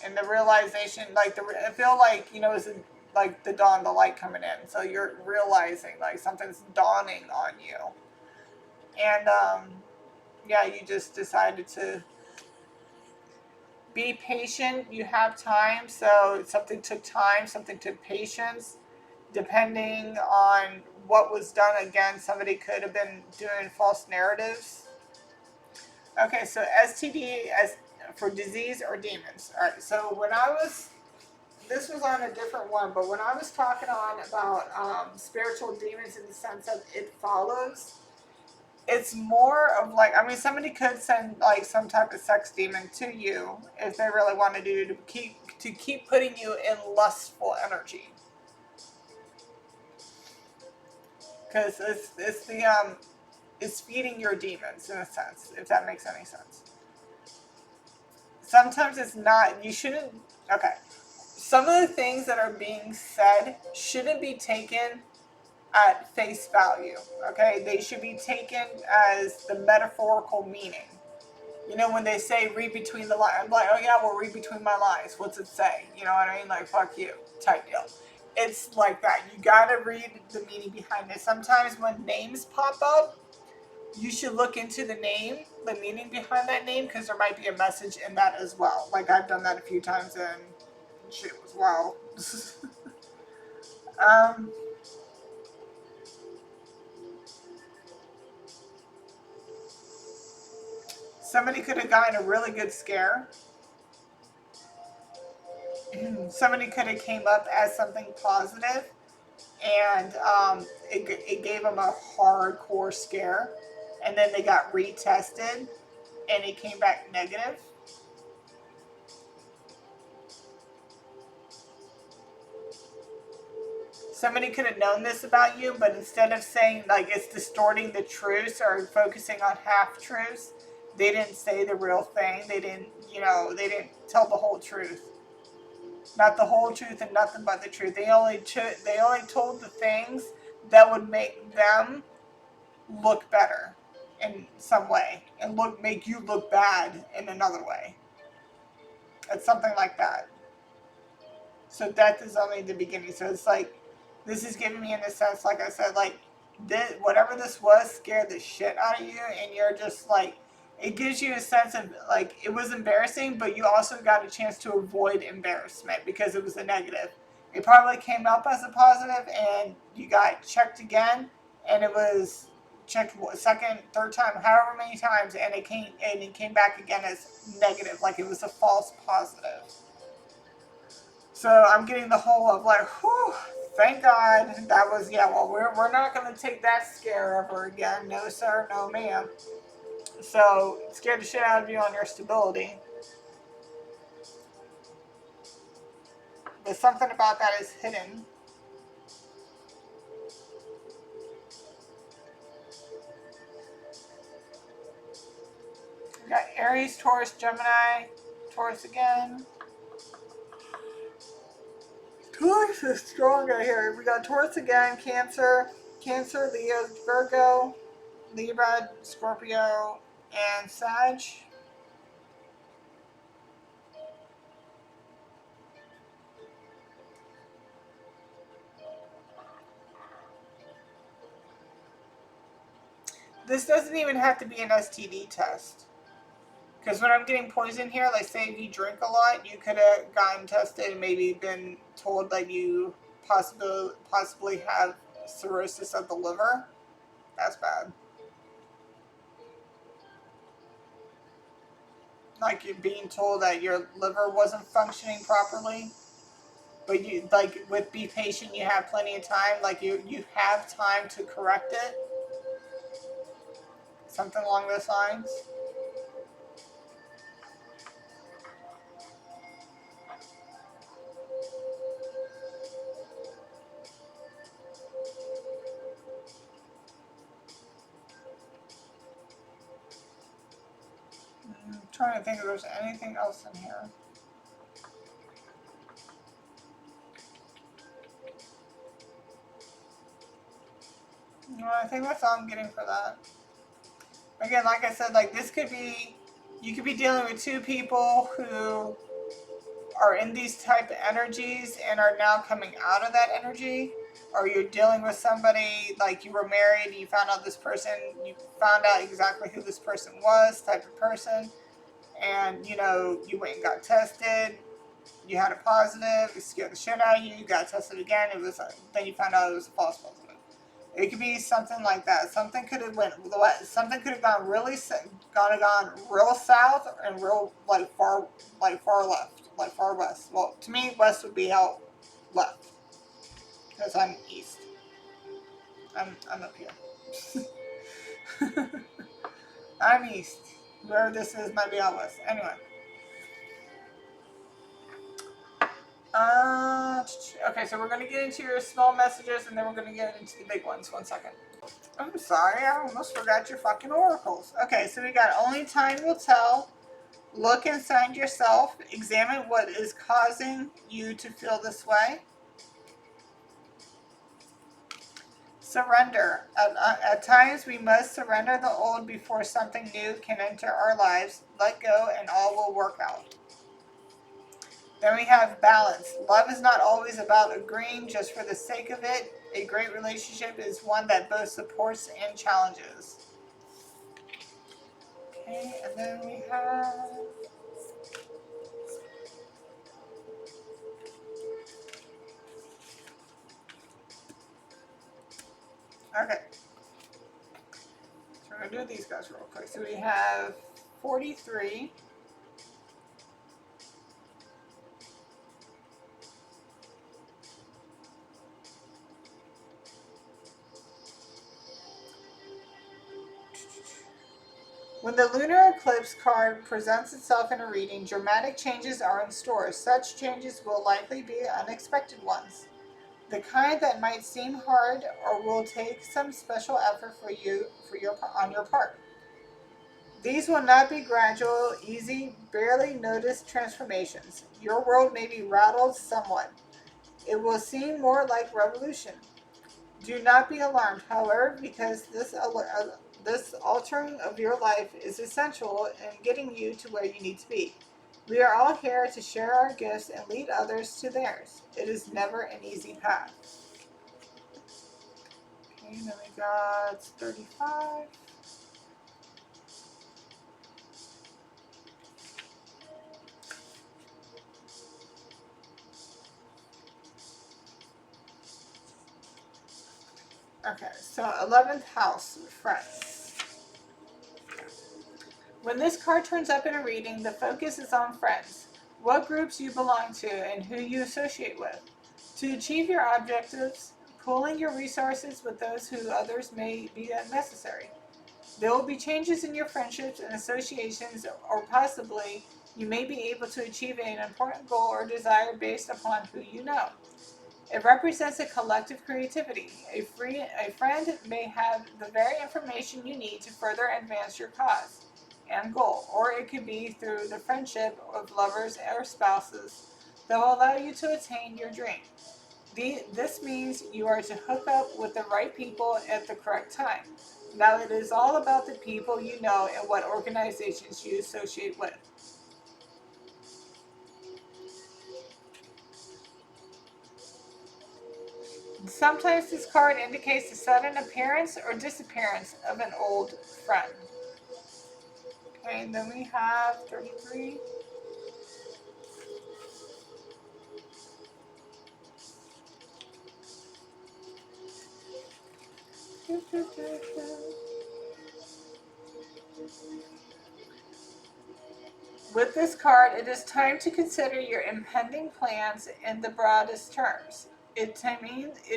and the realization, like I feel like, it's like the dawn, the light coming in. So you're realizing like something's dawning on you, and you just decided to be patient. You have time, so something took time, something took patience. depending on what was done. Again, somebody could have been doing false narratives. Okay, so STD as for disease or demons. All right, so when I was, this was on a different one, but when I was talking on about spiritual demons in the sense of it follows, it's more of like, I mean, somebody could send like some type of sex demon to you if they really wanted to keep putting you in lustful energy, because it's feeding your demons in a sense, if that makes any sense. Sometimes it's not. You shouldn't. Okay, some of the things that are being said shouldn't be taken at face value. Okay, they should be taken as the metaphorical meaning. You know, when they say read between the lines, I'm like, oh yeah, well, read between my lines. What's it say? You know what I mean? Like, fuck you type deal. It's like that. You gotta read the meaning behind it. Sometimes when names pop up, you should look into the name, the meaning behind that name, because there might be a message in that as well. Like, I've done that a few times and shit was wow. um, Somebody could have gotten a really good scare. Somebody could have came up as something positive, and it gave them a hardcore scare, and then they got retested, and it came back negative. Somebody could have known this about you, but instead of saying like it's distorting the truth or focusing on half truths, they didn't say the real thing. They didn't, they didn't tell the whole truth. Not the whole truth and nothing but the truth. They only told the things that would make them look better in some way and make you look bad in another way. It's something like that. So death is only the beginning. So it's like this is giving me in a sense, like I said, like this, whatever this was scared the shit out of you, and you're just like, it gives you a sense of like it was embarrassing, but you also got a chance to avoid embarrassment because it was a negative. It probably came up as a positive, and you got checked again, and it was checked second, third time, however many times, and it came back again as negative, like it was a false positive. So I'm getting the whole of like, whew, thank God that was, yeah, well, we're not going to take that scare ever again. No, sir, no, ma'am. So it scared the shit out of you on your stability. But something about that is hidden. We got Aries, Taurus, Gemini, Taurus again. Taurus is stronger here. We got Taurus again, Cancer, Leo, Virgo, Libra, Scorpio, and Sag. This doesn't even have to be an STD test. Because when I'm getting poison here, like say if you drink a lot, you could have gotten tested and maybe been told that you possibly have cirrhosis of the liver. That's bad. Like you're being told that your liver wasn't functioning properly. But you like with Be Patient, you have plenty of time. Like you have time to correct it. Something along those lines. I'm trying to think if there's anything else in here. No, I think that's all I'm getting for that. Again, like I said, like this could be, you could be dealing with two people who are in these type of energies and are now coming out of that energy, or you're dealing with somebody like you were married, you found out this person, you found out exactly who this person was, type of person, and you went and got tested, You had a positive, it scared the shit out of you, you got tested again, then you found out it was a false positive. It could be something like that. Something could have gone gone real south and real far left, far west. Well, to me, west would be out left because I'm east. I'm up here. I'm east. Wherever this is might be out west. Anyway. Okay, so we're going to get into your small messages and then we're going to get into the big ones. 1 second. I'm sorry, I almost forgot your fucking oracles. Okay, so we got only time will tell. Look inside yourself. Examine what is causing you to feel this way. Surrender. At times, we must surrender the old before something new can enter our lives. Let go and all will work out. Then we have balance. Love is not always about agreeing just for the sake of it. A great relationship is one that both supports and challenges. Okay, and then we have... Okay. So we're going to do these guys real quick. So we have 43. When the lunar eclipse card presents itself in a reading, dramatic changes are in store. Such changes will likely be unexpected ones. The kind that might seem hard or will take some special effort on your part. These will not be gradual, easy, barely noticed transformations. Your world may be rattled somewhat. It will seem more like revolution. Do not be alarmed, however, because this altering of your life is essential in getting you to where you need to be. We are all here to share our gifts and lead others to theirs. It is never an easy path. Okay, then we got 35. Okay, so 11th house, friends. When this card turns up in a reading, the focus is on friends, what groups you belong to, and who you associate with. To achieve your objectives, pooling your resources with those who others may be unnecessary. There will be changes in your friendships and associations, or possibly you may be able to achieve an important goal or desire based upon who you know. It represents a collective creativity. A friend may have the very information you need to further advance your cause and goal, or it could be through the friendship of lovers or spouses that will allow you to attain your dream. This means you are to hook up with the right people at the correct time. Now it is all about the people you know and what organizations you associate with. Sometimes this card indicates the sudden appearance or disappearance of an old friend. Okay, and then we have 33. With this card, it is time to consider your impending plans in the broadest terms. It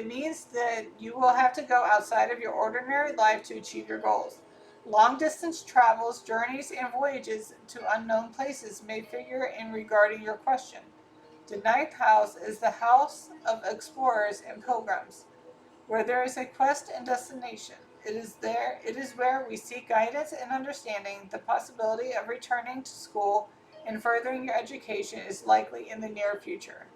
means that you will have to go outside of your ordinary life to achieve your goals. Long distance travels, journeys, and voyages to unknown places may figure in regarding your question. The ninth house is the house of explorers and pilgrims, where there is a quest and destination. It is where we seek guidance and understanding. The possibility of returning to school and furthering your education is likely in the near future.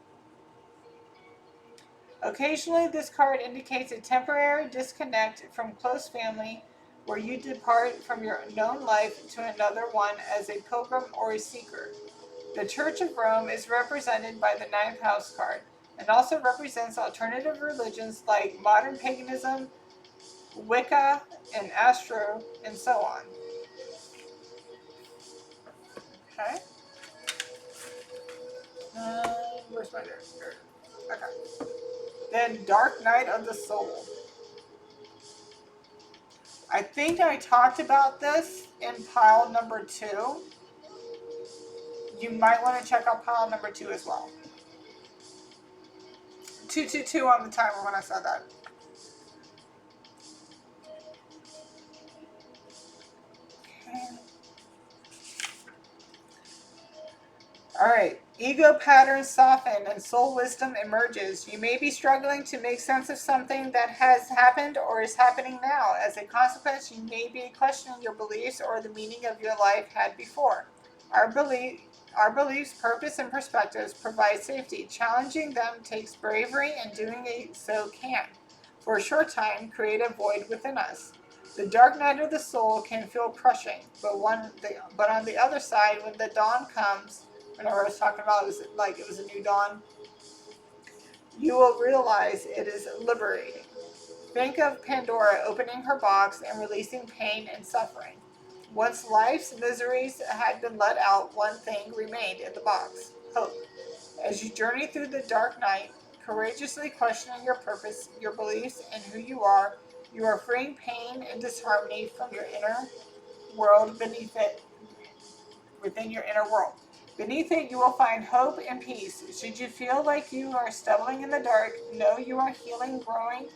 Occasionally, this card indicates a temporary disconnect from close family where you depart from your known life to another one as a pilgrim or a seeker. The Church of Rome is represented by the ninth house card and also represents alternative religions like modern paganism, Wicca, and Astro, and so on. Okay. Where's my notes? Okay. Then Dark Night of the Soul. I think I talked about this in pile number 2. You might want to check out pile number 2 as well. 222 on the timer when I said that. Okay. Alright. Ego patterns soften and soul wisdom emerges. You may be struggling to make sense of something that has happened or is happening now. As a consequence, you may be questioning your beliefs or the meaning of your life had before. Our beliefs, purpose, and perspectives provide safety. Challenging them takes bravery, and doing so can, for a short time, create a void within us. The dark night of the soul can feel crushing, but on the other side, when the dawn comes, whenever I was talking about it was like it was a new dawn, you will realize it is liberating. Think of Pandora opening her box and releasing pain and suffering. Once life's miseries had been let out, one thing remained in the box: hope. As you journey through the dark night, courageously questioning your purpose, your beliefs, and who you are freeing pain and disharmony from your inner world within your inner world. Beneath it, you will find hope and peace. Should you feel like you are stumbling in the dark, know you are healing, growing,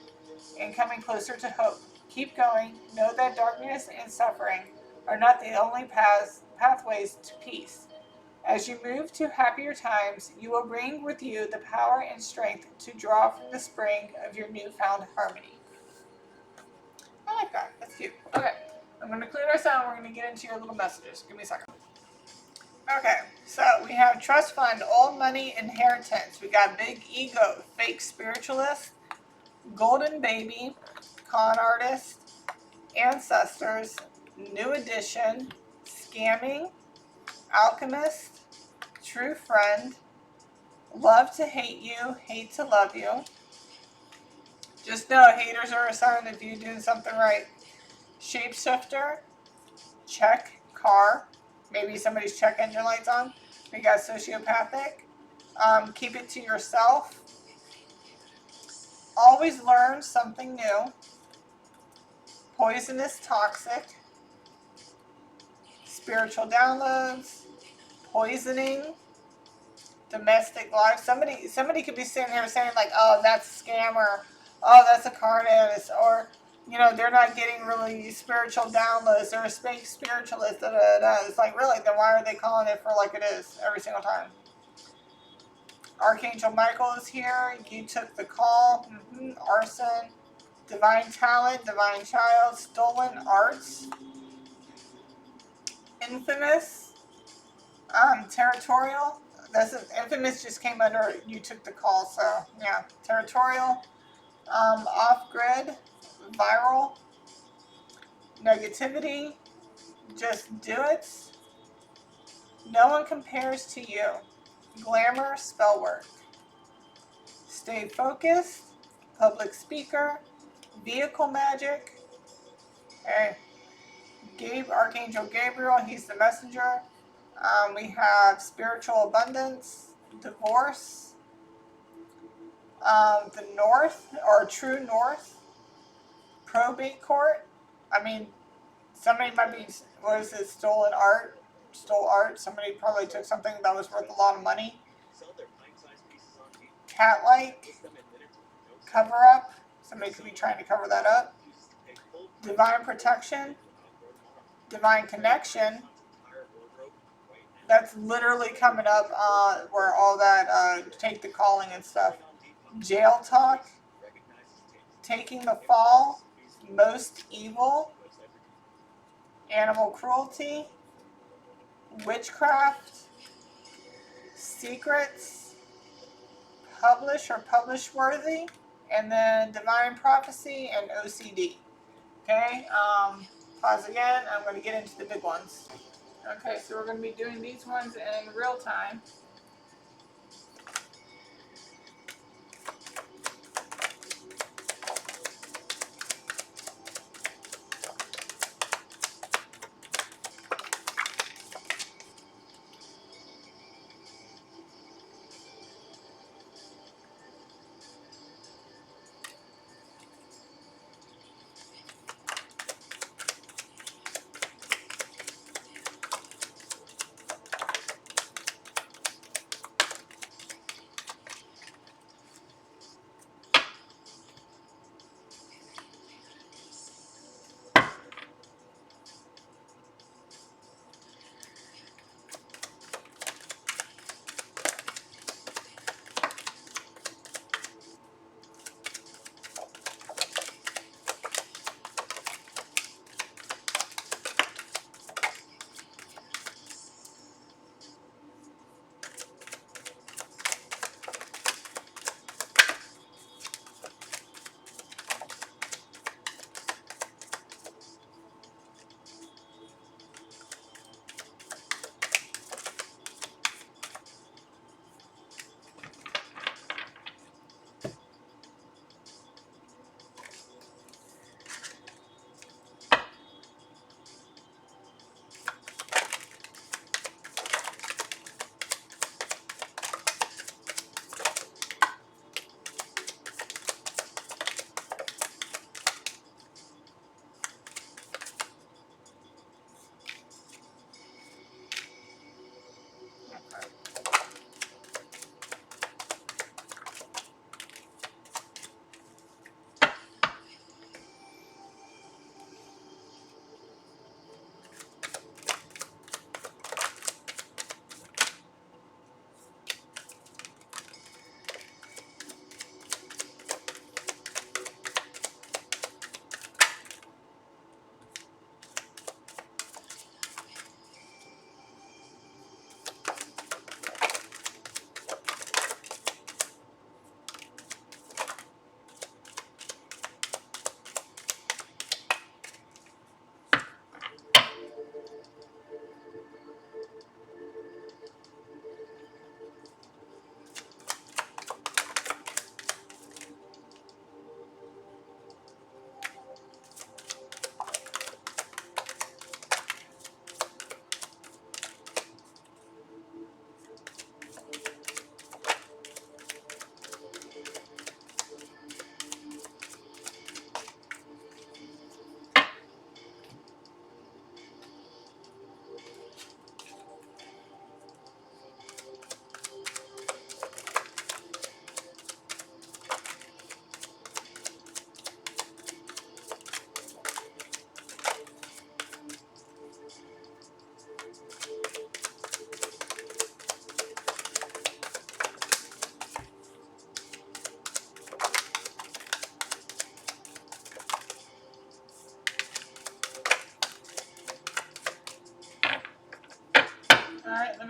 and coming closer to hope. Keep going. Know that darkness and suffering are not the only pathways to peace. As you move to happier times, you will bring with you the power and strength to draw from the spring of your newfound harmony. I like that. That's cute. Okay. I'm going to clear this out. We're going to get into your little messages. Give me a second. Okay, so we have trust fund, old money, inheritance. We got big ego, fake spiritualist, golden baby, con artist, ancestors, new edition, scamming, alchemist, true friend, love to hate you, hate to love you. Just know haters are a sign of you doing something right. Shapeshifter, check car. Maybe somebody's check engine light's on. We got sociopathic. Keep it to yourself. Always learn something new. Poisonous, toxic. Spiritual downloads. Poisoning. Domestic life. Somebody could be sitting here saying like, oh, that's a scammer. Oh, that's a card artist. Or, you know, they're not getting really spiritual downloads. They're a fake spiritualist. Da, da, da. It's like, really, then why are they calling it for like it is every single time? Archangel Michael is here. You took the call. Arson. Divine talent. Divine child. Stolen arts. Infamous. Territorial. Infamous just came under you took the call. So, yeah. Territorial. Off-grid. Viral. Negativity. Just do it. No one compares to you. Glamour. Spell work. Stay focused. Public speaker. Vehicle magic. Okay. Archangel Gabriel, he's the messenger. We have spiritual abundance. Divorce. The North, or True North. Probate court. I mean, somebody might be, what is it, stolen art? Stole art. Somebody probably took something that was worth a lot of money. Cat-like. Cover up. Somebody could be trying to cover that up. Divine protection. Divine connection. That's literally coming up where all that take the calling and stuff. Jail talk. Taking the fall. Most evil. Animal cruelty. Witchcraft. Secrets. Publish or publish worthy. And then divine prophecy and OCD. Okay, pause again. I'm going to get into the big ones. Okay, so we're going to be doing these ones in real time.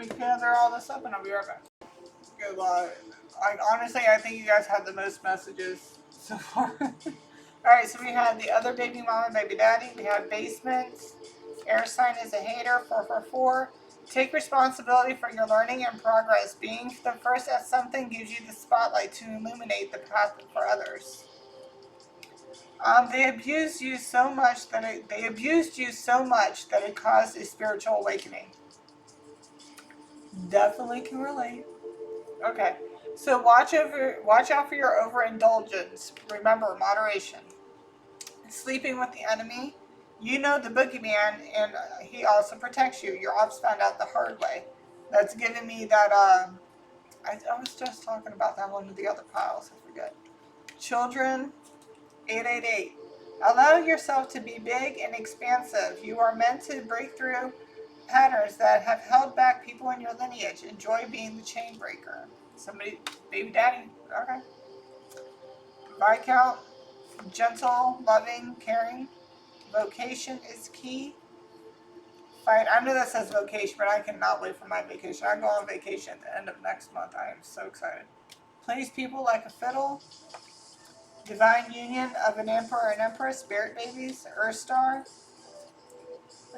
me gather all this up and I'll be right back. Good luck. Like, honestly, I think you guys had the most messages so far. Alright, so we had the other baby mama, baby daddy. We have basement. Air sign is a hater, 444. Take responsibility for your learning and progress. Being the first at something gives you the spotlight to illuminate the path for others. They abused you so much that it caused a spiritual awakening. Definitely can relate. Okay, so watch out for your overindulgence. Remember moderation. Sleeping with the enemy. You know the boogeyman, and he also protects you. Your ops found out the hard way. That's giving me that. I was just talking about that one of the other piles. I forget. Children, 888. Allow yourself to be big and expansive. You are meant to break through patterns that have held back people in your lineage. Enjoy being the chain breaker. Somebody, baby daddy. Okay. Viscount, gentle, loving, caring. Vocation is key. Fight. I know that says vocation, but I cannot wait for my vacation. I go on vacation at the end of next month. I am so excited. Please people like a fiddle. Divine union of an emperor and empress. Spirit babies. Earth star.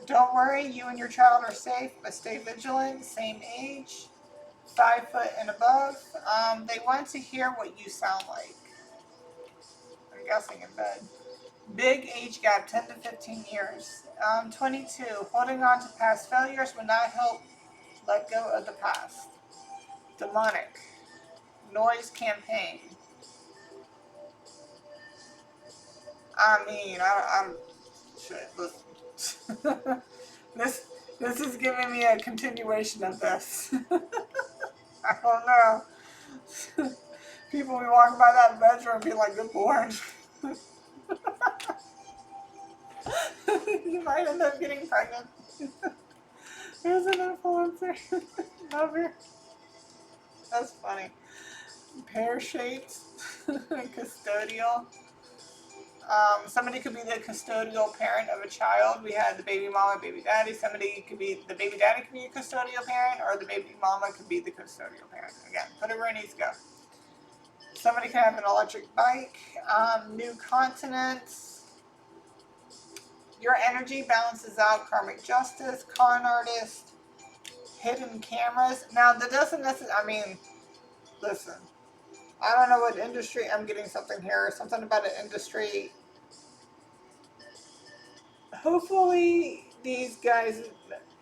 Don't worry, you and your child are safe, but stay vigilant. Same age. 5 foot and above. They want to hear what you sound like. I'm guessing in bed. Big age gap, 10 to 15 years. 22. Holding on to past failures will not help let go of the past. Demonic. Noise campaign. I mean, I'm shit. Listen, this is giving me a continuation of this. I don't know. People be walking by that bedroom and be like, good lord. You might end up getting pregnant. Here's an influencer. Love her. That's funny. Pear shaped. Custodial. Somebody could be the custodial parent of a child. We had the baby mama, baby daddy. Somebody could be, the baby daddy could be a custodial parent, or the baby mama could be the custodial parent. Again, put it where it needs to go. Somebody can have an electric bike. New continents. Your energy balances out karmic justice, con artist, hidden cameras. Now, that doesn't necessarily, I mean, listen, I don't know what industry, I'm getting something here, something about an industry. Hopefully, these guys,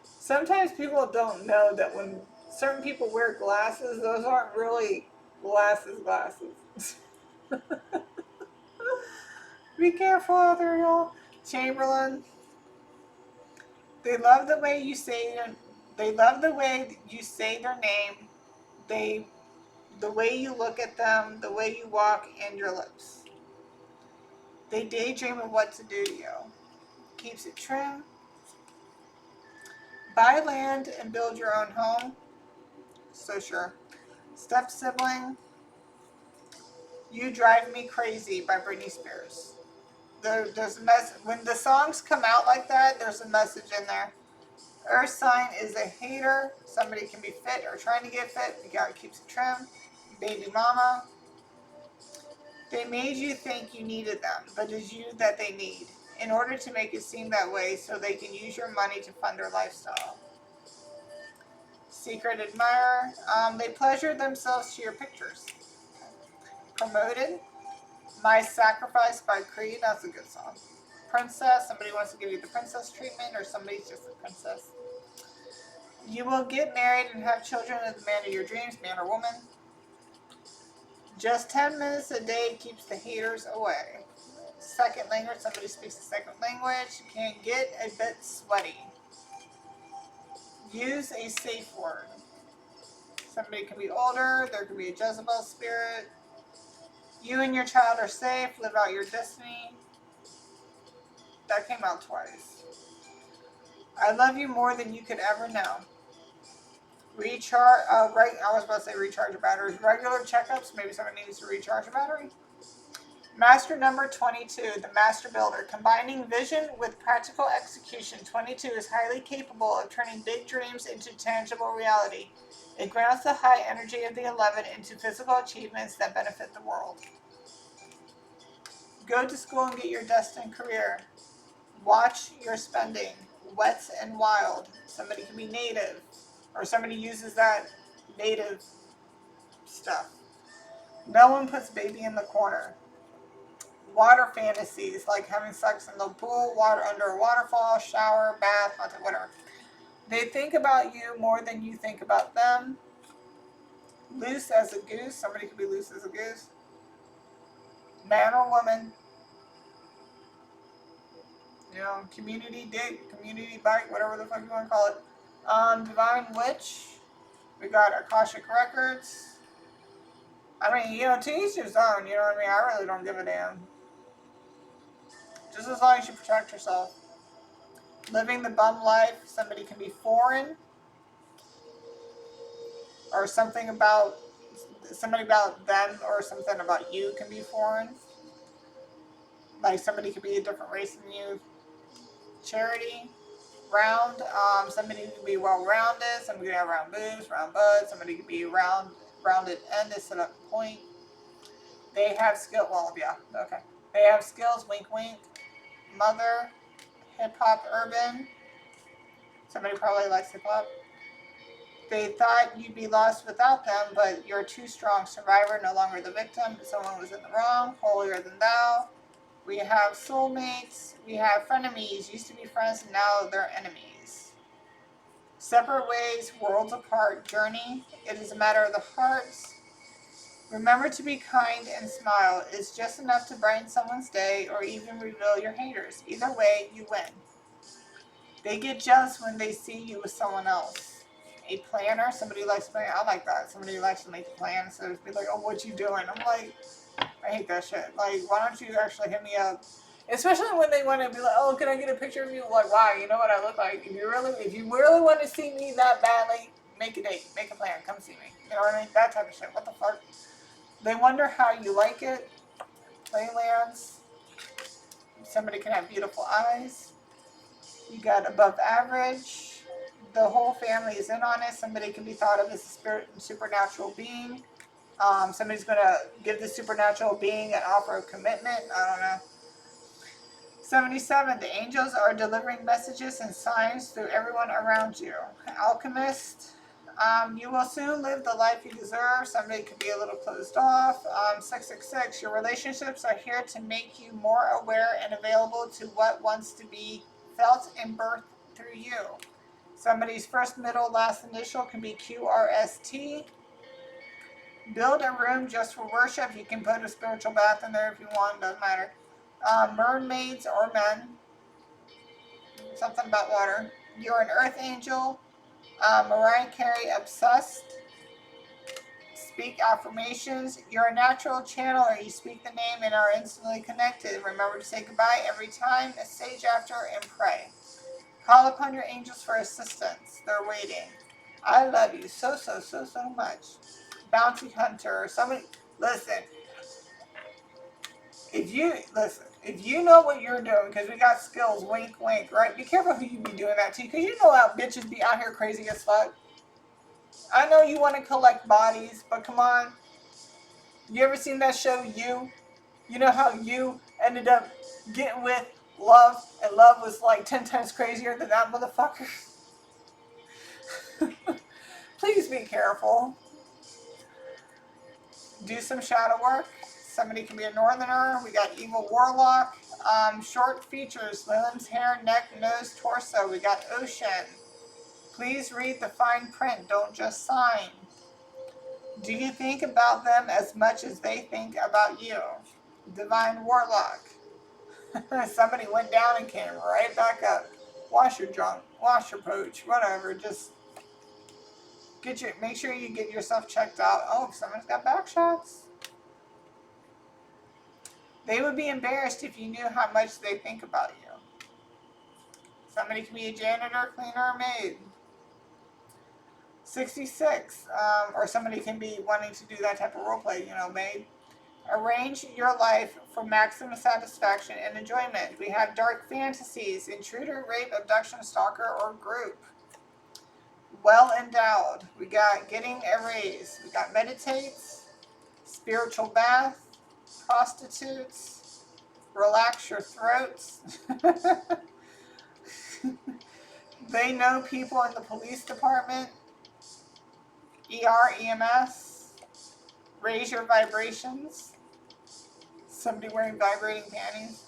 sometimes people don't know that when certain people wear glasses, those aren't really glasses. Be careful out there, y'all. Chamberlain. They love the way you say their, they love the way you say their name. The way you look at them, the way you walk, and your lips. They daydream of what to do to you. Keeps it trim. Buy land and build your own home. So sure. Step sibling. You Drive Me Crazy by Britney Spears. There's a when the songs come out like that, there's a message in there. Earth sign is a hater. Somebody can be fit or trying to get fit. You gotta keep it trim. Baby mama. They made you think you needed them, but it's you that they need in order to make it seem that way so they can use your money to fund their lifestyle. Secret admirer. They pleasure themselves to your pictures. Promoted. My Sacrifice by Creed. That's a good song. Princess. Somebody wants to give you the princess treatment, or somebody's just a princess. You will get married and have children with the man of your dreams, man or woman. Just 10 minutes a day keeps the haters away. Second language. Somebody speaks a second language. Can get a bit sweaty. Use a safe word. Somebody can be older. There could be a Jezebel spirit. You and your child are safe. Live out your destiny. That came out twice. I love you more than you could ever know. Recharge. Right. I was about to say recharge your batteries. Regular checkups. Maybe somebody needs to recharge a battery. Master number 22, the Master Builder. Combining vision with practical execution, 22 is highly capable of turning big dreams into tangible reality. It grounds the high energy of the 11 into physical achievements that benefit the world. Go to school and get your destined career. Watch your spending. Wet and wild. Somebody can be native, or somebody uses that native stuff. No one puts baby in the corner. Water fantasies like having sex in the pool, water under a waterfall, shower, bath, whatever. They think about you more than you think about them. Loose as a goose. Somebody could be loose as a goose. Man or woman. You know, community dig, community bike, whatever the fuck you want to call it. Divine witch. We got Akashic records. I mean, you know, to each his own. You know what I mean? I really don't give a damn. Just as long as you protect yourself. Living the bum life. Somebody can be foreign. Or something about somebody about them or something about you can be foreign. Like somebody could be a different race than you. Charity, round. Somebody could be well-rounded. Somebody could have round boobs, round butts. Somebody could be rounded end instead of point. They have skill. Well, yeah, okay. They have skills. Wink, wink. Mother, hip hop, urban. Somebody probably likes hip hop. They thought you'd be lost without them, but you're too strong. Survivor, no longer the victim. Someone was in the wrong. Holier than thou. We have soulmates. We have frenemies. Used to be friends, and now they're enemies. Separate ways, worlds apart. Journey. It is a matter of the hearts. Remember to be kind and smile. It's just enough to brighten someone's day or even reveal your haters. Either way, you win. They get jealous when they see you with someone else. A planner, somebody likes to plan. I like that. Somebody likes to make a plan. So it's be like, oh, what you doing? I'm like, I hate that shit. Like, why don't you actually hit me up? Especially when they want to be like, oh, can I get a picture of you? Like, wow, you know what I look like? If you really want to see me that badly, make a date, make a plan, come see me. You know what I mean? That type of shit. What the fuck? They wonder how you like it. Playlands. Somebody can have beautiful eyes. You got above average. The whole family is in on it. Somebody can be thought of as a spirit and supernatural being. Somebody's going to give the supernatural being an offer of commitment. I don't know. 77. The angels are delivering messages and signs through everyone around you. Alchemist. You will soon live the life you deserve. Somebody could be a little closed off. 666. Your relationships are here to make you more aware and available to what wants to be felt and birthed through you. Somebody's first, middle, last initial can be QRST. Build a room just for worship. You can put a spiritual bath in there if you want. Doesn't matter. Mermaids or men. Something about water. You're an earth angel. Mariah Carey, obsessed. Speak affirmations. You're a natural channeler. You speak the name and are instantly connected. Remember to say goodbye every time. Sage after and pray. Call upon your angels for assistance. They're waiting. I love you so much. Bounty hunter. Somebody, listen. If you know what you're doing, because we got skills, wink, wink, right? Be careful who you be doing that to, because you know how bitches be out here crazy as fuck. I know you want to collect bodies, but come on. You ever seen that show, You? You know how you ended up getting with Love, and Love was like 10 times crazier than that motherfucker? Please be careful. Do some shadow work. Somebody can be a northerner. We got evil warlock. Short features, limbs, hair, neck, nose, torso. We got ocean. Please read the fine print. Don't just sign. Do you think about them as much as they think about you? Divine warlock. Somebody went down and came right back up. Wash your junk. Wash your pooch. Whatever. Just make sure you get yourself checked out. Oh, someone's got back shots. They would be embarrassed if you knew how much they think about you. Somebody can be a janitor, cleaner, or maid. 66. Or somebody can be wanting to do that type of role play, maid. Arrange your life for maximum satisfaction and enjoyment. We have dark fantasies, intruder, rape, abduction, stalker, or group. Well endowed. We got getting a raise. We got meditates, spiritual bath, prostitutes, relax your throats. They know people in the police department, ER, EMS, raise your vibrations. Somebody wearing vibrating panties.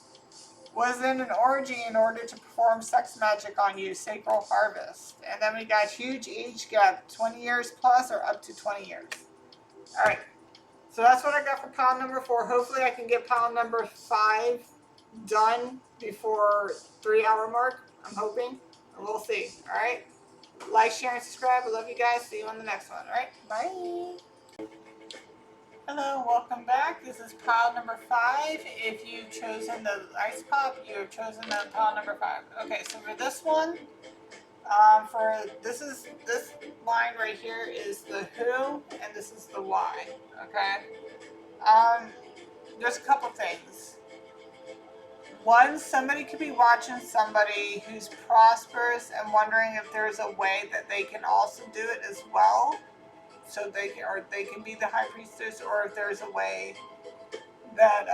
Was in an orgy in order to perform sex magic on you, sacral harvest. And then we got huge age gap, 20 years plus or up to 20 years. All right, so that's what I got for pile number 4. Hopefully I can get pile number 5 done before 3-hour mark. I'm hoping, and we'll see. All right, like, share, and subscribe. I love you guys. See you on the next one. All right, bye. Hello, welcome back. This is pile number 5. If you've chosen the ice pop, you have chosen the pile number 5. Okay, so for this one, this line right here is the who, and this is the why. Okay, there's a couple things. One, somebody could be watching somebody who's prosperous and wondering if there's a way that they can also do it as well. So they can be the high priestess, or if there's a way that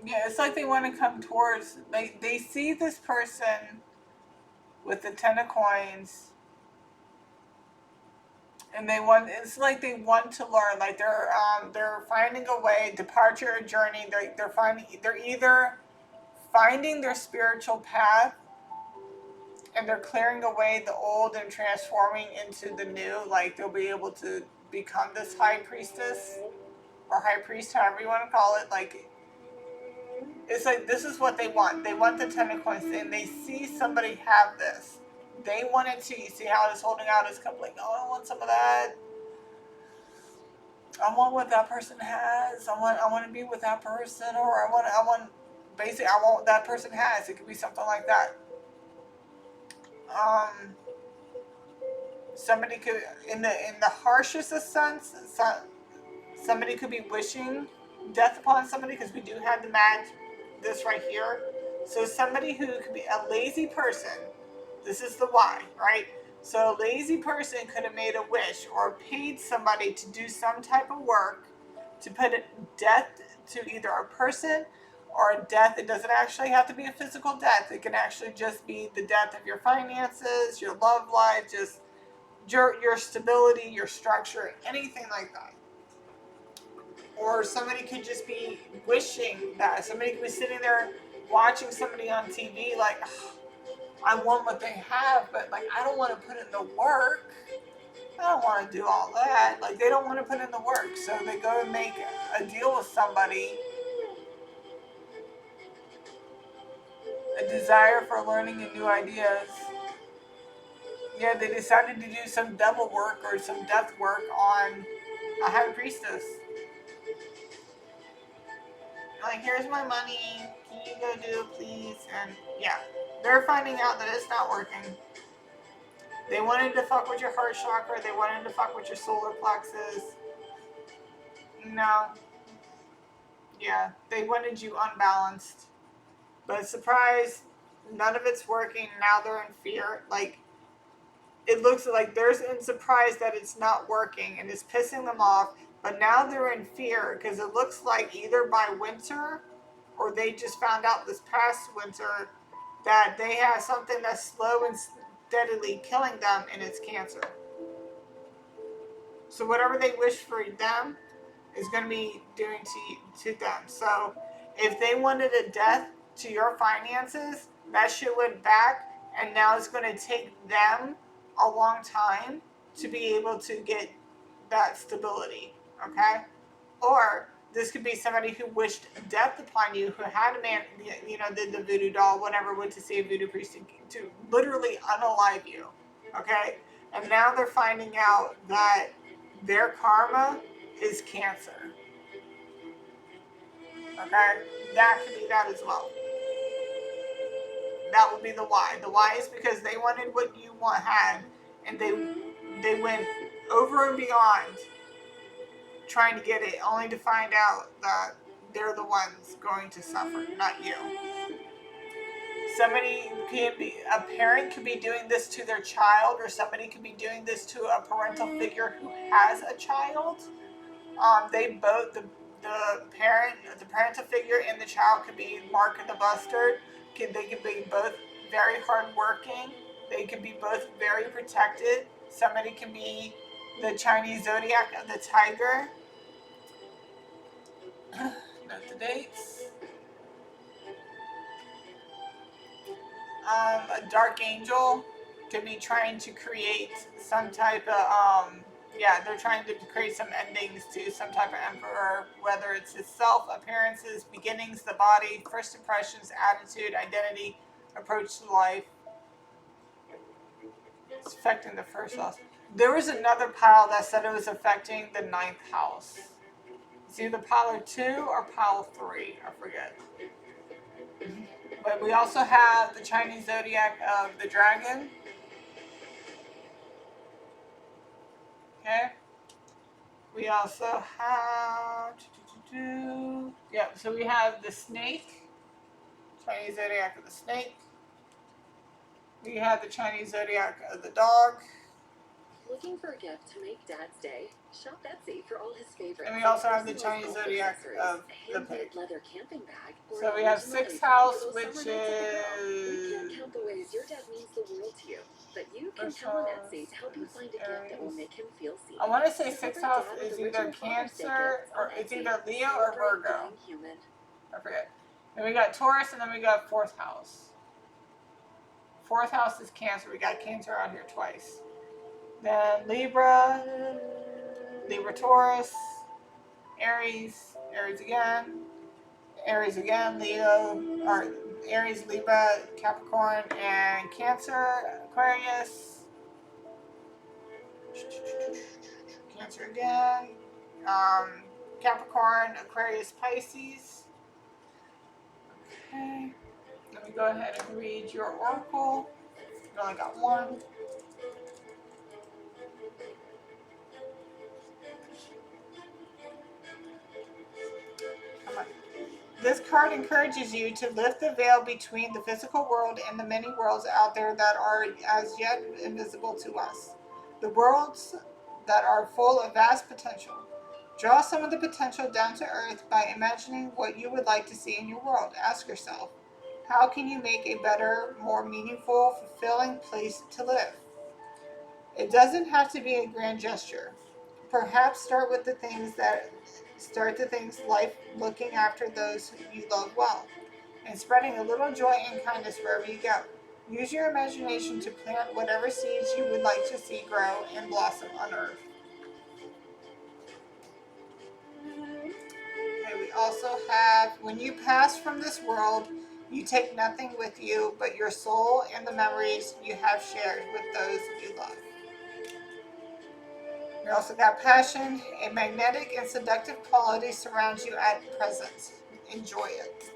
yeah, it's like they want to come towards, they see this person with the 10 of coins, and it's like they want to learn, like they're finding a way, departure, journey. They're either finding their spiritual path, and they're clearing away the old and transforming into the new. Like they'll be able to become this high priestess or high priest, however you want to call it. Like it's like this is what they want. They want the 10 of coins, and they see somebody have this. They want it too. You see how it's holding out his cup, like, oh, I want some of that. I want what that person has. I want to be with that person, or I want basically I want what that person has. It could be something like that. Somebody could, in the harshest of sense, somebody could be wishing death upon somebody, because we do have the match this right here. So somebody who could be a lazy person. This is the why, right? So a lazy person could have made a wish or paid somebody to do some type of work to put death to either a person or a death. It doesn't actually have to be a physical death. It can actually just be the death of your finances, your love life, just your stability, your structure, anything like that. Or somebody could just be wishing that. Somebody could be sitting there watching somebody on TV like, oh, I want what they have, but like I don't want to put in the work. I don't want to do all that. Like they don't want to put in the work, so they go and make a deal with somebody. A desire for learning and new ideas. Yeah, they decided to do some devil work or some death work on a high priestess. Like, here's my money. Can you go do it, please? And yeah, they're finding out that it's not working. They wanted to fuck with your heart chakra. They wanted to fuck with your solar plexus. No. Yeah, they wanted you unbalanced. But surprise, none of it's working. Now they're in fear. Like, it looks like they're in surprise that it's not working, and it's pissing them off. But now they're in fear because it looks like either by winter, or they just found out this past winter that they have something that's slow and steadily killing them, and it's cancer. So whatever they wish for them is going to be doing to them. So if they wanted a death to your finances, that shit went back, and now it's going to take them a long time to be able to get that stability. Okay? Or this could be somebody who wished death upon you, who had a man, did the voodoo doll, whatever, went to see a voodoo priest to literally unalive you. Okay? And now they're finding out that their karma is cancer. Okay? That could be that as well. That would be the why. The why is because they wanted what you had, and they went over and beyond trying to get it, only to find out that they're the ones going to suffer, not you. Somebody can be, a parent could be doing this to their child, or somebody could be doing this to a parental figure who has a child. They both, the parental figure and the child could be Mark and the Bustard. They could be both very hardworking. They could be both very protected. Somebody can be the Chinese zodiac of the tiger. Note the dates. A dark angel could be trying to create some type of they're trying to create some endings to some type of emperor, whether it's his self, appearances, beginnings, the body, first impressions, attitude, identity, approach to life. It's affecting the first house. There was another pile that said it was affecting the 9th house. It's either pile 2 or pile 3, I forget. But we also have the Chinese zodiac of the dragon. Okay. We also have, so we have the snake, Chinese zodiac of the snake. We have the Chinese zodiac of the dog. Looking for a gift to make Dad's day? Shop Etsy for all his favorites. And we also have the Chinese zodiac of the pig. Leather camping bag. So we have 6th house, which is... We can't count the ways your dad means the world to you, but you can count on Etsy to help you find a gift that will make him feel seen. I want to say 6th house is either Cancer, or it's either Leo or Virgo. I forget. Then we got Taurus, and then we got 4th house. 4th house is Cancer. We got Cancer out here twice. Then Libra, Taurus, Aries, Aries again, Leo, or Aries, Libra, Capricorn, and Cancer, Aquarius, Cancer again, Capricorn, Aquarius, Pisces. Okay, let me go ahead and read your oracle. We only got one. This card encourages you to lift the veil between the physical world and the many worlds out there that are as yet invisible to us. The worlds that are full of vast potential. Draw some of the potential down to earth by imagining what you would like to see in your world. Ask yourself, how can you make a better, more meaningful, fulfilling place to live? It doesn't have to be a grand gesture. Perhaps start with the things life, looking after those you love well, and spreading a little joy and kindness wherever you go. Use your imagination to plant whatever seeds you would like to see grow and blossom on earth. Okay, we also have, when you pass from this world, you take nothing with you but your soul and the memories you have shared with those you love. We also got passion. A magnetic and seductive quality surrounds you at present. Enjoy it.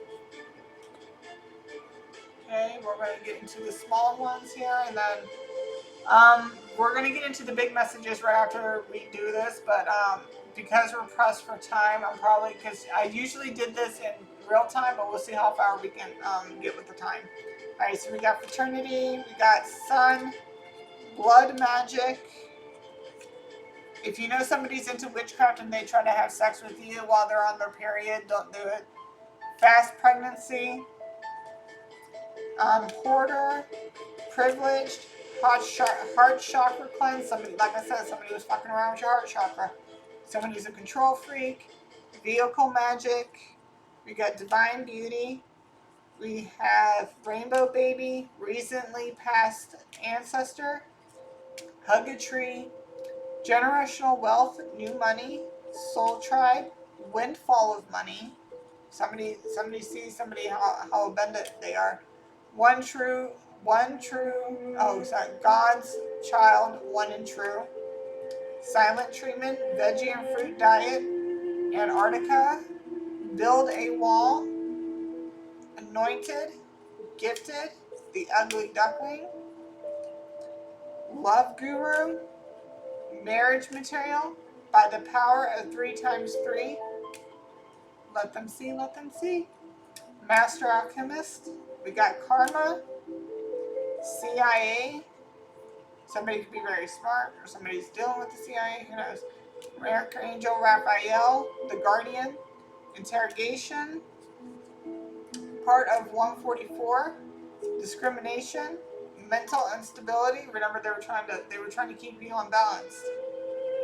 Okay, we're going to get into the small ones here, and then we're going to get into the big messages right after we do this, but because we're pressed for time, because I usually did this in real time, but we'll see how far we can get with the time. All right, so we got fraternity, we got sun, blood magic. If you know somebody's into witchcraft and they try to have sex with you while they're on their period, don't do it. Fast pregnancy, hoarder, privileged, heart chakra cleanse. Somebody, like I said, somebody was fucking around with your heart chakra. Somebody who's a control freak. Vehicle magic. We got divine beauty. We have rainbow baby, recently passed ancestor, hug a tree. Generational wealth, new money, soul tribe, windfall of money. Somebody sees somebody how abundant they are. God's child, one and true. Silent treatment, veggie and fruit diet. Antarctica, build a wall. Anointed, gifted, the ugly duckling. Love guru. Marriage material by the power of 3 times 3. Let them see, let them see. Master alchemist. We got karma. CIA. Somebody could be very smart, or somebody's dealing with the CIA. Who knows? Archangel Raphael, the guardian. Interrogation. Part of 144. Discrimination. Mental instability. Remember, they were trying to keep you unbalanced.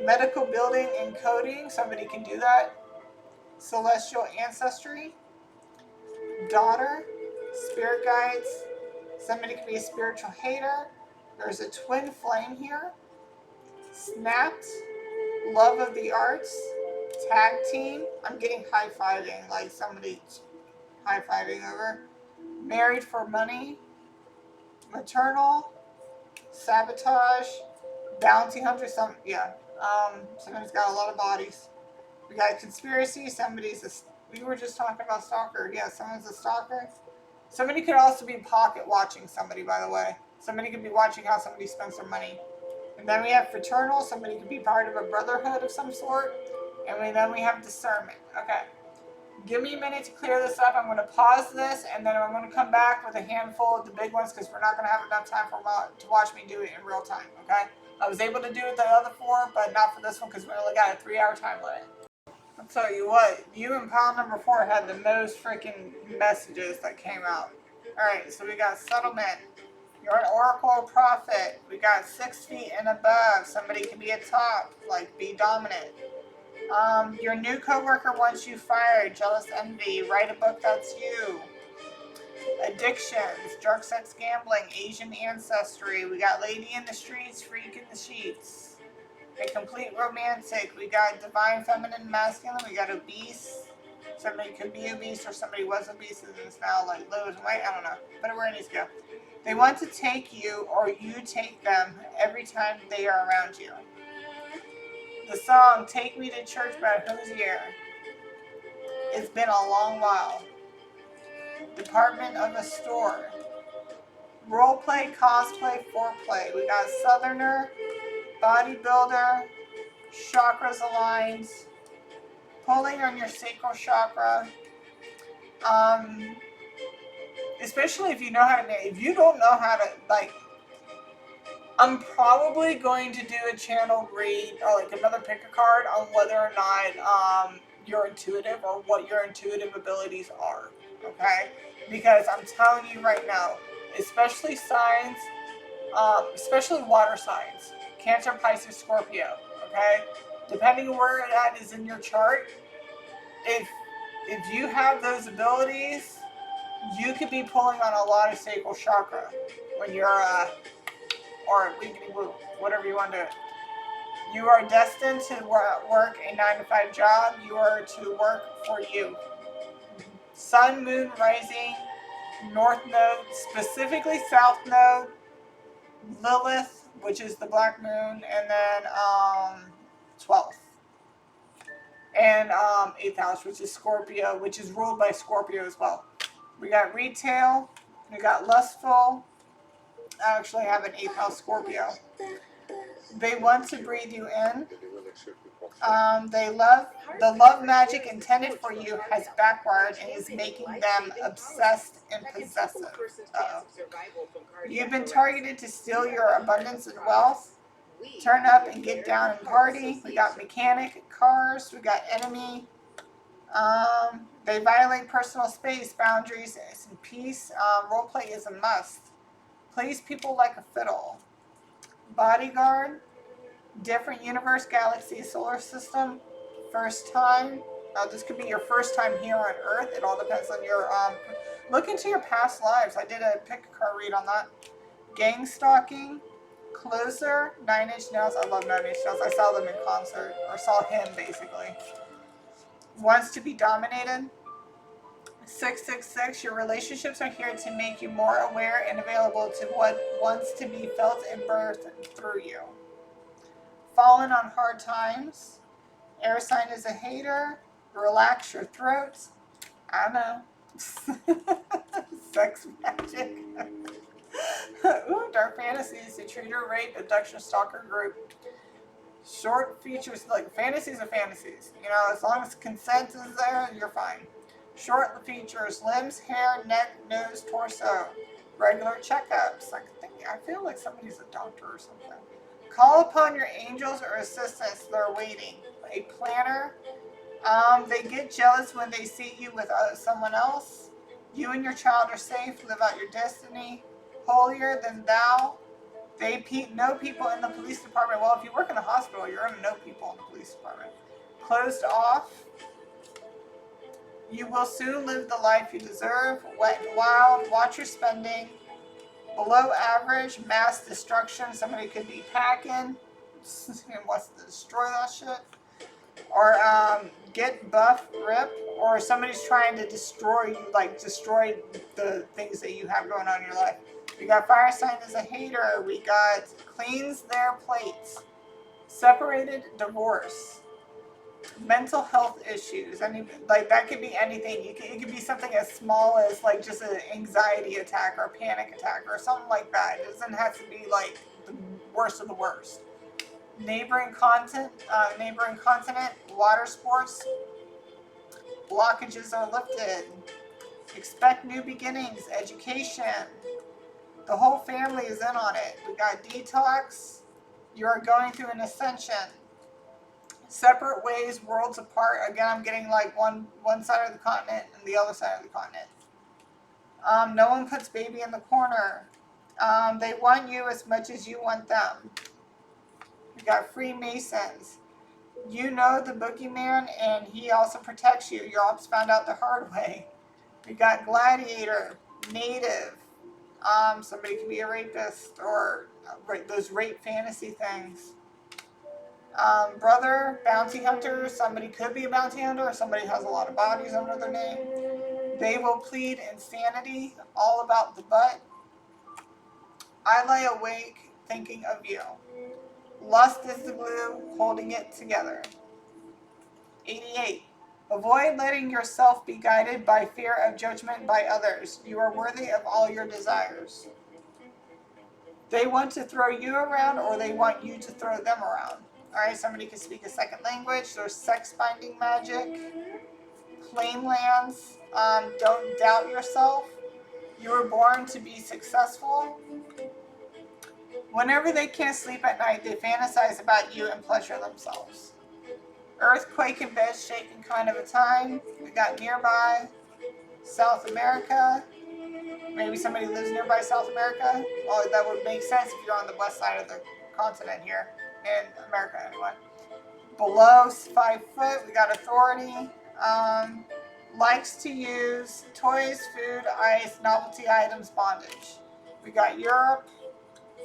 Medical building and coding. Somebody can do that. Celestial ancestry. Daughter. Spirit guides. Somebody could be a spiritual hater. There's a twin flame here. Snapped. Love of the arts. Tag team. I'm getting high-fiving, like somebody high-fiving over. Married for money. Maternal. Sabotage. Bounty hunter. Somebody's got a lot of bodies. We got conspiracy. We were just talking about stalker. Yeah, someone's a stalker. Somebody could also be pocket watching somebody, by the way. Somebody could be watching how somebody spends their money. And then we have fraternal. Somebody could be part of a brotherhood of some sort. And then we have discernment. Okay. Give me a minute to clear this up. I'm going to pause this, and then I'm going to come back with a handful of the big ones because we're not going to have enough time to watch me do it in real time, okay? I was able to do the other 4, but not for this one because we only got a 3-hour time limit. I'll tell you what, you and pile number 4 had the most freaking messages that came out. Alright, so we got settlement. You're an oracle prophet. We got 6 feet and above. Somebody can be a top, like be dominant. Your new coworker wants you fired. Jealous envy. Write a book that's you. Addictions. Drug, sex, gambling. Asian ancestry. We got lady in the streets. Freak in the sheets. A complete romantic. We got divine feminine masculine. We got obese. Somebody could be obese or somebody was obese and is now like lose weight. I don't know. But where it needs to go. They want to take you or you take them every time they are around you. The song Take Me to Church by Hosier. It's been a long while. Department of a store. Roleplay, cosplay, foreplay. We got Southerner, bodybuilder, chakras aligned, pulling on your sacral chakra. Especially if you know how to, if you don't know how to, like, I'm probably going to do a channel read or like another pick a card on whether or not you're intuitive or what your intuitive abilities are. Okay? Because I'm telling you right now, especially signs, especially water signs, Cancer, Pisces, Scorpio. Okay? Depending on where that is in your chart, if you have those abilities, you could be pulling on a lot of sacral chakra when you're or whatever you want to do. You are destined to work a 9-to-5 job. You are to work for you. Sun, moon, rising, north node, specifically south node, Lilith, which is the black moon, and then 12th. And 8th house, which is Scorpio, which is ruled by Scorpio as well. We got retail. We got lustful. I actually have an 8th house Scorpio. They want to breathe you in. The love magic intended for you has backwired and is making them obsessed and possessive. You've been targeted to steal your abundance and wealth. Turn up and get down and party. We got mechanic, cars. We got enemy. They violate personal space, boundaries, and peace. Roleplay is a must. Plays people like a fiddle. Bodyguard. Different universe, galaxy, solar system. First time. This could be your first time here on Earth. It all depends on your look into your past lives. I did a pick a card read on that. Gang stalking. Closer. 9 Inch Nails. I love 9 Inch Nails. I saw them in concert, or saw him basically. Wants to be dominated. 666. Your relationships are here to make you more aware and available to what wants to be felt and birthed through you. Fallen on hard times. Air sign is a hater. Relax your throat. I know. Sex magic. Ooh, dark fantasies. Intruder, rape, abduction, stalker group. Short features, like fantasies are fantasies. You know, as long as consent is there, you're fine. Short features: limbs, hair, neck, nose, torso. Regular checkups. I feel like somebody's a doctor or something. Call upon your angels or assistants. They're waiting. A planner. They get jealous when they see you with someone else. You and your child are safe. Live out your destiny. Holier than thou. They know people in the police department. Well, if you work in the hospital, you're going to know people in the police department. Closed off. You will soon live the life you deserve. Wet and wild. Watch your spending. Below average. Mass destruction. Somebody could be packing and wants to destroy that shit. Or get buff, rip. Or somebody's trying to destroy you, like destroy the things that you have going on in your life. We got fire sign as a hater. We got cleans their plates. Separated, divorce. Mental health issues. I mean, like that could be anything. It could be something as small as like just an anxiety attack or a panic attack or something like that. It doesn't have to be like the worst of the worst. Neighboring continent, water sports. Blockages are lifted. Expect new beginnings. Education. The whole family is in on it. We got detox. You are going through an ascension. Separate ways, worlds apart. Again, I'm getting like one side of the continent and the other side of the continent. No one puts baby in the corner. They want you as much as you want them. We got Freemasons. You know the boogeyman and he also protects you. Your ops found out the hard way. We got gladiator, native. Somebody could be a rapist or those rape fantasy things. Brother, bounty hunter. Somebody could be a bounty hunter or somebody has a lot of bodies under their name. They will plead insanity, all about the butt. I lie awake thinking of you. Lust is the glue holding it together. 88. Avoid letting yourself be guided by fear of judgment by others. You are worthy of all your desires. They want to throw you around or they want you to throw them around. Alright, somebody can speak a second language. There's sex binding magic. Plain lands. Don't doubt yourself. You were born to be successful. Whenever they can't sleep at night, they fantasize about you and pleasure themselves. Earthquake and bed shaking kind of a time. We got nearby. South America. Maybe somebody lives nearby South America. Well, that would make sense if you're on the west side of the continent here. In America, anyway. Below 5 foot, we got authority. Likes to use toys, food, ice, novelty items, bondage. We got Europe.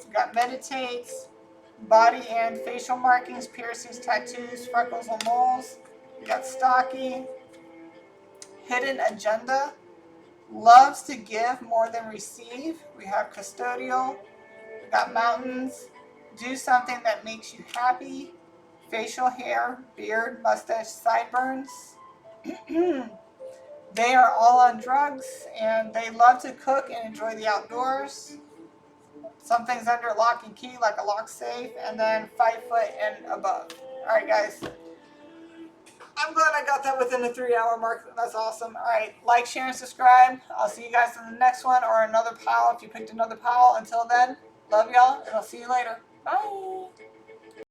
We got meditates. Body and facial markings, piercings, tattoos, freckles, or moles. We got stalking. Hidden agenda. Loves to give more than receive. We have custodial. We got mountains. Do something that makes you happy. Facial hair, beard, mustache, sideburns. They are all on drugs and they love to cook and enjoy the outdoors. Something's under lock and key, like a lock safe, and then 5 foot and above. All right, guys. I'm glad I got that within the 3-hour mark. That's awesome. All right, like, share, and subscribe. I'll see you guys in the next one or another pile if you picked another pile. Until then, love y'all, and I'll see you later. Bye.